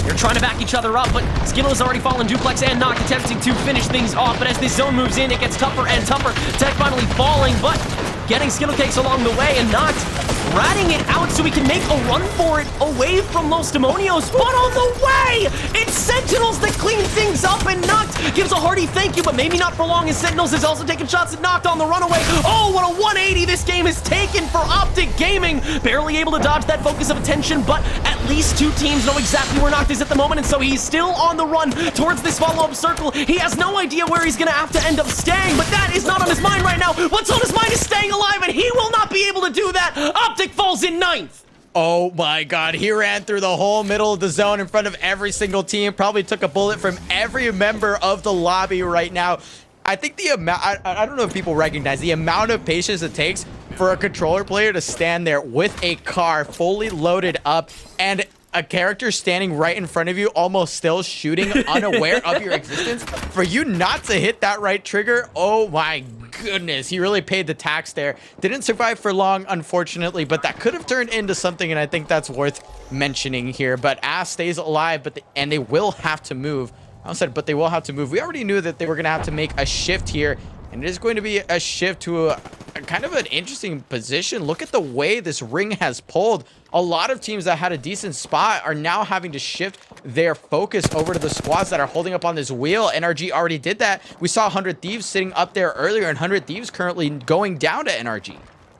they're trying to back each other up, but Skittle has already fallen. Duplex and Noct attempting to finish things off, but as this zone moves in, it gets tougher and tougher. Tech finally falling, but getting Skittle Cakes along the way, and Noct ratting it out so we can make a run for it away from Los Demonios. But on the way, it's Sentinels that clean things up, and Noct gives a hearty thank you, but maybe not for long, as Sentinels is also taking shots at Noct on the runaway. Oh, what a 180 this game is taken for Optic Gaming. Barely able to dodge that focus of attention, but at least two teams know exactly where Noct is at the moment, and so he's still on the run towards this follow-up circle. He has no idea where he's gonna have to end up staying, but that is not on his mind right now. What's on his mind is staying alive, and he will not be able to do that. Optic falls in 9th. Oh my god, he ran through the whole middle of the zone in front of every single team. Probably took a bullet from every member of the lobby right now. I think the amount, I don't know if people recognize the amount of patience it takes for a controller player to stand there with a car fully loaded up and a character standing right in front of you, almost still shooting, unaware of your existence. For you not to hit that right trigger, oh my goodness, he really paid the tax there. Didn't survive for long, unfortunately, but that could have turned into something, and I think that's worth mentioning here. But Ass stays alive, and they will have to move. I said, but they will have to move. We already knew that they were going to have to make a shift here, and it is going to be a shift to a kind of an interesting position. Look at the way this ring has pulled. A lot of teams that had a decent spot are now having to shift their focus over to the squads that are holding up on this wheel. NRG already did that. We saw 100 Thieves sitting up there earlier, and 100 Thieves currently going down to NRG.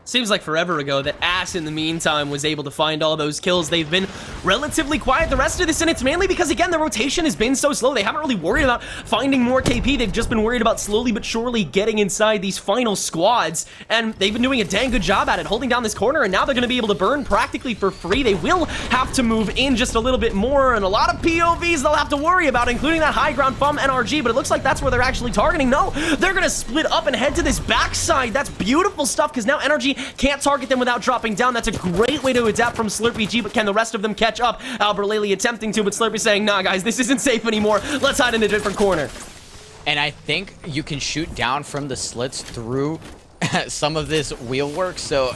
Seems like forever ago that Ass, in the meantime, was able to find all those kills. They've been relatively quiet the rest of this, and it's mainly because, again, the rotation has been so slow. They haven't really worried about finding more KP. They've just been worried about slowly but surely getting inside these final squads, and they've been doing a dang good job at it, holding down this corner, and now they're going to be able to burn practically for free. They will have to move in just a little bit more, and a lot of POVs they'll have to worry about, including that high ground from NRG, but it looks like that's where they're actually targeting. No, they're going to split up and head to this backside. That's beautiful stuff, because now NRG can't target them without dropping down. That's a great way to adapt from Slurpee G, but can the rest of them catch up? Albert Lely attempting to, but Slurpee saying, nah, guys, this isn't safe anymore. Let's hide in a different corner. And I think you can shoot down from the slits through some of this wheel work, so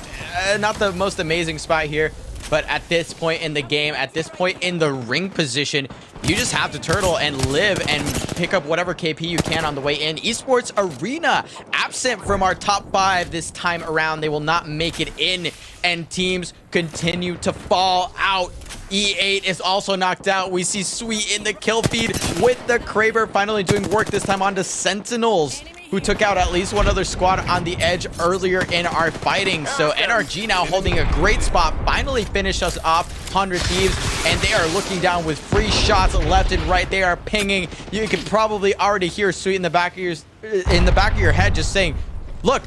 not the most amazing spot here. But at this point in the game, at this point in the ring position, you just have to turtle and live and pick up whatever KP you can on the way in. Esports Arena, absent from our top 5 this time around. They will not make it in, and teams continue to fall out. E8 is also knocked out. We see Sweet in the kill feed with the Kraber finally doing work, this time onto Sentinels, who took out at least one other squad on the edge earlier in our fighting. So NRG now holding a great spot, finally finish us off 100 Thieves, and they are looking down with free shots left and right. They are pinging. You can probably already hear Sweet in the back of your head just saying, look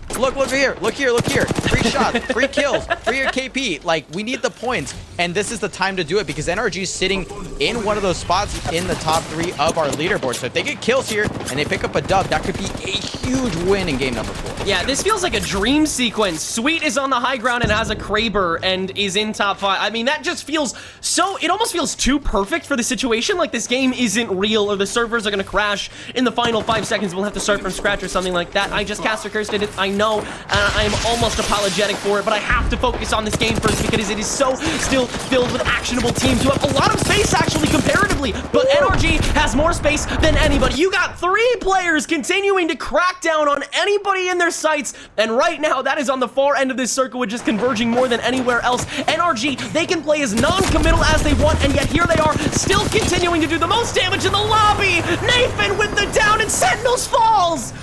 here, look here. Free shots, free kills, free your KP. Like, we need the points, and this is the time to do it, because NRG is sitting in one of those spots in the top 3 of our leaderboard. So if they get kills here and they pick up a dub, that could be a huge win in game number 4. Yeah, this feels like a dream sequence. Sweet is on the high ground and has a Kraber and is in top 5. I mean, that just feels so, it almost feels too perfect for the situation. Like, this game isn't real, or the servers are going to crash in the final 5 seconds. We'll have to start from scratch or something like that. I just caster cursed it. I know, I'm almost apologetic for it, but I have to focus on this game first, because it is so still filled with actionable teams who have a lot of space, actually, comparatively. But NRG has more space than anybody. You got 3 players continuing to crack down on anybody in their sights, and right now, that is on the far end of this circle, which is converging more than anywhere else. NRG, they can play as non-committal as they want, and yet here they are, still continuing to do the most damage in the lobby. Nathan with the down, and Sentinels falls.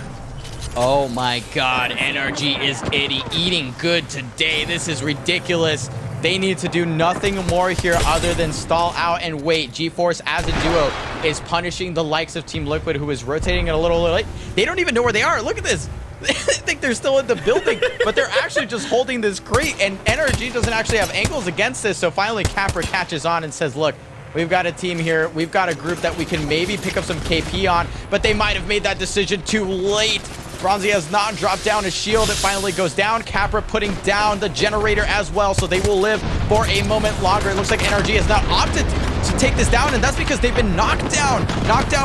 Oh my god, NRG is eating good today. This is ridiculous. They need to do nothing more here other than stall out and wait. GeForce as a duo is punishing the likes of Team Liquid, who is rotating it a little late. They don't even know where they are. Look at this. They think they're still in the building, but they're actually just holding this crate, and NRG doesn't actually have angles against this. So finally Capra catches on and says, look, we've got a team here. We've got a group that we can maybe pick up some KP on, but they might have made that decision too late. Bronzy has not dropped down his shield. It finally goes down. Capra putting down the generator as well, so they will live for a moment longer. It looks like NRG has not opted to take this down, and that's because they've been knocked down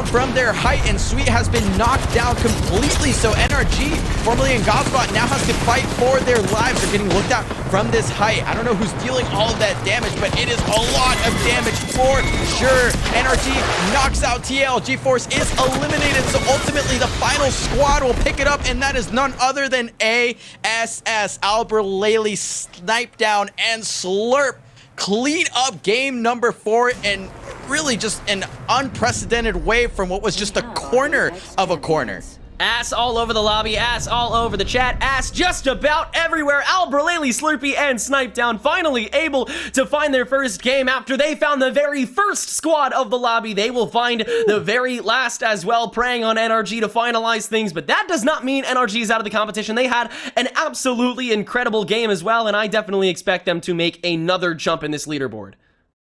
from their height, and Sweet has been knocked down completely. So NRG, formerly in Godspot, now has to fight for their lives. They're getting looked at from this height. I don't know who's dealing all of that damage, but it is a lot of damage for sure. NRG knocks out TL. G-Force is eliminated, so ultimately the final squad will pick it up, and that is none other than ASS. Albert Laley snipe down and slurp clean up game number 4, and really just an unprecedented way from what was just a corner of a corner. Ass all over the lobby, ass all over the chat, ass just about everywhere. Albralele, Slurpee, and Snipe Down finally able to find their first game after they found the very first squad of the lobby. They will find the very last as well, preying on NRG to finalize things, but that does not mean NRG is out of the competition. They had an absolutely incredible game as well, and I definitely expect them to make another jump in this leaderboard.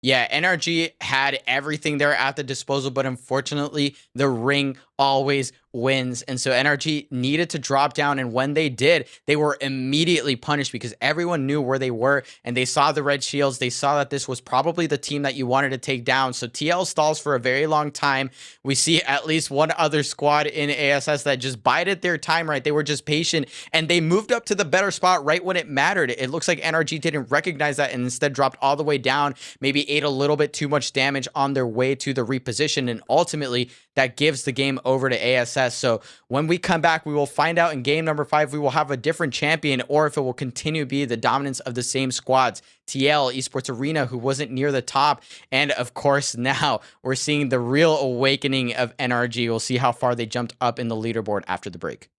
Yeah, NRG had everything there at the disposal, but unfortunately, the ring always wins. And so NRG needed to drop down, and when they did, they were immediately punished because everyone knew where they were, and they saw the red shields. They saw that this was probably the team that you wanted to take down. So TL stalls for a very long time. We see at least one other squad in ASS that just bided their time, right? They were just patient, and they moved up to the better spot right when it mattered. It looks like NRG didn't recognize that and instead dropped all the way down, maybe ate a little bit too much damage on their way to the reposition, and ultimately that gives the game over to ASS. So when we come back, we will find out in game number 5, we will have a different champion, or if it will continue to be the dominance of the same squads. TL, Esports Arena, who wasn't near the top. And of course, now we're seeing the real awakening of NRG. We'll see how far they jumped up in the leaderboard after the break.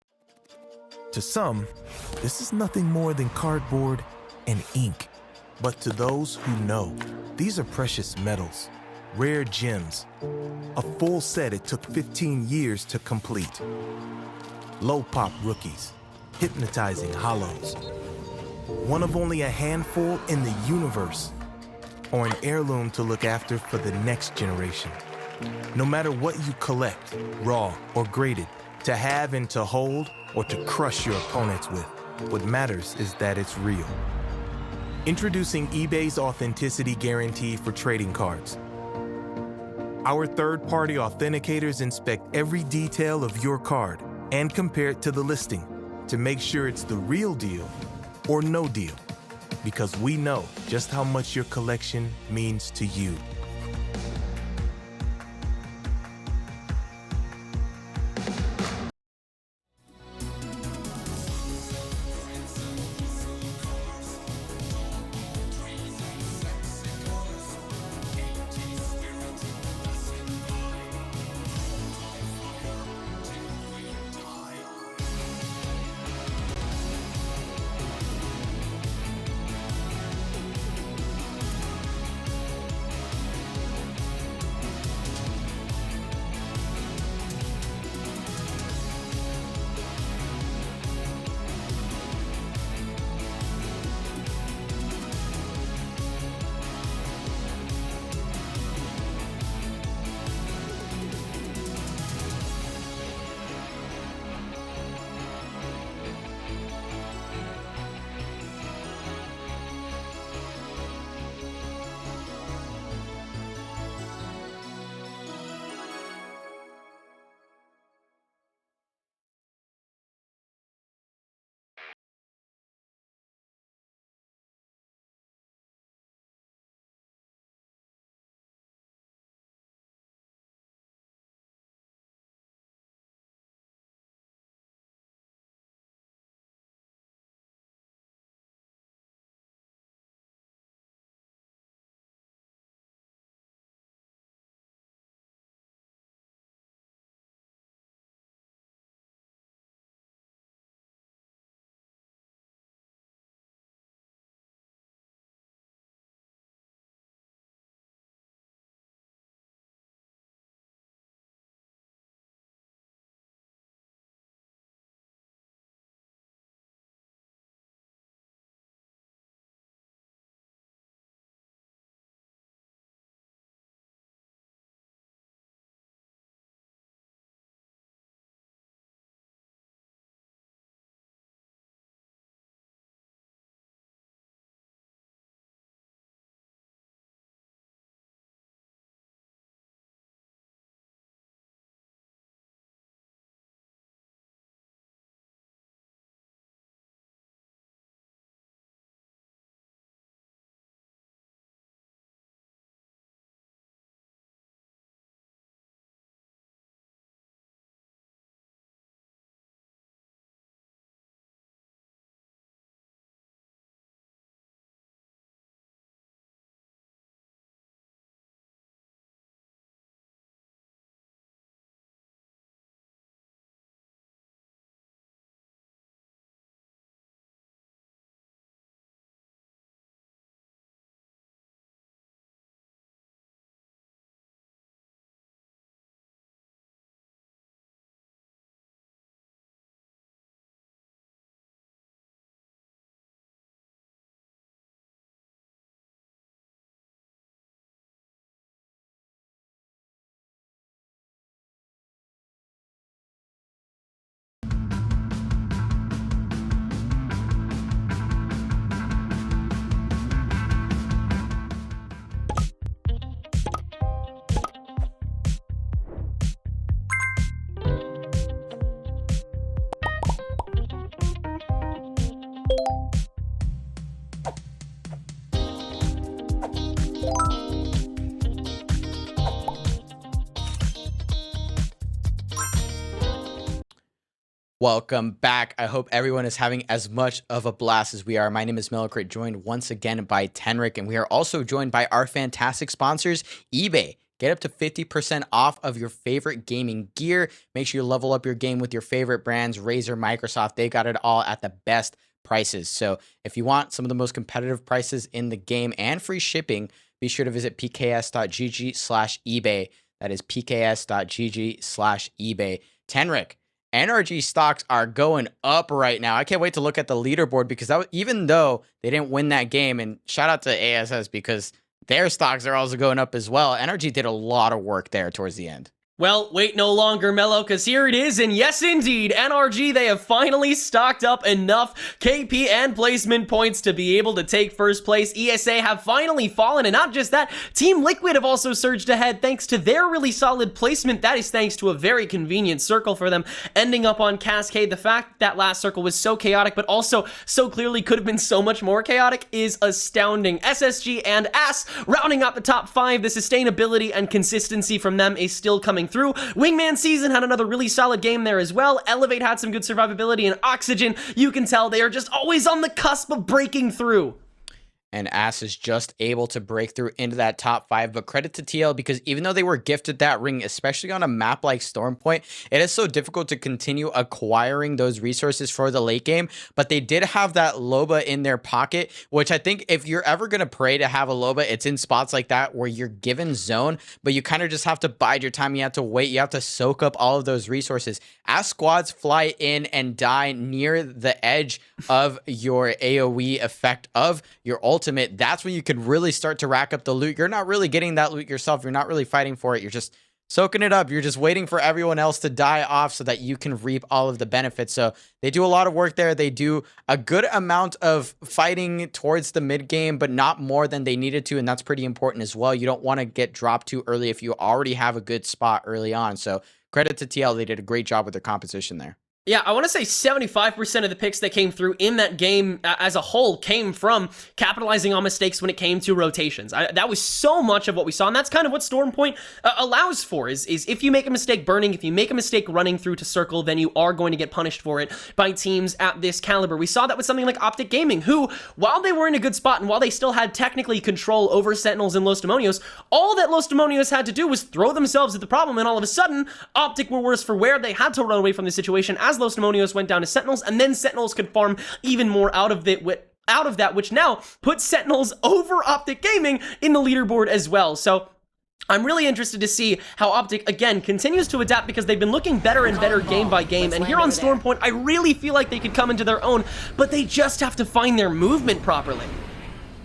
To some, this is nothing more than cardboard and ink. But to those who know, these are precious metals, rare gems, a full set it took 15 years to complete. Low-pop rookies, hypnotizing hollows, one of only a handful in the universe, or an heirloom to look after for the next generation. No matter what you collect, raw or graded, to have and to hold, or to crush your opponents with, what matters is that it's real. Introducing eBay's Authenticity Guarantee for trading cards. Our third-party authenticators inspect every detail of your card and compare it to the listing to make sure it's the real deal or no deal, because we know just how much your collection means to you. Welcome back. I hope everyone is having as much of a blast as we are. My name is Millicrit, joined once again by Tenric, and we are also joined by our fantastic sponsors, eBay. Get up to 50% off of your favorite gaming gear. Make sure you level up your game with your favorite brands, Razer, Microsoft. They got it all at the best prices. So if you want some of the most competitive prices in the game and free shipping, be sure to visit pks.gg/eBay. That is pks.gg/eBay. Tenric, NRG stocks are going up right now. I can't wait to look at the leaderboard because even though they didn't win that game, and shout out to ASS because their stocks are also going up as well. NRG did a lot of work there towards the end. Well, wait no longer, Mello, because here it is, and yes, indeed, NRG, they have finally stocked up enough KP and placement points to be able to take first place. ESA have finally fallen, and not just that, Team Liquid have also surged ahead thanks to their really solid placement. That is thanks to a very convenient circle for them, ending up on Cascade. The fact that last circle was so chaotic, but also so clearly could have been so much more chaotic is astounding. SSG and AS rounding out the top 5. The sustainability and consistency from them is still coming through. Wingman Season had another really solid game there as well. Elevate had some good survivability, and Oxygen, you can tell they are just always on the cusp of breaking through. And AS is just able to break through into that top 5. But credit to TL because even though they were gifted that ring, especially on a map like Stormpoint, it is so difficult to continue acquiring those resources for the late game. But they did have that Loba in their pocket, which I think if you're ever going to pray to have a Loba, it's in spots like that where you're given zone, but you kind of just have to bide your time. You have to wait. You have to soak up all of those resources. As squads fly in and die near the edge of your AoE effect of your ultimate, that's when you can really start to rack up the loot. You're not really getting that loot yourself. You're not really fighting for it. You're just soaking it up. You're just waiting for everyone else to die off so that you can reap all of the benefits. So they do a lot of work there. They do a good amount of fighting towards the mid game, but not more than they needed to. And that's pretty important as well. You don't want to get dropped too early if you already have a good spot early on. So credit to TL. They did a great job with their composition there. Yeah, I want to say 75% of the picks that came through in that game as a whole came from capitalizing on mistakes when it came to rotations. That was so much of what we saw, and that's kind of what Stormpoint allows for, is if you make a mistake burning, if you make a mistake running through to circle, then you are going to get punished for it by teams at this caliber. We saw that with something like Optic Gaming, who, while they were in a good spot, and while they still had technically control over Sentinels and Los Demonios, all that Los Demonios had to do was throw themselves at the problem, and all of a sudden, Optic were worse for wear. They had to run away from the situation as Los Demonios went down to Sentinels, and then Sentinels could farm even more out of that, which now puts Sentinels over Optic Gaming in the leaderboard as well. So I'm really interested to see how Optic, again, continues to adapt because they've been looking better and better game by game, and here on Stormpoint, I really feel like they could come into their own, but they just have to find their movement properly.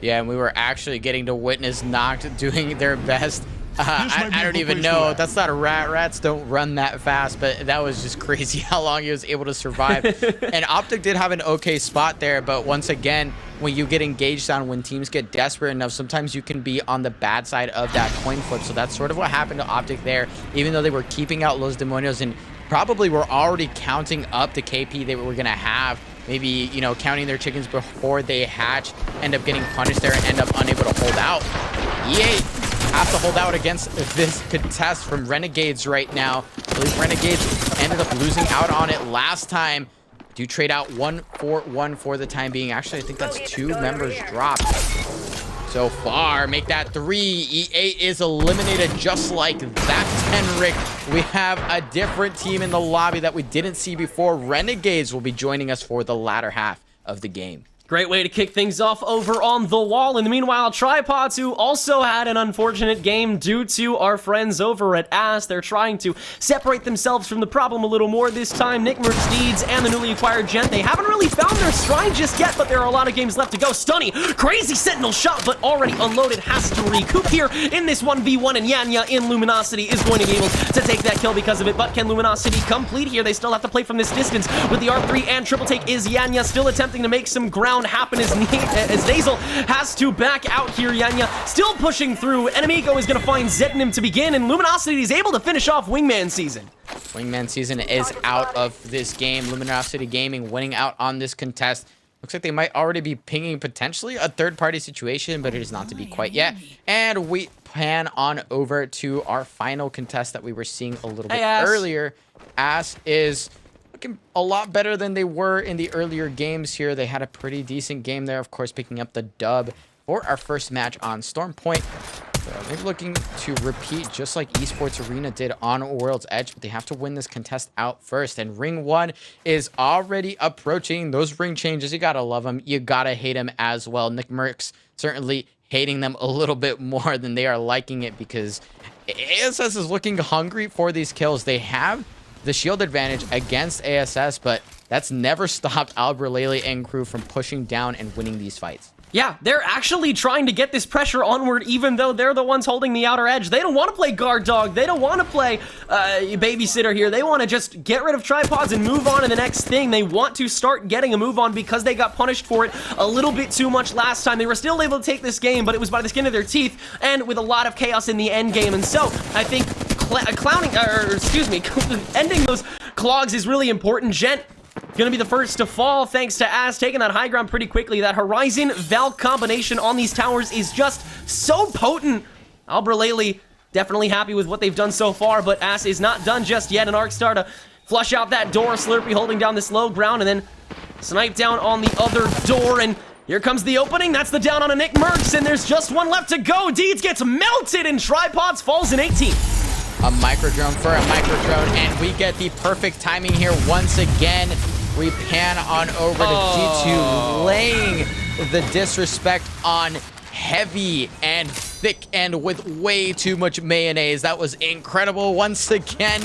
Yeah, and we were actually getting to witness Noct doing their best. I don't even know. That's not a rat. Rats don't run that fast, but that was just crazy how long he was able to survive. And Optic did have an okay spot there, but once again, when you get engaged on, when teams get desperate enough, sometimes you can be on the bad side of that coin flip. So that's sort of what happened to Optic there, even though they were keeping out Los Demonios and probably were already counting up the KP they were going to have. Maybe, you know, counting their chickens before they hatch, end up getting punished there and end up unable to hold out. EA have to hold out against this contest from Renegades right now. I believe Renegades ended up losing out on it last time. Do trade out 1-4-1 for the time being. Actually, I think that's 2 members dropped so far. Make that 3. E8 is eliminated just like that, Tenric. We have a different team in the lobby that we didn't see before. Renegades will be joining us for the latter half of the game. Great way to kick things off over on the wall. In the meanwhile, Tripods, who also had an unfortunate game due to our friends over at AS. They're trying to separate themselves from the problem a little more this time. Nick Mercedes and the newly acquired Gent, they haven't really found their stride just yet, but there are a lot of games left to go. Stunny, crazy Sentinel shot, but already unloaded, has to recoup here in this 1v1, and Yanya in Luminosity is going to be able to take that kill because of it. But can Luminosity complete here? They still have to play from this distance with the R3 and triple take. Is Yanya still attempting to make some ground happen as Nazel has to back out here. Yanya still pushing through. Enemigo is going to find Zetanim to begin, and Luminosity is able to finish off Wingman Season. Wingman Season is out of this game. Luminosity Gaming winning out on this contest. Looks like they might already be pinging potentially a third-party situation, but it is not to be quite yet. And we pan on over to our final contest that we were seeing a little bit earlier. AS is looking a lot better than they were in the earlier games here. They had a pretty decent game there, of course, picking up the dub for our first match on Storm Point. So they're looking to repeat just like Esports Arena did on World's Edge, but they have to win this contest out first. And Ring 1 is already approaching. Those ring changes, you gotta love them. You gotta hate them as well. Nick Merckx certainly hating them a little bit more than they are liking it, because ASS is looking hungry for these kills. They have the shield advantage against ASS, but that's never stopped Albralele and crew from pushing down and winning these fights. Yeah, they're actually trying to get this pressure onward, even though they're the ones holding the outer edge. They don't want to play guard dog. They don't want to play babysitter here. They want to just get rid of tripods and move on to the next thing. They want to start getting a move on because they got punished for it a little bit too much last time. They were still able to take this game, but it was by the skin of their teeth and with a lot of chaos in the end game. And so I think ending those clogs is really important. Gent gonna be the first to fall thanks to As taking that high ground pretty quickly. That Horizon Valk combination on these towers is just so potent. Albralele definitely happy with what they've done so far, but As is not done just yet. An Arcstar to flush out that door. Slurpee holding down this low ground and then snipe down on the other door, and here comes the opening. That's the down on a Nick Merckx, and there's just one left to go. Deeds gets melted and Tripods falls in 18. A microdrone for a microdrone, and we get the perfect timing here once again. We pan on over to G2, laying the disrespect on heavy and thick and with way too much mayonnaise. That was incredible. Once again,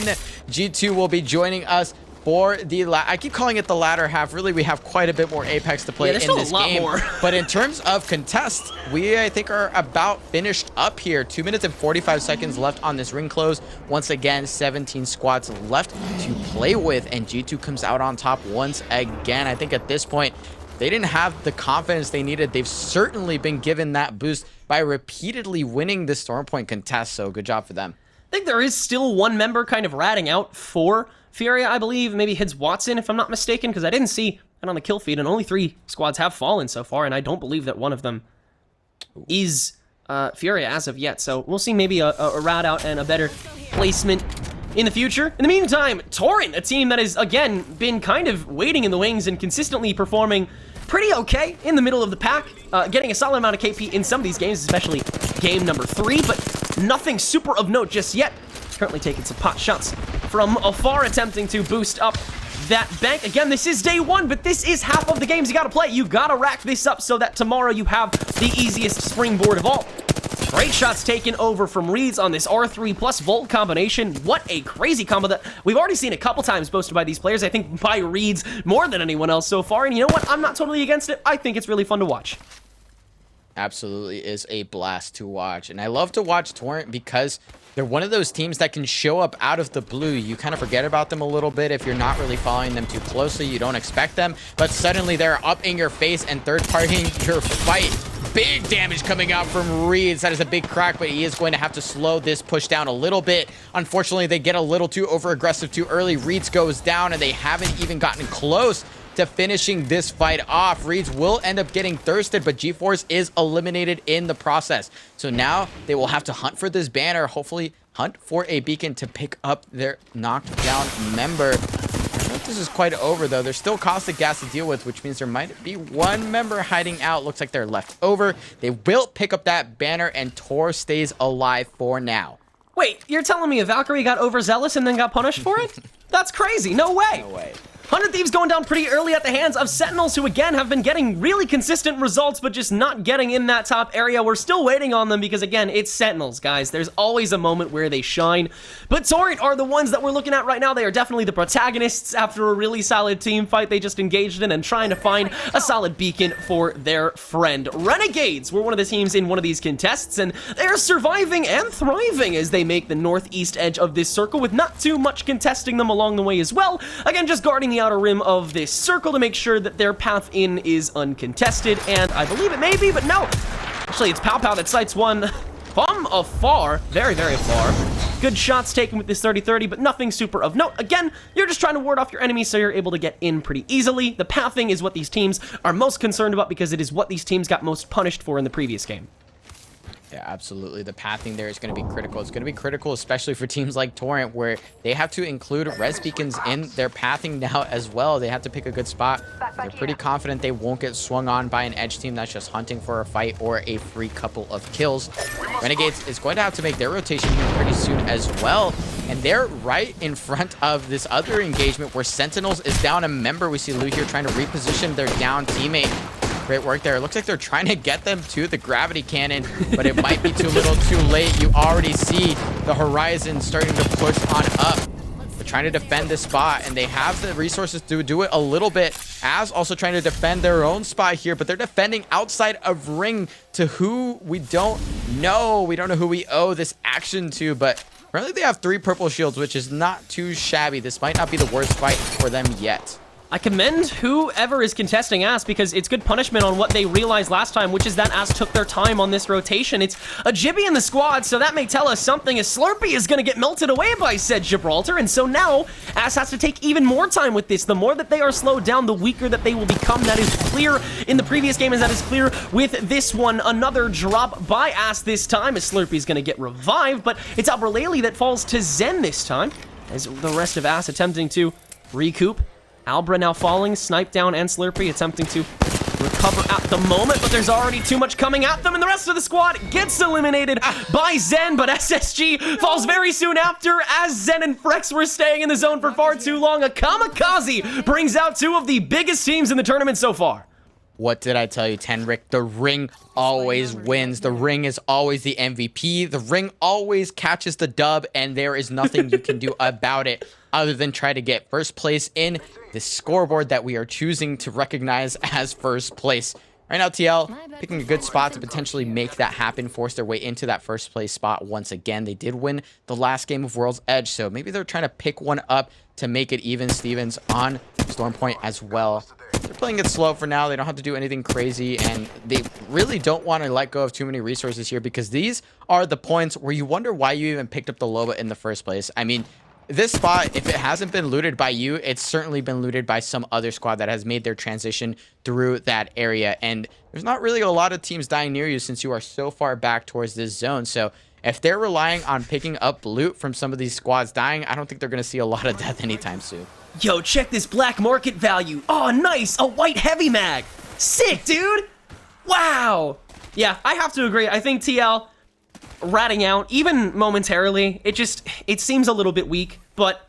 G2 will be joining us for the I keep calling it the latter half. Really, we have quite a bit more Apex to play in this game. But in terms of contests, we, I think, are about finished up here. 2 minutes and 45 seconds left on this ring close. Once again, 17 squads left to play with, and G2 comes out on top once again. I think at this point, they didn't have the confidence they needed. They've certainly been given that boost by repeatedly winning the Storm Point contest, so good job for them. I think there is still one member kind of ratting out for Furia, I believe. Maybe Hids Watson, if I'm not mistaken, because I didn't see it on the kill feed, and only 3 squads have fallen so far, and I don't believe that one of them is Furia as of yet. So we'll see maybe a rat out and a better placement in the future. In the meantime, Torrent, a team that has, again, been kind of waiting in the wings and consistently performing pretty okay in the middle of the pack, getting a solid amount of KP in some of these games, especially game number 3, but nothing super of note just yet. Currently taking some pot shots from afar, attempting to boost up that bank. Again, this is day 1, but this is half of the games you gotta play. You gotta rack this up so that tomorrow you have the easiest springboard of all. Great shots taken over from Reeds on this R3 plus Volt combination. What a crazy combo that we've already seen a couple times boasted by these players. I think by Reeds more than anyone else so far. And you know what? I'm not totally against it. I think it's really fun to watch. Absolutely is a blast to watch. And I love to watch Torrent because they're one of those teams that can show up out of the blue. You kind of forget about them a little bit if you're not really following them too closely. You don't expect them, but suddenly they're up in your face and third-partying your fight. Big damage coming out from Reeds. That is a big crack, but he is going to have to slow this push down a little bit. Unfortunately, they get a little too over-aggressive too early. Reeds goes down, and they haven't even gotten close to finishing this fight off. Reeds will end up getting thirsted, but G-Force is eliminated in the process. So now they will have to hunt for this banner, hopefully hunt for a beacon to pick up their knocked down member. I think this is quite over though. There's still caustic gas to deal with, which means there might be one member hiding out. Looks like they're left over. They will pick up that banner, and Tor stays alive for now. Wait, you're telling me a Valkyrie got overzealous and then got punished for it? That's crazy. No way. No way. 100 Thieves going down pretty early at the hands of Sentinels, who again have been getting really consistent results, but just not getting in that top area. We're still waiting on them because, again, it's Sentinels, guys. There's always a moment where they shine. But Torrent are the ones that we're looking at right now. They are definitely the protagonists after a really solid team fight they just engaged in and trying to find a solid beacon for their friend. Renegades were one of the teams in one of these contests, and they're surviving and thriving as they make the northeast edge of this circle with not too much contesting them along the way as well. Again, just guarding the outer rim of this circle to make sure that their path in is uncontested, and I believe it may be, but no. Actually, it's Pow Pow that sights one from afar, very, very far. Good shots taken with this 30-30, but nothing super of note. Again, you're just trying to ward off your enemies so you're able to get in pretty easily. The pathing is what these teams are most concerned about because it is what these teams got most punished for in the previous game. Yeah, absolutely. The pathing there is going to be critical. It's going to be critical, especially for teams like Torrent, where they have to include res beacons in their pathing now as well. They have to pick a good spot. They're pretty confident they won't get swung on by an edge team that's just hunting for a fight or a free couple of kills. Renegades is going to have to make their rotation here pretty soon as well. And they're right in front of this other engagement where Sentinels is down a member. We see Lou here trying to reposition their down teammate. Great work there. It looks like they're trying to get them to the gravity cannon, but it might be too little too late. You already see the horizon starting to push on up. They're trying to defend this spot, and they have the resources to do it a little bit. As also trying to defend their own spot here, but they're defending outside of ring to who we don't know. We don't know who we owe this action to, but apparently they have 3 purple shields, which is not too shabby. This might not be the worst fight for them yet. I commend whoever is contesting Ass because it's good punishment on what they realized last time, which is that Ass took their time on this rotation. It's a Jibby in the squad, so that may tell us something, as Slurpee is going to get melted away by said Gibraltar, and so now Ass has to take even more time with this. The more that they are slowed down, the weaker that they will become. That is clear in the previous game, and that is clear with this one. Another drop by Ass this time, as Slurpee is going to get revived, but it's Albraleli that falls to Zen this time, as the rest of Ass attempting to recoup. Albra now falling, Snipe down, and Slurpee attempting to recover at the moment, but there's already too much coming at them, and the rest of the squad gets eliminated by Zen, but SSG falls very soon after, as Zen and Frex were staying in the zone for far too long. A kamikaze brings out 2 of the biggest teams in the tournament so far. What did I tell you, Tenric? The ring always wins. The ring is always the MVP. The ring always catches the dub, and there is nothing you can do about it other than try to get first place in the scoreboard that we are choosing to recognize as first place. Right now, TL picking a good spot to potentially make that happen, force their way into that first place spot once again. They did win the last game of World's Edge, so maybe they're trying to pick one up to make it even Stevens on Stormpoint as well. They're playing it slow for now. They don't have to do anything crazy, and they really don't want to let go of too many resources here, because these are the points where you wonder why you even picked up the Loba in the first place. I mean, this spot, if it hasn't been looted by you, it's certainly been looted by some other squad that has made their transition through that area. And there's not really a lot of teams dying near you since you are so far back towards this zone. So if they're relying on picking up loot from some of these squads dying, I don't think they're going to see a lot of death anytime soon. Yo, check this black market value. Oh, nice. A white heavy mag. Sick, dude. Wow. Yeah, I have to agree. I think TL ratting out, even momentarily, it seems a little bit weak, but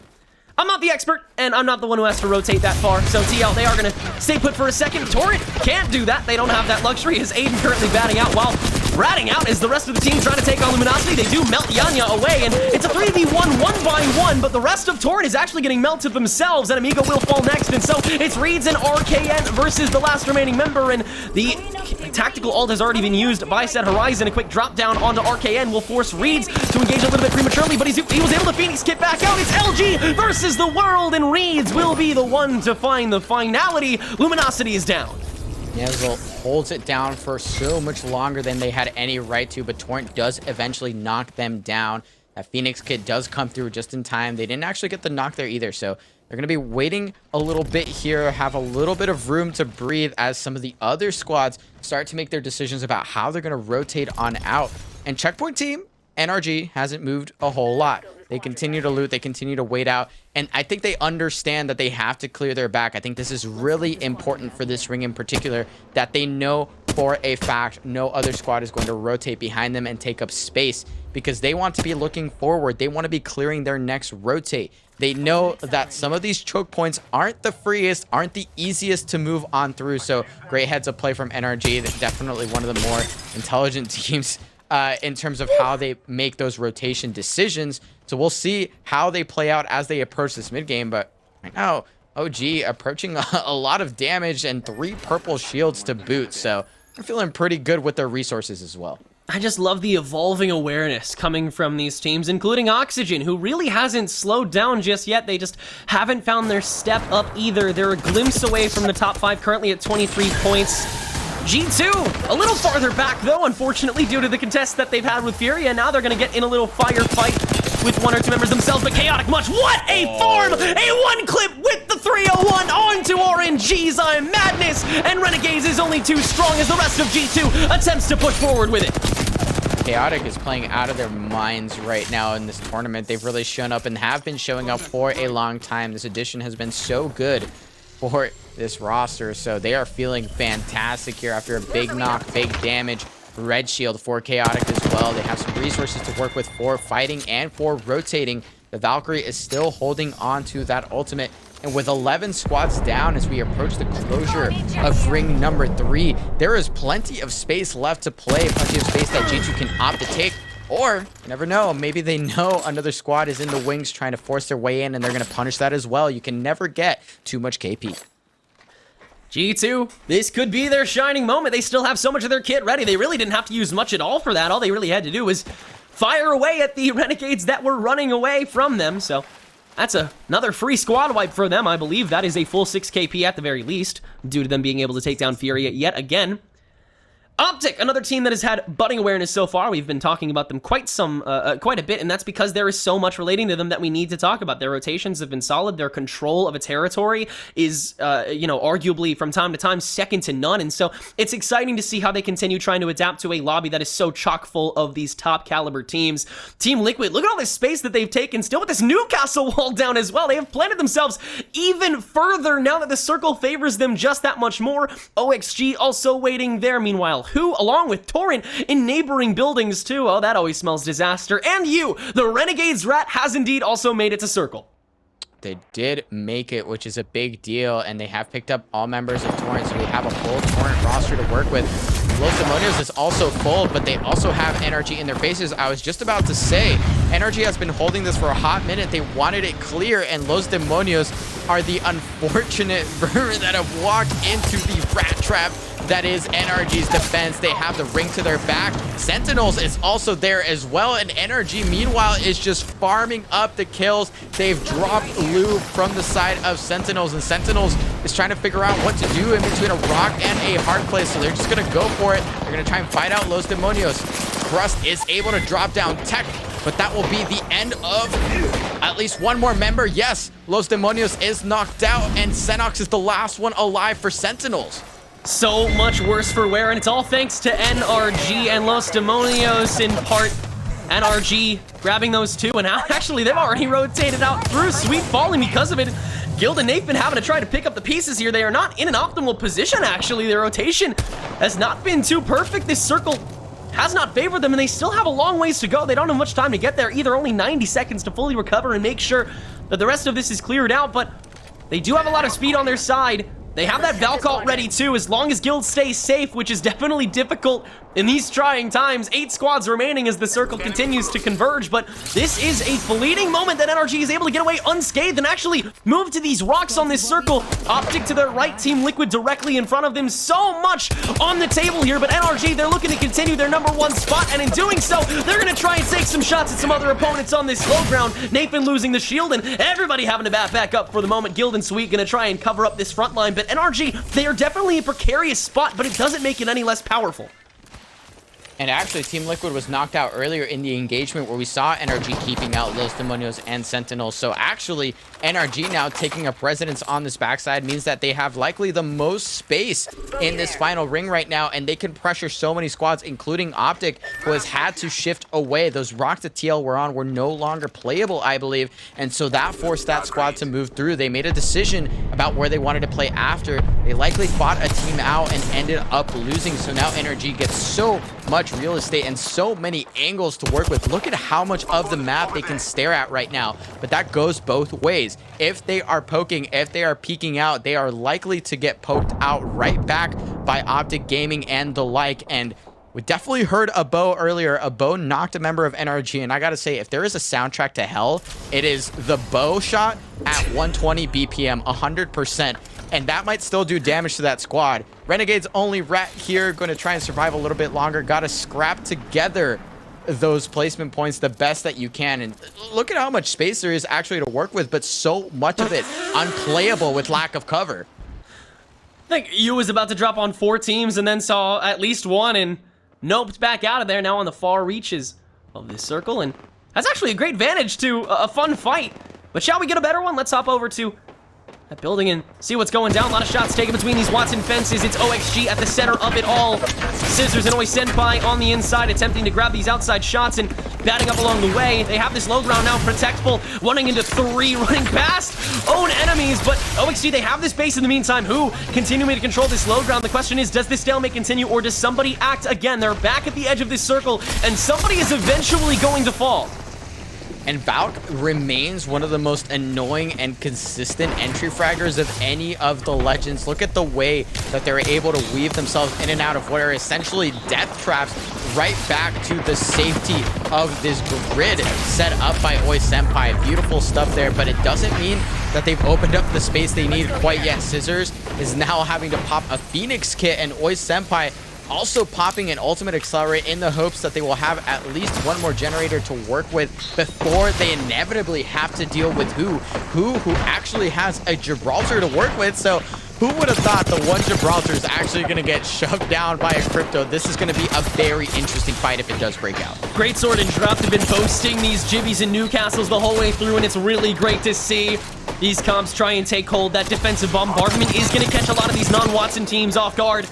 I'm not the expert, and I'm not the one who has to rotate that far, so TL, they are going to stay put for a second. Torrent can't do that. They don't have that luxury, as Aiden currently batting out, while ratting out is the rest of the team trying to take on Luminosity. They do melt Yanya away, and it's a 3v1, 1-by-1, but the rest of Torrent is actually getting melted themselves, and Amigo will fall next, and so it's Reeds and RKN versus the last remaining member, and the tactical ult has already been used by said Horizon. A quick drop down onto RKN will force Reeds to engage a little bit prematurely, but he was able to Phoenix kit back out. It's LG versus the world, and Reeds will be the one to find the finality. Luminosity is down. Nezzel holds it down for so much longer than they had any right to, but Torrent does eventually knock them down. That Phoenix kit does come through just in time. They didn't actually get the knock there either, so they're going to be waiting a little bit here, have a little bit of room to breathe as some of the other squads start to make their decisions about how they're going to rotate on out. And Checkpoint team, NRG, hasn't moved a whole lot. They continue to loot, they continue to wait out, and I think they understand that they have to clear their back. I think this is really important for this ring in particular, that they know for a fact no other squad is going to rotate behind them and take up space, because they want to be looking forward. They want to be clearing their next rotate. They know that some of these choke points aren't the freest, aren't the easiest to move on through, so great heads up play from NRG. They're definitely one of the more intelligent teams in terms of how they make those rotation decisions. So we'll see how they play out as they approach this mid game. But right now, OG approaching a lot of damage and 3 purple shields to boot. So they're feeling pretty good with their resources as well. I just love the evolving awareness coming from these teams, including Oxygen, who really hasn't slowed down just yet. They just haven't found their step up either. They're a glimpse away from the top 5, currently at 23 points. G2, a little farther back though, unfortunately, due to the contest that they've had with Fury, and now they're gonna get in a little firefight with 1 or 2 members themselves, but Chaotic Much, what a farm! A 1 clip with the 301 onto RNG's Madness, and Renegades is only too strong as the rest of G2 attempts to push forward with it. Chaotic is playing out of their minds right now in this tournament. They've really shown up and have been showing up for a long time. This addition has been so good for this roster, so they are feeling fantastic here after a big knock, big damage. Red shield for Chaotic as well. They have some resources to work with for fighting and for rotating. The Valkyrie is still holding on to that ultimate. And with 11 squads down as we approach the closure of ring number 3, there is plenty of space left to play, plenty of space that G2 can opt to take. Or, you never know, maybe they know another squad is in the wings trying to force their way in and they're going to punish that as well. You can never get too much KP. G2, this could be their shining moment. They still have so much of their kit ready. They really didn't have to use much at all for that. All they really had to do was fire away at the Renegades that were running away from them. So that's another free squad wipe for them. I believe that is a full 6 KP at the very least, due to them being able to take down Fury yet again. Optic, another team that has had budding awareness so far. We've been talking about them quite a bit, and that's because there is so much relating to them that we need to talk about. Their rotations have been solid. Their control of a territory is, arguably from time to time second to none, and so it's exciting to see how they continue trying to adapt to a lobby that is so chock full of these top caliber teams. Team Liquid, look at all this space that they've taken, still with this Newcastle wall down as well. They have planted themselves even further now that the circle favors them just that much more. OXG also waiting there. Meanwhile, who, along with Torrent, in neighboring buildings too. Oh, that always smells disaster. And you, the Renegades rat, has indeed also made it to Circle. They did make it, which is a big deal, and they have picked up all members of Torrent, so we have a full Torrent roster to work with. Los Demonios is also full, but they also have NRG in their faces. I was just about to say, NRG has been holding this for a hot minute. They wanted it clear, and Los Demonios are the unfortunate vermin that have walked into the rat trap that is NRG's defense. They have the ring to their back. Sentinels is also there as well, and NRG, meanwhile, is just farming up the kills. They've dropped Lou from the side of Sentinels, and Sentinels is trying to figure out what to do in between a rock and a hard place, so they're just going to go for it. They're going to try and fight out Los Demonios. Crust is able to drop down Tech, but that will be the end of at least one more member. Yes, Los Demonios is knocked out, and Xenox is the last one alive for Sentinels. So much worse for wear, and it's all thanks to NRG and Los Demonios in part. NRG grabbing those two, and now actually they've already rotated out through. Sweet falling because of it. Guild and Nate been having to try to pick up the pieces here. They are not in an optimal position, actually. Their rotation has not been too perfect. This circle has not favored them, and they still have a long ways to go. They don't have much time to get there either. Only 90 seconds to fully recover and make sure that the rest of this is cleared out, but they do have a lot of speed on their side. They have that Valcalt ready too, as long as Guild stays safe, which is definitely difficult in these trying times. 8 squads remaining as the circle continues to converge, but this is a fleeting moment that NRG is able to get away unscathed and actually move to these rocks on this circle. Optic to their right, Team Liquid directly in front of them. So much on the table here, but NRG, they're looking to continue their #1 spot, and in doing so, they're going to try and take some shots at some other opponents on this low ground. Nathan losing the shield, and everybody having to back up for the moment. Guild and Sweet going to try and cover up this front line, but NRG, they are definitely a precarious spot, but it doesn't make it any less powerful. And actually, Team Liquid was knocked out earlier in the engagement where we saw NRG keeping out Los Demonios and Sentinels. So actually, NRG now taking up residence on this backside means that they have likely the most space in this final ring right now, and they can pressure so many squads, including Optic, who has had to shift away. Those rocks that TL were on were no longer playable, I believe, and so that forced that squad to move through. They made a decision about where they wanted to play after. They likely fought a team out and ended up losing, so now NRG gets so much real estate and so many angles to work with. Look at how much of the map they can stare at right now, but that goes both ways. If they are poking, if they are peeking out, they are likely to get poked out right back by Optic Gaming and the like. And we definitely heard a bow earlier. A bow knocked a member of NRG, and I gotta say, if there is a soundtrack to hell, it is the bow shot at 120 BPM, 100%. And that might still do damage to that squad. Renegade's only rat here, going to try and survive a little bit longer. Got to scrap together those placement points the best that you can. And look at how much space there is actually to work with, but so much of it unplayable with lack of cover. I think you was about to drop on 4 teams and then saw at least one and noped back out of there, now on the far reaches of this circle. And that's actually a great vantage to a fun fight. But shall we get a better one? Let's hop over to that building and see what's going down. A lot of shots taken between these Watson fences. It's OXG at the center of it all. Scissors and Oi Senpai on the inside, attempting to grab these outside shots and batting up along the way. They have this low ground now. Protectful running into 3, running past own enemies, but OXG, they have this base in the meantime. Who continuing to control this low ground? The question is, does this stalemate continue, or does somebody act again? They're back at the edge of this circle, and somebody is eventually going to fall. And Valk remains one of the most annoying and consistent entry fraggers of any of the legends. Look at the way that they're able to weave themselves in and out of what are essentially death traps right back to the safety of this grid set up by Oi Senpai. Beautiful stuff there, but it doesn't mean that they've opened up the space they need quite yet. Scissors is now having to pop a Phoenix kit, and Oi Senpai also popping an ultimate accelerate in the hopes that they will have at least one more generator to work with before they inevitably have to deal with who actually has a Gibraltar to work with. So who would have thought the one Gibraltar is actually going to get shoved down by a Crypto? This is going to be a very interesting fight if it does break out. Greatsword and Draft have been boasting these Jibbies and Newcastles the whole way through, and it's really great to see. These comps try and take hold. That defensive bombardment is going to catch a lot of these non-Watson teams off guard.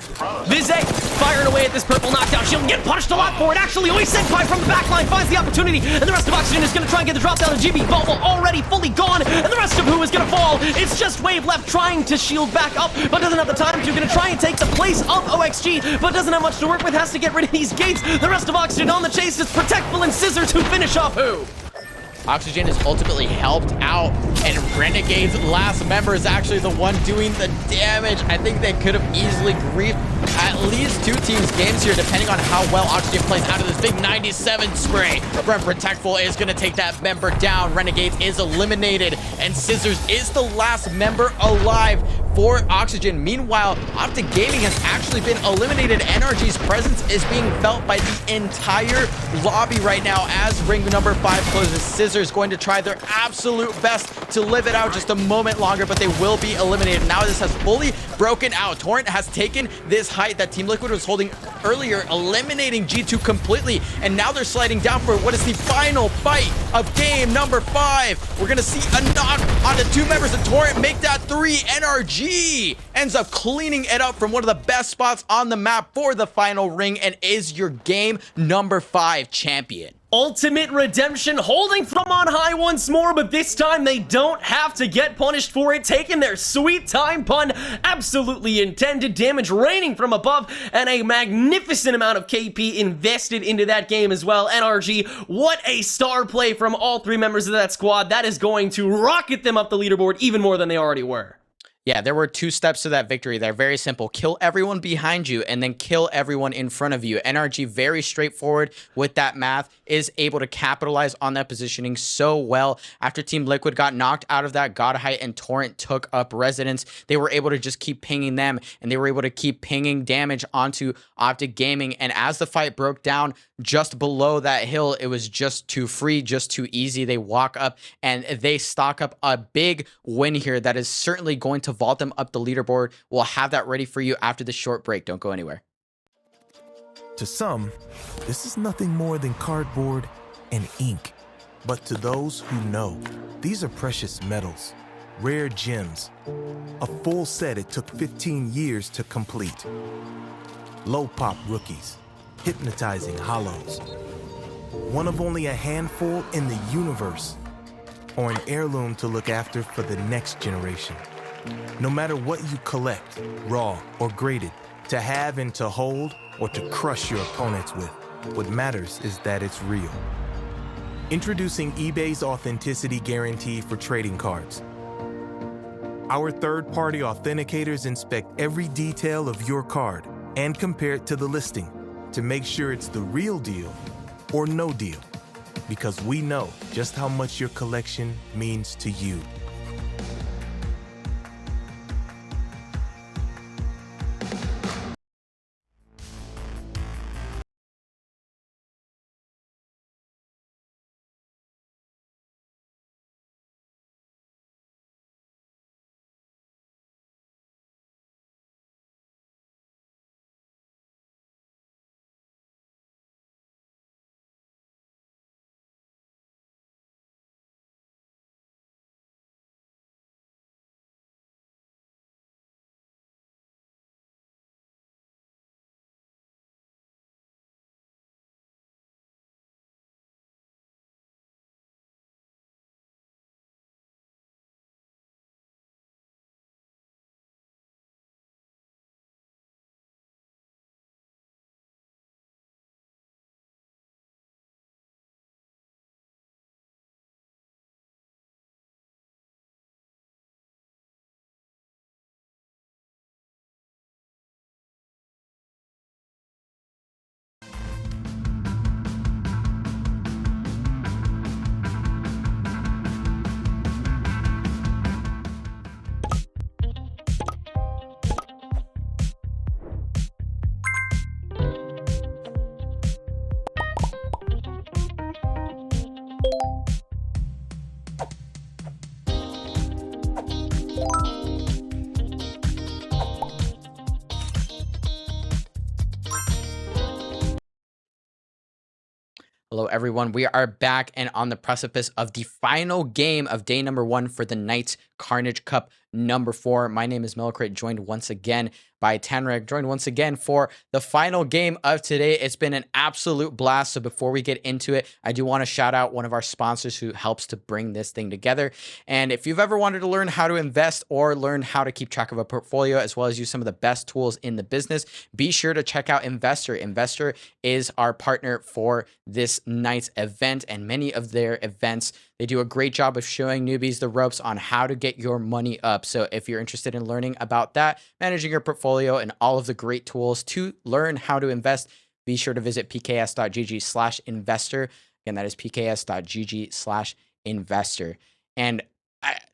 Vize firing away at this purple knockdown shield and getting punished a lot for it. Actually, Oi Senpai from the backline finds the opportunity, and the rest of Oxygen is going to try and get the drop down to GB. Volvo already fully gone, and the rest of Who is going to fall. It's just Wave left trying to shield back up, but doesn't have the time to. Going to try and take the place of OXG, but doesn't have much to work with. Has to get rid of these gates. The rest of Oxygen on the chase. It's Protectful and Scissors who finish off Who. Oxygen is ultimately helped out, and Renegade's last member is actually the one doing the damage. I think they could have easily griefed at least 2 teams' games here, depending on how well Oxygen plays out of this big 97 spray. From Protectful is going to take that member down. Renegades is eliminated, and Scissors is the last member alive for Oxygen. Meanwhile, Optic Gaming has actually been eliminated. NRG's presence is being felt by the entire lobby right now as ring number 5 closes. Scissors going to try their absolute best to live it out just a moment longer, but they will be eliminated. Now this has fully broken out. Torrent has taken this height that Team Liquid was holding earlier, eliminating G2 completely, and now they're sliding down for what is the final fight of game number 5. We're gonna see a knock on the 2 members of Torrent make that 3. NRG ends up cleaning it up from one of the best spots on the map for the final ring and is your game number 5 champion. Ultimate Redemption holding from on high once more, but this time they don't have to get punished for it. Taking their sweet time pun, absolutely intended, damage raining from above, and a magnificent amount of KP invested into that game as well. NRG, what a star play from all 3 members of that squad. That is going to rocket them up the leaderboard even more than they already were. Yeah, there were 2 steps to that victory. They're very simple. Kill everyone behind you and then kill everyone in front of you. NRG, very straightforward with that math, is able to capitalize on that positioning so well. After Team Liquid got knocked out of that God height and Torrent took up residence, they were able to just keep pinging them, and they were able to keep pinging damage onto Optic Gaming. And as the fight broke down just below that hill, it was just too free, just too easy. They walk up and they stock up a big win here that is certainly going to vault them up the leaderboard. We'll have that ready for you after the short break. Don't go anywhere. To some, this is nothing more than cardboard and ink. But to those who know, these are precious metals, rare gems. A full set it took 15 years to complete. Low pop rookies, hypnotizing hollows. One of only a handful in the universe. Or an heirloom to look after for the next generation. No matter what you collect, raw or graded, to have and to hold, or to crush your opponents with, what matters is that it's real. Introducing eBay's Authenticity Guarantee for trading cards. Our third-party authenticators inspect every detail of your card and compare it to the listing to make sure it's the real deal or no deal. Because we know just how much your collection means to you. Hello, everyone. We are back and on the precipice of the final game of day number 1 for the Knights Carnage Cup number 4. My name is Melcrate, joined once again by Tanreg, joined once again for the final game of today. It's been an absolute blast. So before we get into it, I do want to shout out one of our sponsors who helps to bring this thing together. And if you've ever wanted to learn how to invest or learn how to keep track of a portfolio, as well as use some of the best tools in the business, be sure to check out Investor. Investor is our partner for this night's event and many of their events. They do a great job of showing newbies the ropes on how to get your money up. So if you're interested in learning about that, managing your portfolio, and all of the great tools to learn how to invest, be sure to visit pks.gg/investor. Again, that is pks.gg/investor. And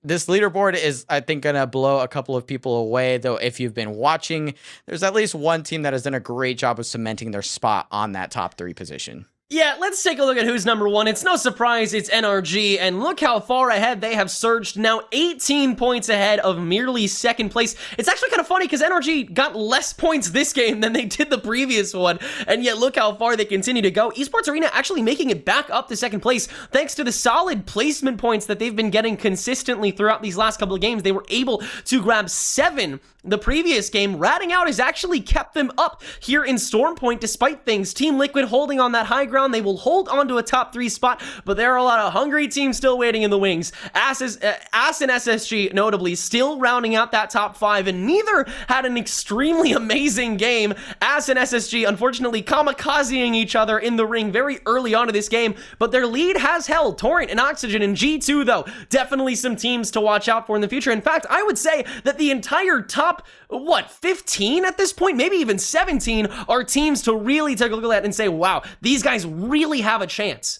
this leaderboard is, I think, going to blow a couple of people away, though. If you've been watching, there's at least one team that has done a great job of cementing their spot on that top 3 position. Yeah, let's take a look at who's number 1. It's no surprise it's NRG, and look how far ahead they have surged, now 18 points ahead of merely second place. It's actually kind of funny because NRG got less points this game than they did the previous one, and yet look how far they continue to go. Esports Arena actually making it back up to second place thanks to the solid placement points that they've been getting consistently throughout these last couple of games. They were able to grab 7 the previous game. Ratting out has actually kept them up here in Storm Point despite things. Team Liquid holding on that high ground. They will hold on to a top 3 spot, but there are a lot of hungry teams still waiting in the wings. Ass and SSG notably still rounding out that top 5, and neither had an extremely amazing game. Ass and SSG unfortunately kamikazing each other in the ring very early on in this game, but their lead has held. Torrent and Oxygen and G2 though, definitely some teams to watch out for in the future. In fact, I would say that the entire top 15 at this point, maybe even 17, are teams to really take a look at and say, wow, these guys really have a chance.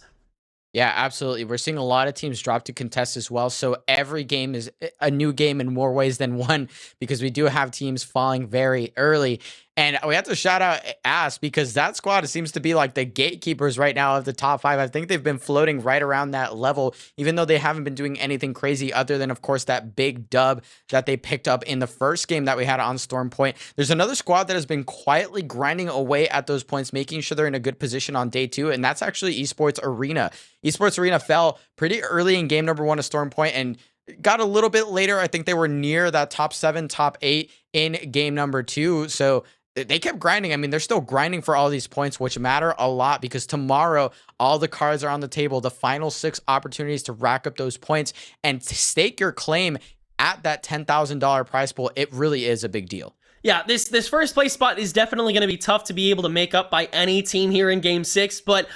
Yeah, absolutely. We're seeing a lot of teams drop to contest as well. So every game is a new game in more ways than one, because we do have teams falling very early. And we have to shout out Ass, because that squad seems to be like the gatekeepers right now of the top 5. I think they've been floating right around that level, even though they haven't been doing anything crazy other than, of course, that big dub that they picked up in the first game that we had on Storm Point. There's another squad that has been quietly grinding away at those points, making sure they're in a good position on day 2, and that's actually Esports Arena. Esports Arena fell pretty early in game number 1 of Storm Point and got a little bit later. I think they were near that top 7, top 8 in game number 2. So they kept grinding. I mean, they're still grinding for all these points, which matter a lot, because tomorrow all the cards are on the table. The final 6 opportunities to rack up those points and to stake your claim at that $10,000 prize pool. It really is a big deal. Yeah, this first place spot is definitely going to be tough to be able to make up by any team here in Game 6, but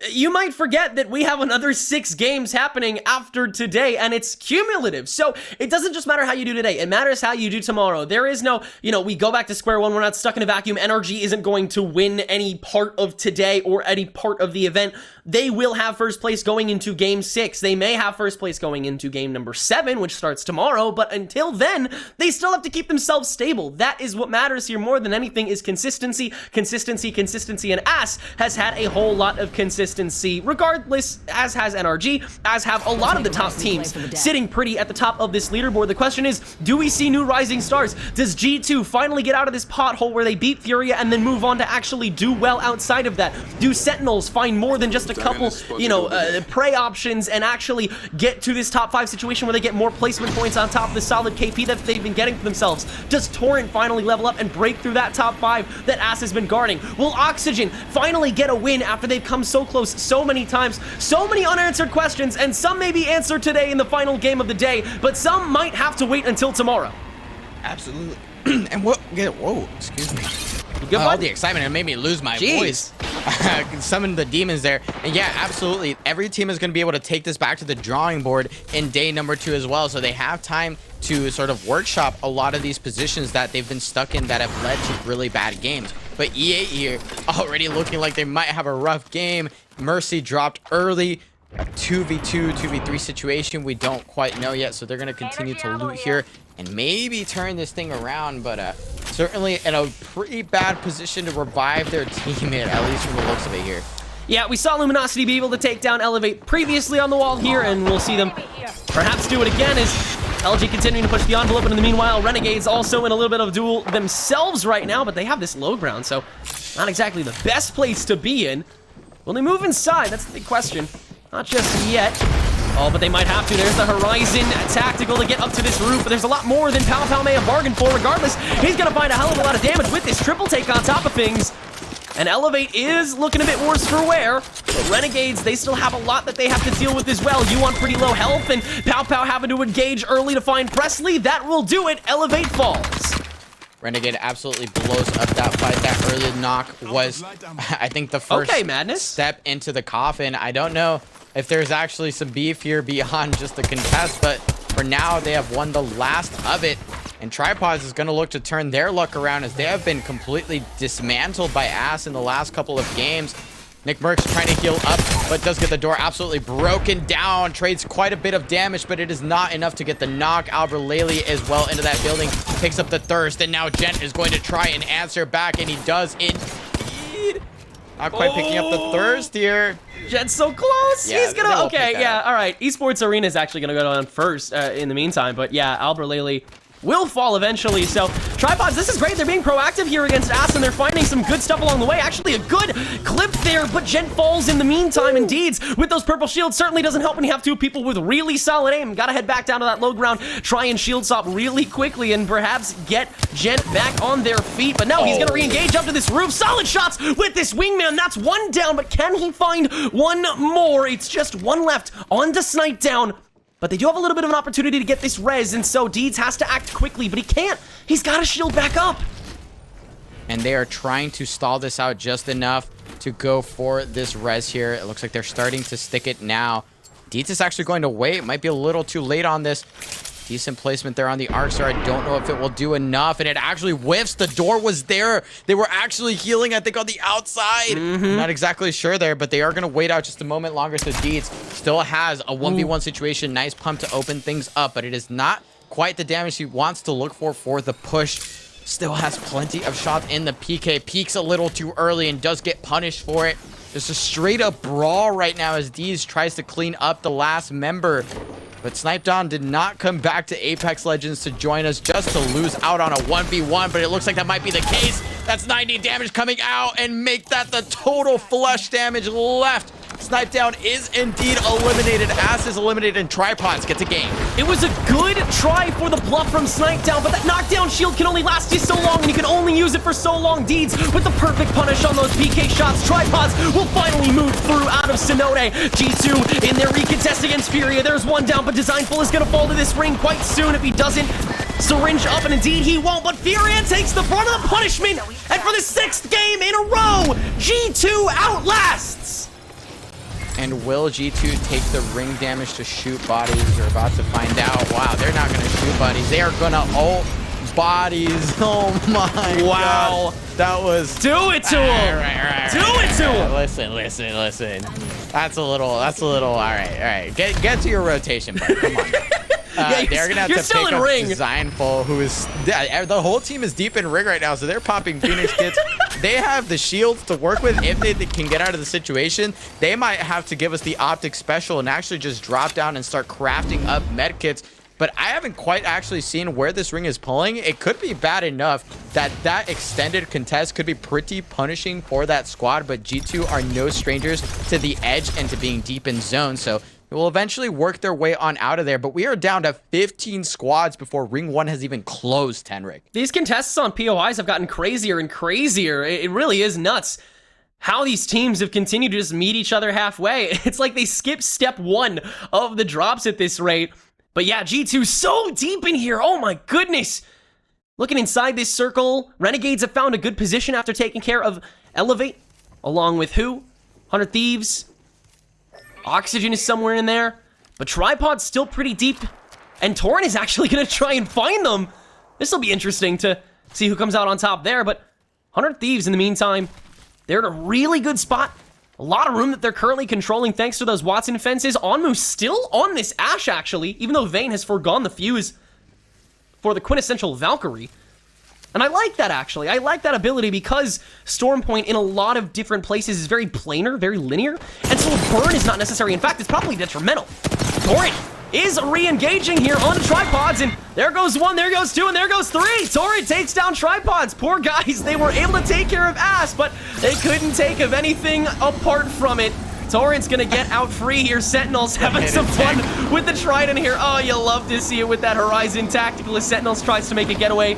you might forget that we have another 6 games happening after today, and it's cumulative. So it doesn't just matter how you do today. It matters how you do tomorrow. There is no, we go back to square one. We're not stuck in a vacuum. NRG isn't going to win any part of today or any part of the event. They will have first place going into game 6. They may have first place going into game number 7, which starts tomorrow, but until then, they still have to keep themselves stable. That is what matters here more than anything, is consistency, consistency, consistency, and Ass has had a whole lot of consistency regardless, as has NRG, as have a lot of the top teams sitting pretty at the top of this leaderboard. The question is, do we see new rising stars? Does G2 finally get out of this pothole where they beat Furia and then move on to actually do well outside of that? Do Sentinels find more than just a couple, prey options and actually get to this top 5 situation where they get more placement points on top of the solid KP that they've been getting for themselves? Does Torrent finally level up and break through that top 5 that Ass has been guarding? Will Oxygen finally get a win after they've come so close so many times? So many unanswered questions, and some may be answered today in the final game of the day, but some might have to wait until tomorrow. Absolutely. And whoa, excuse me. Good All the excitement, it made me lose my voice. Summon the demons there. And yeah, absolutely. Every team is going to be able to take this back to the drawing board in day number 2 as well. So they have time to sort of workshop a lot of these positions that they've been stuck in that have led to really bad games. But E8 here already looking like they might have a rough game. Mercy dropped early. A 2v2, 2v3 situation. We don't quite know yet. So they're going to continue to loot here and maybe turn this thing around, but certainly in a pretty bad position to revive their teammate, at least from the looks of it here. Yeah, we saw Luminosity be able to take down Elevate previously on the wall here, and we'll see them perhaps do it again as LG continuing to push the envelope. And in the meanwhile, Renegades also in a little bit of duel themselves right now, but they have this low ground, so not exactly the best place to be in. Will they move inside? That's the big question. Not just yet. Oh, but they might have to. There's the Horizon tactical to get up to this roof, but there's a lot more than Pow Pow may have bargained for. Regardless, he's going to find a hell of a lot of damage with this triple take on top of things. And Elevate is looking a bit worse for wear. But Renegades, they still have a lot that they have to deal with as well. You on pretty low health, and Pow Pow having to engage early to find Presley. That will do it. Elevate falls. Renegade absolutely blows up that fight. That early knock was, I think, the first step into the coffin. I don't know if there's actually some beef here beyond just the contest, but for now, they have won the last of it. And Tripods is going to look to turn their luck around as they have been completely dismantled by Ass in the last couple of games. Nick Merckx trying to heal up, but does get the door absolutely broken down. Trades quite a bit of damage, but it is not enough to get the knock. Albert Lely as well into that building, picks up the thirst, and now Gent is going to try and answer back, and he does indeed. Not quite picking up the thirst here. Gent's so close. Yeah, He's gonna, okay, yeah, all right. Esports Arena is actually gonna go down first in the meantime, but yeah, Albert Lely will fall eventually. So Tripods, this is great. They're being proactive here against Ass, and they're finding some good stuff along the way. Actually, a good clip there, but Gent falls in the meantime. And Deeds with those purple shields certainly doesn't help when you have two people with really solid aim. Gotta head back down to that low ground, try and shield swap really quickly, and perhaps get Gent back on their feet. But no, he's gonna re-engage up to this roof. Solid shots with this wingman. That's one down, but can he find one more? It's just one left on to Snipe down. But they do have a little bit of an opportunity to get this res, and so Deeds has to act quickly, but he can't. He's got to shield back up. And they are trying to stall this out just enough to go for this res here. It looks like they're starting to stick it now. Deeds is actually going to wait. Might be a little too late on this. Decent placement there on the arc star. I don't know if it will do enough, and it actually whiffs. The door was there. They were actually healing, I think, on the outside. Not exactly sure there, but they are going to wait out just a moment longer. So Deeds still has a 1v1 situation. Nice pump to open things up, but it is not quite the damage he wants to look for the push. Still has plenty of shots in the PK. Peaks a little too early and does get punished for it. Just a straight up brawl right now as Deeds tries to clean up the last member. But Snipe Down did not come back to Apex Legends to join us, just to lose out on a 1v1, but it looks like that might be the case. That's 90 damage coming out and make that the total flush damage left. Snipe Down is indeed eliminated. Ass is eliminated, and Tripods gets a game. It was a good try for the bluff from Snipe Down, but that knockdown shield can only last you so long, and you can only use it for so long. Deeds with the perfect punish on those PK shots. Tripods will finally move through out of Sonode. G2 in their recontest against Furia. There's one down, but Designful is going to fall to this ring quite soon if he doesn't syringe up, and indeed he won't, but Furia takes the brunt of the punishment, and for the 6th game in a row, G2 outlasts. And will G2 take the ring damage to shoot bodies? We're about to find out. Wow, they're not going to shoot bodies. They are going to ult bodies. Oh my God. That was... Do it to him. Right. Do it to him. Listen. That's a little, all right. Get to your rotation, bud. Come on. Yeah, they're gonna have you're to still pick in up ring. Designful, who is the whole team is deep in ring right now, so they're popping Phoenix kits. They have the shields to work with if they can get out of the situation. They might have to give us the optic special and actually just drop down and start crafting up med kits. But I haven't quite actually seen where this ring is pulling. It could be bad enough that extended contest could be pretty punishing for that squad, but G2 are no strangers to the edge and to being deep in zone, so they will eventually work their way on out of there. But we are down to 15 squads before Ring 1 has even closed, Tenric. These contests on POIs have gotten crazier and crazier. It really is nuts how these teams have continued to just meet each other halfway. It's like they skipped step 1 of the drops at this rate. But yeah, G2 so deep in here. Oh my goodness. Looking inside this circle, Renegades have found a good position after taking care of Elevate, along with who? 100 Thieves. Oxygen is somewhere in there, but Tripod's still pretty deep, and Torrent is actually going to try and find them. This will be interesting to see who comes out on top there, but 100 Thieves in the meantime, they're in a really good spot. A lot of room that they're currently controlling thanks to those Watson fences. Onmu still on this Ashe, actually, even though Vayne has foregone the fuse for the quintessential Valkyrie. And I like that, actually. I like that ability because Stormpoint in a lot of different places is very planar, very linear, and so a burn is not necessary. In fact, it's probably detrimental. Torrent is re-engaging here on the tripods, and there goes one, there goes two, and there goes three. Torrent takes down tripods. Poor guys, they were able to take care of Ass, but they couldn't take of anything apart from it. Torrent's gonna get out free here. Sentinels having some fun with the Trident here. Oh, you love to see it with that Horizon tactical as Sentinels tries to make a getaway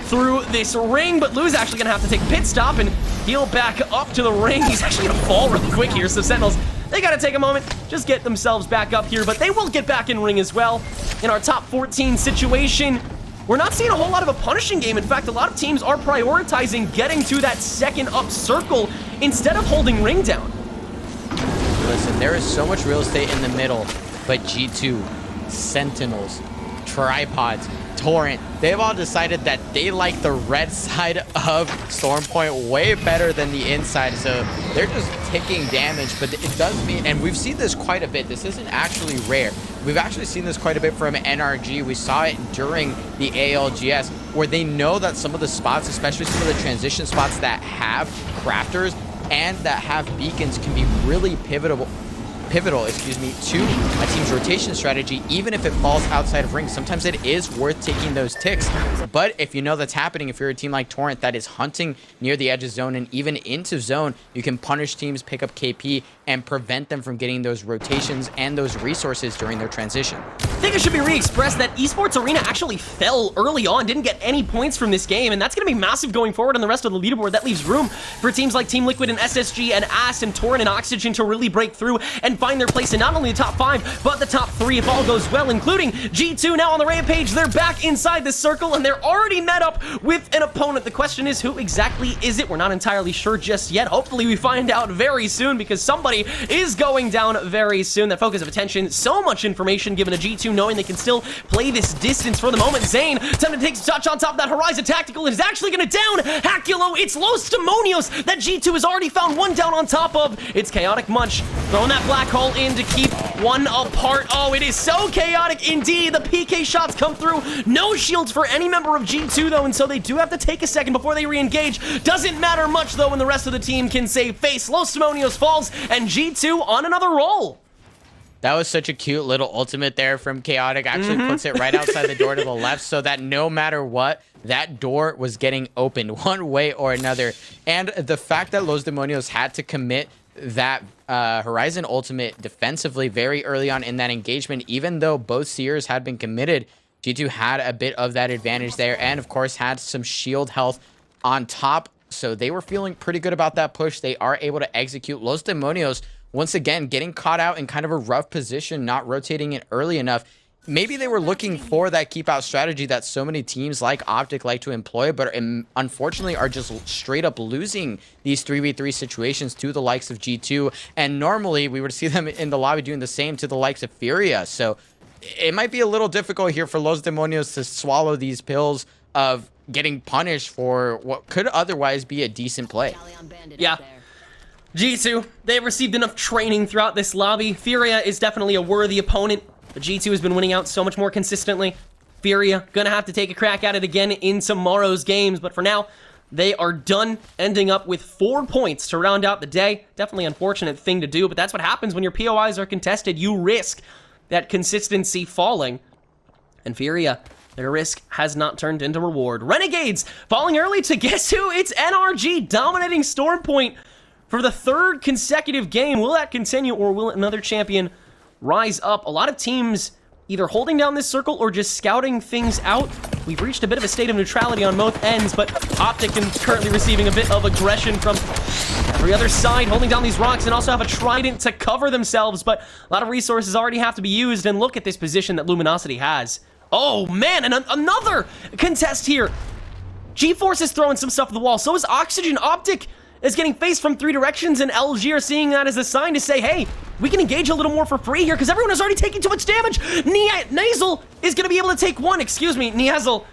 through this ring, but Lou's actually gonna have to take a pit stop and heal back up to the ring. He's actually gonna fall really quick here, so Sentinels, they gotta take a moment, just get themselves back up here, but they will get back in ring as well. In our top 14 situation, we're not seeing a whole lot of a punishing game. In fact, a lot of teams are prioritizing getting to that second up circle instead of holding ring down. Listen, there is so much real estate in the middle, but G2, Sentinels, Tripods, Torrent, they've all decided that they like the red side of Stormpoint way better than the inside, so they're just taking damage, but it does mean, and we've seen this quite a bit, this isn't actually rare. We've actually seen this quite a bit from NRG. We saw it during the ALGS, where they know that some of the spots, especially some of the transition spots that have crafters and that have beacons, can be really pivotal, to a team's rotation strategy, even if it falls outside of ring. Sometimes it is worth taking those ticks, but if you know that's happening, if you're a team like Torrent that is hunting near the edge of zone and even into zone, you can punish teams, pick up KP, and prevent them from getting those rotations and those resources during their transition. I think it should be re-expressed that Esports Arena actually fell early on, didn't get any points from this game, and that's going to be massive going forward on the rest of the leaderboard. That leaves room for teams like Team Liquid and SSG and Ass and Torrent and Oxygen to really break through and find their place in not only the top 5, but the top 3 if all goes well, including G2 now on the rampage. They're back inside the circle, and they're already met up with an opponent. The question is, who exactly is it? We're not entirely sure just yet. Hopefully we find out very soon, because somebody is going down very soon. That focus of attention, so much information given to G2, knowing they can still play this distance for the moment. Zane, time to take a touch on top of that Horizon Tactical, and is actually going to down Hakulo. It's Los Demonios that G2 has already found one down on top of. It's Chaotic Munch throwing that black hole in to keep one apart. Oh, it is so chaotic indeed. The PK shots come through. No shields for any member of G2 though, and so they do have to take a second before they re-engage. Doesn't matter much though when the rest of the team can save face. Los Demonios falls, and G2 on another roll. That was such a cute little ultimate there from Chaotic. Actually puts it right outside the door to the left, so that no matter what, that door was getting opened one way or another. And the fact that Los Demonios had to commit that Horizon ultimate defensively very early on in that engagement, even though both Seers had been committed, G2 had a bit of that advantage there, and of course had some shield health on top, so they were feeling pretty good about that push. They are able to execute. Los Demonios, once again, getting caught out in kind of a rough position, not rotating it early enough. Maybe they were looking for that keep out strategy that so many teams like Optic like to employ, but unfortunately are just straight up losing these 3v3 situations to the likes of G2. And normally we would see them in the lobby doing the same to the likes of Furia. So it might be a little difficult here for Los Demonios to swallow these pills of getting punished for what could otherwise be a decent play. Yeah. G2, they've received enough training throughout this lobby. Furia is definitely a worthy opponent, but G2 has been winning out so much more consistently. Furia gonna have to take a crack at it again in tomorrow's games, but for now, they are done, ending up with 4 points to round out the day. Definitely unfortunate thing to do, but that's what happens when your POIs are contested. You risk that consistency falling, and Furia, their risk has not turned into reward. Renegades falling early to guess who? It's NRG dominating Stormpoint for the 3rd consecutive game. Will that continue, or will another champion rise up? A lot of teams either holding down this circle or just scouting things out. We've reached a bit of a state of neutrality on both ends, but Optic is currently receiving a bit of aggression from every other side, holding down these rocks, and also have a trident to cover themselves, but a lot of resources already have to be used, and look at this position that Luminosity has. Oh man, and another contest here. G-Force is throwing some stuff at the wall, so is Oxygen. Optic is getting faced from 3 directions, and LG are seeing that as a sign to say, hey, we can engage a little more for free here, because everyone is already taking too much damage. Niazel is going to be able to take one, Niazel.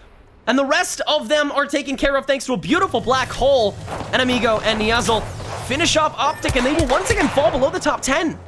And the rest of them are taken care of thanks to a beautiful black hole. And Amigo and Niazel finish off Optic, and they will once again fall below the top 10.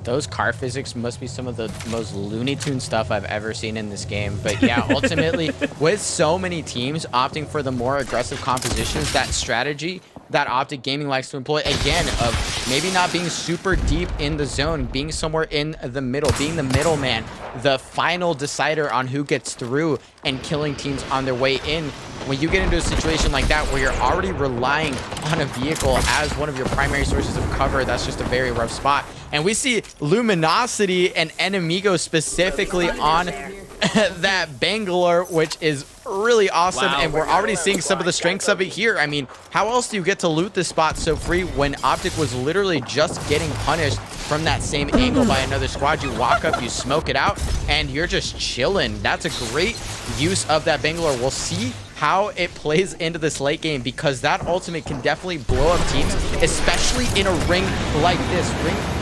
Those car physics must be some of the most Looney Tune stuff I've ever seen in this game. But yeah, ultimately, with so many teams opting for the more aggressive compositions, that strategy that Optic Gaming likes to employ, again, of maybe not being super deep in the zone, being somewhere in the middle, being the middleman, the final decider on who gets through and killing teams on their way in. When you get into a situation like that where you're already relying on a vehicle as one of your primary sources of cover, that's just a very rough spot. And we see Luminosity and Enemigo specifically on that Bangalore, which is really awesome. Wow. And we're already seeing some of the strengths of it here. I mean, how else do you get to loot this spot so free when Optic was literally just getting punished from that same angle by another squad? You walk up, you smoke it out, and you're just chilling. That's a great use of that Bangalore. We'll see how it plays into this late game, because that ultimate can definitely blow up teams, especially in a ring like this.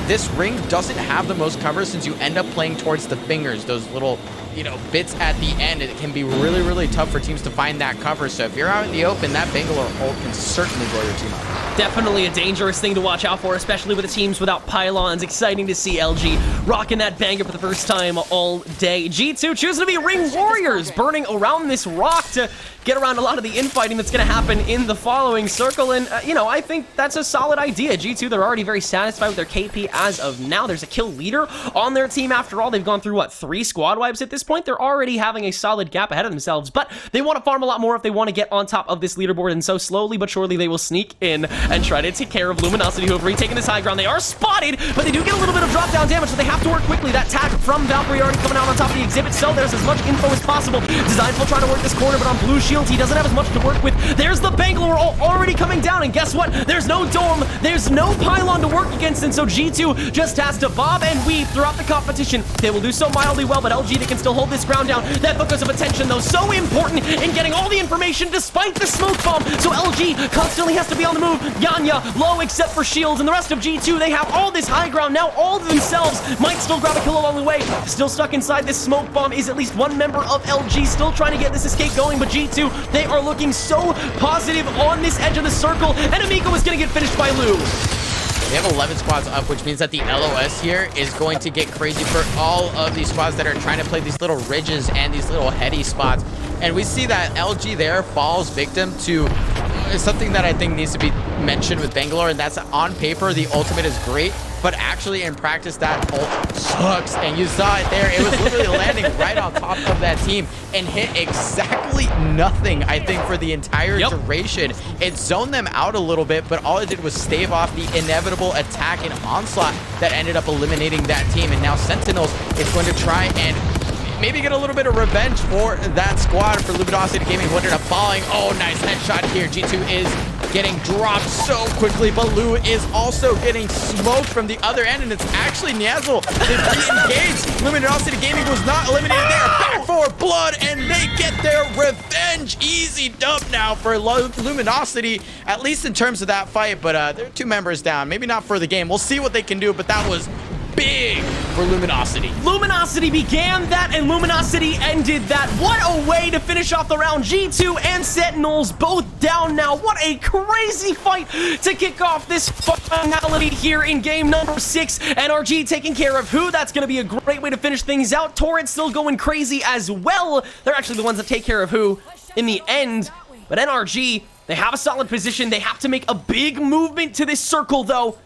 This ring doesn't have the most cover since you end up playing towards the fingers, those little, you know, bits at the end. It can be really, really tough for teams to find that cover. So if you're out in the open, that Bangalore ult can certainly blow your team up. Definitely a dangerous thing to watch out for, especially with the teams without pylons. Exciting to see LG rocking that banger for the first time all day. G2 choosing to be ring warriors, burning around this rock to get around a lot of the infighting that's going to happen in the following circle. And, you know, I think that's a solid idea. G2, they're already very satisfied with their KP as of now. There's a kill leader on their team after all. They've gone through, what, 3 squad wipes at this point? They're already having a solid gap ahead of themselves, but they want to farm a lot more if they want to get on top of this leaderboard, and so slowly but surely they will sneak in and try to take care of Luminosity, who have retaken this high ground. They are spotted, but they do get a little bit of drop down damage, so they have to work quickly. That tag from Valkyrie already coming out on top of the exhibit, so there's as much info as possible. Designful trying to work this corner, but on blue shields, he doesn't have as much to work with. There's the Bangalore already coming down, and guess what? There's no dome, there's no pylon to work against, and so G2 just has to bob and weave throughout the competition. They will do so mildly well, but LG, they can still hold this ground down. That focus of attention, though, so important in getting all the information despite the smoke bomb, so LG constantly has to be on the move. Yanya low except for shields, and the rest of G2, they have all this high ground now, all to themselves. Might still grab a kill along the way. Still stuck inside this smoke bomb is at least one member of LG, still trying to get this escape going, but G2, they are looking so positive on this edge of the circle, and Amigo is going to get finished by Lu. They have 11 squads up, which means that the LOS here is going to get crazy for all of these squads that are trying to play these little ridges and these little heady spots. And we see that LG there falls victim to something that I think needs to be mentioned with Bangalore, and that's on paper, the ultimate is great, but actually in practice, that ult sucks. And you saw it there. It was literally landing right on top of that team and hit exactly nothing, I think, for the entire duration. It zoned them out a little bit, but all it did was stave off the inevitable attack and onslaught that ended up eliminating that team. And now Sentinels is going to try and maybe get a little bit of revenge for that squad, for Luminosity Gaming, who ended up falling. Oh, nice headshot here. G2 is getting dropped so quickly, but Lu is also getting smoked from the other end, and it's actually Niazzle that re-engaged. Luminosity Gaming was not eliminated there. Back for blood, and they get their revenge. Easy dub now for Luminosity, at least in terms of that fight, but they're 2 members down. Maybe not for the game. We'll see what they can do, but that was big for Luminosity. Luminosity began that, and Luminosity ended that. What a way to finish off the round. G2 and Sentinels both down now. What a crazy fight to kick off this finality here in game number 6. NRG taking care of who? That's going to be a great way to finish things out. Torrent still going crazy as well. They're actually the ones that take care of who in the end. But NRG, they have a solid position. They have to make a big movement to this circle, though.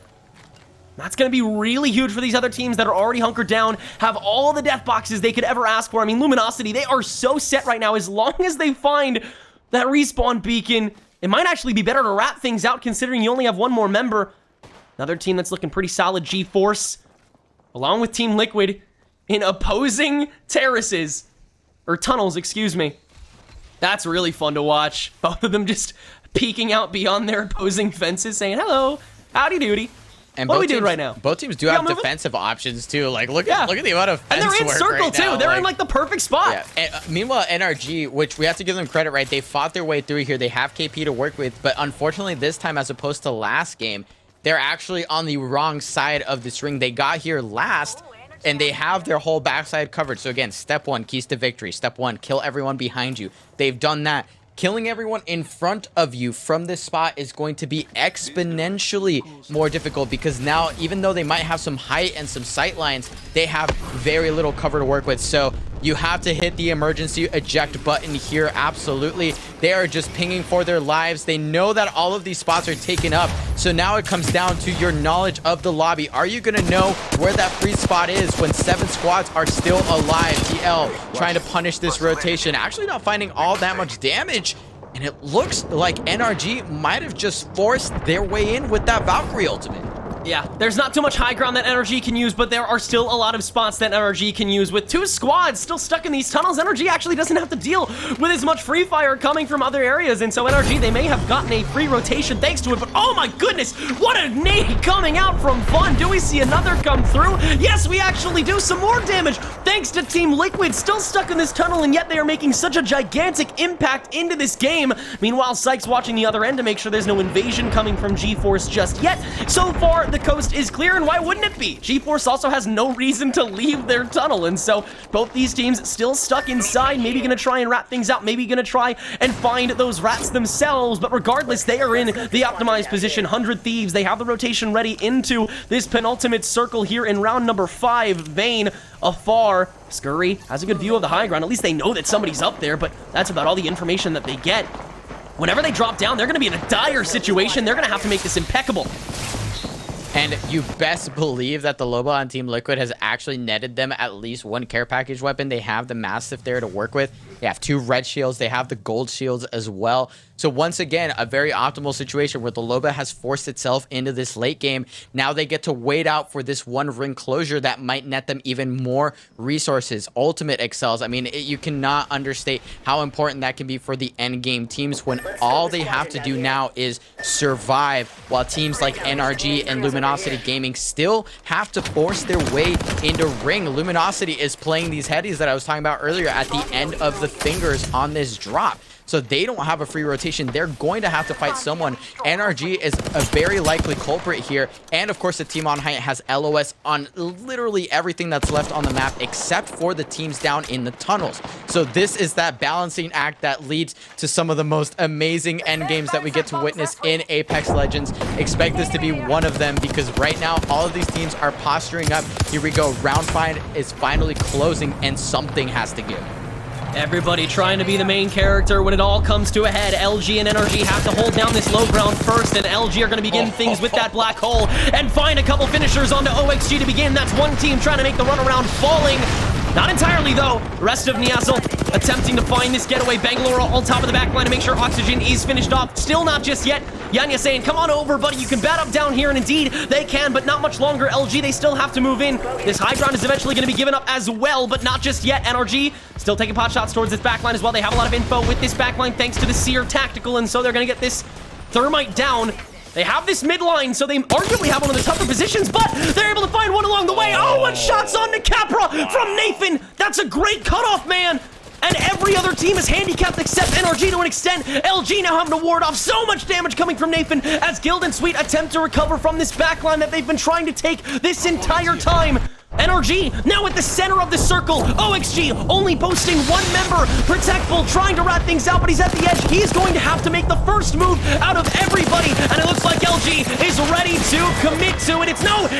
That's going to be really huge for these other teams that are already hunkered down, have all the death boxes they could ever ask for. I mean, Luminosity, they are so set right now. As long as they find that respawn beacon, it might actually be better to wrap things out considering you only have 1 more member. Another team that's looking pretty solid, G-Force, along with Team Liquid, in opposing terraces, or tunnels, excuse me. That's really fun to watch. Both of them just peeking out beyond their opposing fences saying, hello, howdy doody. And what are we doing right now? Both teams do have defensive options too. Like look at the amount of fence and they're in work circle right too. now. They're in like the perfect spot. Yeah. And, meanwhile, NRG, which we have to give them credit, right? They fought their way through here. They have KP to work with, but unfortunately, this time, as opposed to last game, they're actually on the wrong side of this ring. They got here last, and they have their whole backside covered. So again, step 1, keys to victory. Step 1, kill everyone behind you. They've done that. Killing everyone in front of you from this spot is going to be exponentially more difficult, because now, even though they might have some height and some sight lines, they have very little cover to work with. So you have to hit the emergency eject button here. Absolutely. They are just pinging for their lives. They know that all of these spots are taken up. So now it comes down to your knowledge of the lobby. Are you going to know where that free spot is when 7 squads are still alive? TL trying to punish this rotation. Actually not finding all that much damage. And it looks like NRG might have just forced their way in with that Valkyrie ultimate. Yeah, there's not too much high ground that NRG can use, but there are still a lot of spots that NRG can use. With 2 squads still stuck in these tunnels, NRG actually doesn't have to deal with as much free fire coming from other areas, and so NRG, they may have gotten a free rotation thanks to it, but oh my goodness, what a nade coming out from Fun. Do we see another come through? Yes, we actually do. Some more damage thanks to Team Liquid, still stuck in this tunnel, and yet they are making such a gigantic impact into this game. Meanwhile, Sykes watching the other end to make sure there's no invasion coming from GeForce just yet. So far, the coast is clear, and why wouldn't it be? GeForce also has no reason to leave their tunnel, and so both these teams still stuck inside, maybe gonna try and rat things out, maybe gonna try and find those rats themselves, but regardless, they are in the optimized position. 100 Thieves, they have the rotation ready into this penultimate circle here in round number 5. Vayne afar. Scurry has a good view of the high ground. At least they know that somebody's up there, but that's about all the information that they get. Whenever they drop down, they're gonna be in a dire situation. They're gonna have to make this impeccable. And you best believe that the Loba on Team Liquid has actually netted them at least 1 care package weapon. They have the Mastiff there to work with. They have 2 red shields. They have the gold shields as well. So once again, a very optimal situation where the Loba has forced itself into this late game. Now they get to wait out for this 1 ring closure that might net them even more resources. Ultimate excels. I mean, you cannot understate how important that can be for the end game teams when all they have to do now is survive, while teams like NRG and Luminosity Gaming still have to force their way into ring. Luminosity is playing these headies that I was talking about earlier at the end of the fingers on this drop. So they don't have a free rotation. They're going to have to fight someone. NRG is a very likely culprit here. And of course, the team on height has LOS on literally everything that's left on the map except for the teams down in the tunnels. So this is that balancing act that leads to some of the most amazing end games that we get to witness in Apex Legends. Expect this to be one of them because right now, all of these teams are posturing up. Here we go. Round 5 is finally closing and something has to give. Everybody trying to be the main character when it all comes to a head. LG and NRG have to hold down this low ground first, and LG are going to begin things with that black hole and find a couple finishers onto OXG to begin. That's one team trying to make the runaround, falling. Not entirely, though. The rest of Niazel attempting to find this getaway. Bangalore on top of the back line to make sure Oxygen is finished off. Still not just yet. Yanya saying, come on over, buddy. You can bat up down here, and indeed, they can, but not much longer. LG, they still have to move in. This high ground is eventually going to be given up as well, but not just yet. NRG still taking pot shots towards this backline as well. They have a lot of info with this backline thanks to the Seer Tactical, and so they're going to get this Thermite down. They have this midline, so they arguably have one of the tougher positions, but they're able to find one along the way. Oh, and shots onto Capra from Nathan. That's a great cutoff, man. And every other team is handicapped except NRG to an extent. LG now having to ward off so much damage coming from Nathan as Guild and Sweet attempt to recover from this backline that they've been trying to take this entire time. NRG now at the center of the circle. OXG only boasting 1 member. Protectful trying to rat things out, but he's at the edge. He's going to have to make the first move out of everybody, and it looks like LG is ready to commit to it.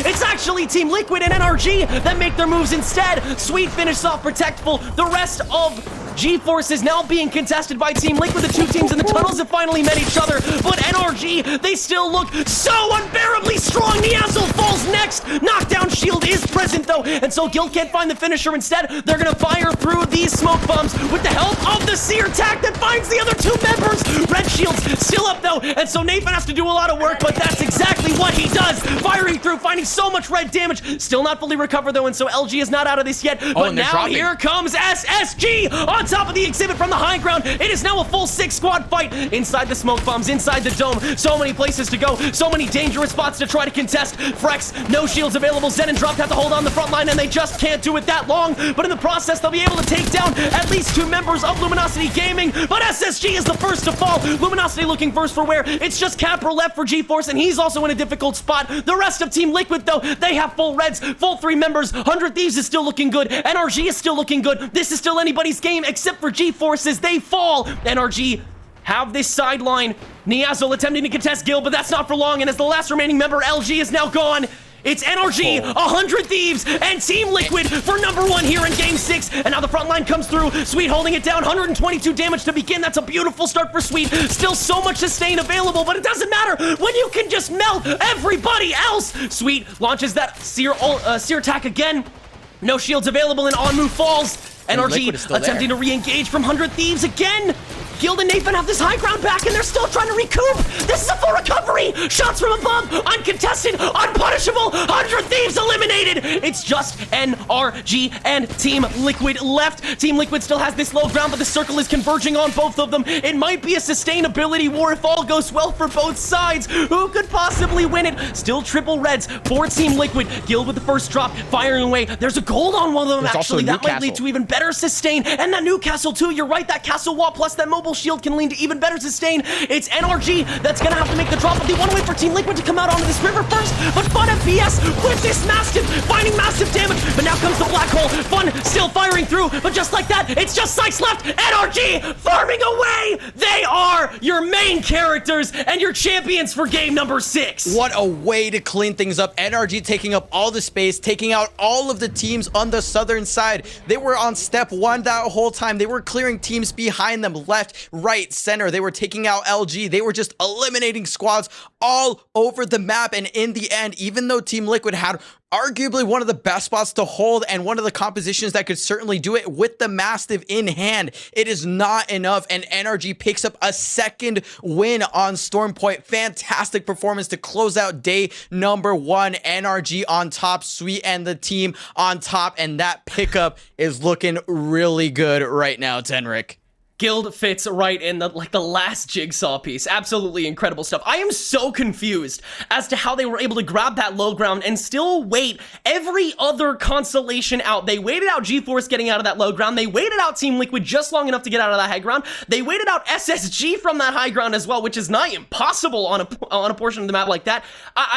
It's actually Team Liquid and NRG that make their moves instead. Sweet finish off Protectful. The rest of GeForce is now being contested by Team Liquid. The 2 teams in the tunnels have finally met each other, but NRG, they still look so unbearably strong. Niazel falls next. Knockdown shield is present though, and so Guild can't find the finisher. Instead, they're gonna fire through these smoke bombs with the help of the Seer Tac that finds the other 2 members. Red shields still up though, and so Nathan has to do a lot of work, but that's exactly what he does. Firing through, finding so much red damage. Still not fully recovered though, and so LG is not out of this yet, but now here comes SSG on top of the exhibit from the high ground. It is now a full 6 squad fight inside the smoke bombs, inside the dome. So many places to go, so many dangerous spots to try to contest. Frex, no shields available. Zen and Drop have to hold on the front line, and they just can't do it that long, but in the process, they'll be able to take down at least 2 members of Luminosity Gaming, but SSG is the first to fall. Luminosity looking first for where? It's just Capra left for GeForce, and he's also in a difficult spot. The rest of Team Liquid, though, they have full reds, full 3 members. 100 Thieves is still looking good. NRG is still looking good. This is still anybody's game except for GeForce as they fall. NRG have this sideline. Niazel attempting to contest Gil, but that's not for long, and as the last remaining member, LG, is now gone. It's NRG, 100 Thieves, and Team Liquid for #1 here in Game 6. And now the front line comes through. Sweet holding it down, 122 damage to begin. That's a beautiful start for Sweet. Still so much sustain available, but it doesn't matter when you can just melt everybody else. Sweet launches that Seer attack again. No shields available, and on-move falls. NRG attempting to re-engage from 100 Thieves again. Guild and Nathan have this high ground back, and they're still trying to recoup. This is a full recovery. Shots from above, uncontested, unpunishable. 100 Thieves eliminated. It's just NRG and Team Liquid left. Team Liquid still has this low ground, but the circle is converging on both of them. It might be a sustainability war if all goes well for both sides. Who could possibly win it? Still triple reds for Team Liquid. Guild with the first drop, firing away. There's a gold on one of them, actually. That might lead to even better sustain. And that Newcastle, too. You're right, that castle wall plus that mobile shield can lead to even better sustain. It's NRG that's gonna have to make the drop, but they want to wait for Team Liquid to come out onto this river first. But Fun FPS with this massive, finding massive damage. But now comes the black hole. Fun still firing through, but just like that, it's just Sykes left. NRG farming away. They are your main characters and your champions for game number 6. What a way to clean things up. NRG taking up all the space, taking out all of the teams on the southern side. They were on step 1 that whole time. They were clearing teams behind them, left, right, center. They were taking out LG. They were just eliminating squads all over the map. And in the end, even though Team Liquid had arguably one of the best spots to hold and one of the compositions that could certainly do it with the Mastiff in hand, it is not enough, and NRG picks up a second win on Storm Point. Fantastic performance to close out day number 1. NRG on top, Sweet and the team on top, and that pickup is looking really good right now, Tenric. Guild fits right in the last jigsaw piece. Absolutely incredible stuff. I am so confused as to how they were able to grab that low ground and still wait every other constellation out. They waited out GeForce getting out of that low ground. They waited out Team Liquid just long enough to get out of that high ground. They waited out SSG from that high ground as well, which is not impossible on a portion of the map like that.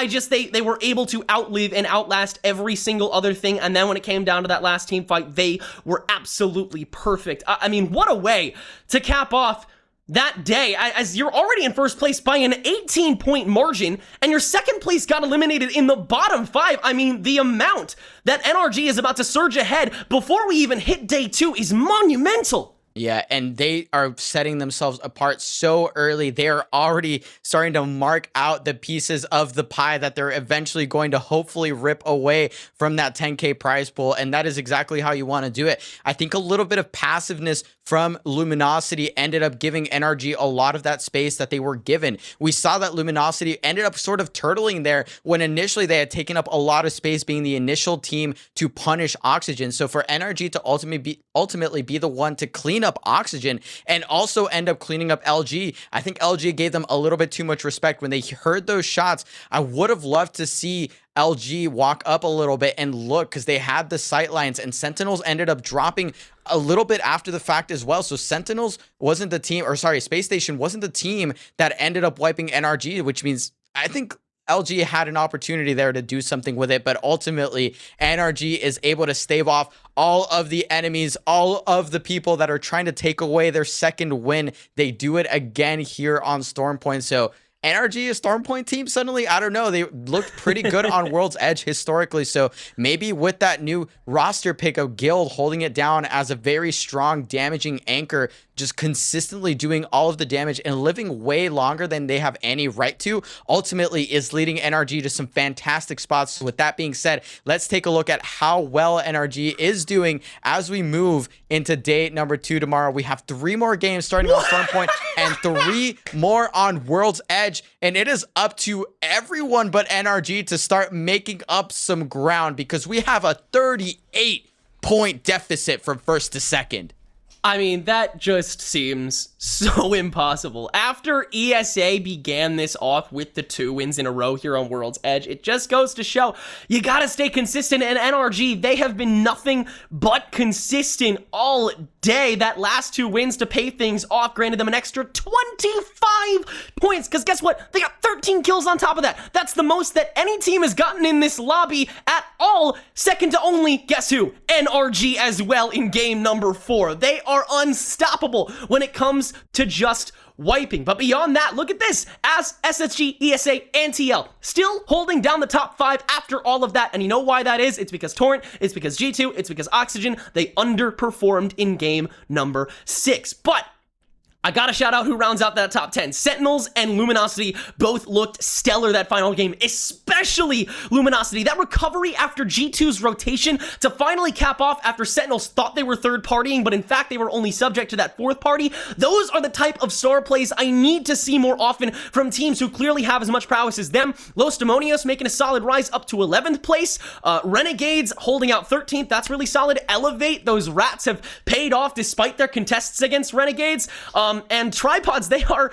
They were able to outlive and outlast every single other thing. And then when it came down to that last team fight, they were absolutely perfect. I mean, what a way to cap off that day, as you're already in first place by an 18-point margin, and your second place got eliminated in the bottom 5. I mean, the amount that NRG is about to surge ahead before we even hit day 2 is monumental. Yeah, and they are setting themselves apart so early. They are already starting to mark out the pieces of the pie that they're eventually going to hopefully rip away from that 10K prize pool, and that is exactly how you want to do it. I think a little bit of passiveness from Luminosity ended up giving NRG a lot of that space that they were given. We saw that Luminosity ended up sort of turtling there when initially they had taken up a lot of space, being the initial team to punish Oxygen. So for NRG to ultimately be the one to clean up Oxygen and also end up cleaning up LG, I think LG gave them a little bit too much respect when they heard those shots. I would have loved to see LG walk up a little bit and look, because they had the sight lines, and Sentinels ended up dropping a little bit after the fact as well. So Sentinels wasn't the team, or sorry, Space Station wasn't the team that ended up wiping NRG, which means I think LG had an opportunity there to do something with it, but ultimately NRG is able to stave off all of the enemies, all of the people that are trying to take away their second win. They do it again here on Storm Point. So NRG, a Storm Point team, suddenly, I don't know, they looked pretty good on World's Edge historically. So maybe with that new roster pick of Guild holding it down as a very strong damaging anchor, just consistently doing all of the damage and living way longer than they have any right to, ultimately is leading NRG to some fantastic spots. So with that being said, let's take a look at how well NRG is doing as we move into day number 2 tomorrow. We have 3 more games starting on Storm Point and 3 more on World's Edge, and it is up to everyone but NRG to start making up some ground, because we have a 38-point deficit from first to second. I mean, that just seems so impossible. After ESA began this off with the 2 wins in a row here on World's Edge, it just goes to show you gotta stay consistent. And NRG, they have been nothing but consistent all day. That last 2 wins to pay things off granted them an extra 25 points, because guess what? They got 13 kills on top of that. That's the most that any team has gotten in this lobby at all. Second to only, guess who? NRG as well in game number 4. They are unstoppable when it comes to just wiping. But beyond that, look at this. As SSG, ESA, and TL still holding down the top 5 after all of that. And you know why that is? It's because Torrent, it's because G2, it's because Oxygen, they underperformed in game number 6. But I gotta shout out who rounds out that top 10. Sentinels and Luminosity both looked stellar that final game, especially Luminosity. That recovery after G2's rotation to finally cap off after Sentinels thought they were third partying, but in fact they were only subject to that fourth party. Those are the type of star plays I need to see more often from teams who clearly have as much prowess as them. Los Demonios making a solid rise up to 11th place. Renegades holding out 13th. That's really solid. Elevate, those rats have paid off despite their contests against Renegades. And Tripods, they are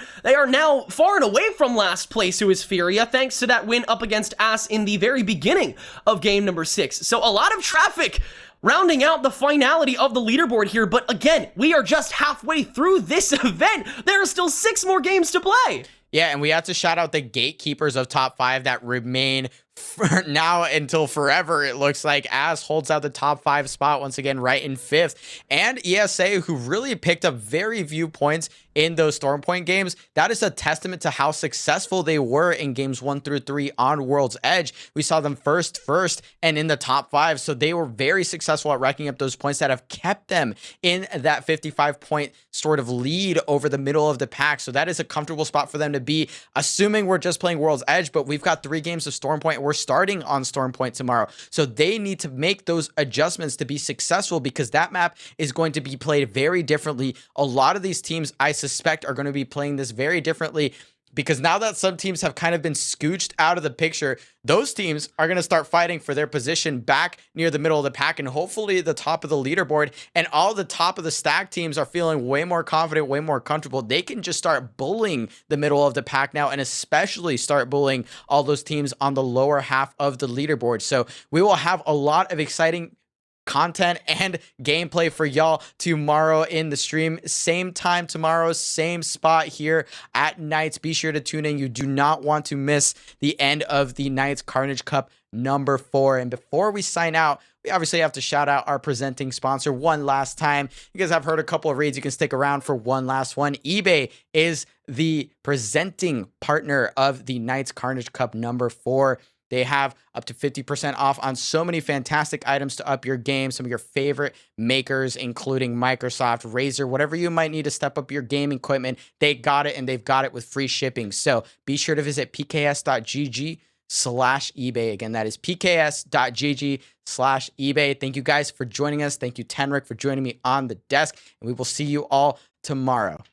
now far and away from last place, who is Furia, thanks to that win up against Ass in the very beginning of game number 6. So a lot of traffic rounding out the finality of the leaderboard here. But again, we are just halfway through this event. There are still 6 more games to play. Yeah, and we have to shout out the gatekeepers of top 5 that remain for now until forever. It looks like As holds out the top 5 spot once again, right in 5th. And ESA, who really picked up very few points in those Stormpoint games. That is a testament to how successful they were in games 1 through 3 on World's Edge. We saw them first, and in the top 5. So they were very successful at racking up those points that have kept them in that 55-point sort of lead over the middle of the pack. So that is a comfortable spot for them to be, assuming we're just playing World's Edge, but we've got 3 games of Stormpoint. We're starting on Stormpoint tomorrow. So they need to make those adjustments to be successful, because that map is going to be played very differently. A lot of these teams, I suspect, are going to be playing this very differently, because now that some teams have kind of been scooched out of the picture, those teams are going to start fighting for their position back near the middle of the pack and hopefully the top of the leaderboard. And all the top of the stack teams are feeling way more confident, way more comfortable. They can just start bullying the middle of the pack now, and especially start bullying all those teams on the lower half of the leaderboard. So we will have a lot of exciting content and gameplay for y'all tomorrow in the stream. Same time tomorrow, same spot here at Knights. Be sure to tune in. You do not want to miss the end of the Knights Carnage Cup number 4. And before we sign out, we obviously have to shout out our presenting sponsor one last time. You guys have heard a couple of reads. You can stick around for one last one. eBay is the presenting partner of the Knights Carnage Cup number 4. They have up to 50% off on so many fantastic items to up your game. Some of your favorite makers, including Microsoft, Razer, whatever you might need to step up your game equipment. They got it, and they've got it with free shipping. So be sure to visit pks.gg/eBay. Again, that is pks.gg/eBay. Thank you guys for joining us. Thank you, Tenric, for joining me on the desk. And we will see you all tomorrow.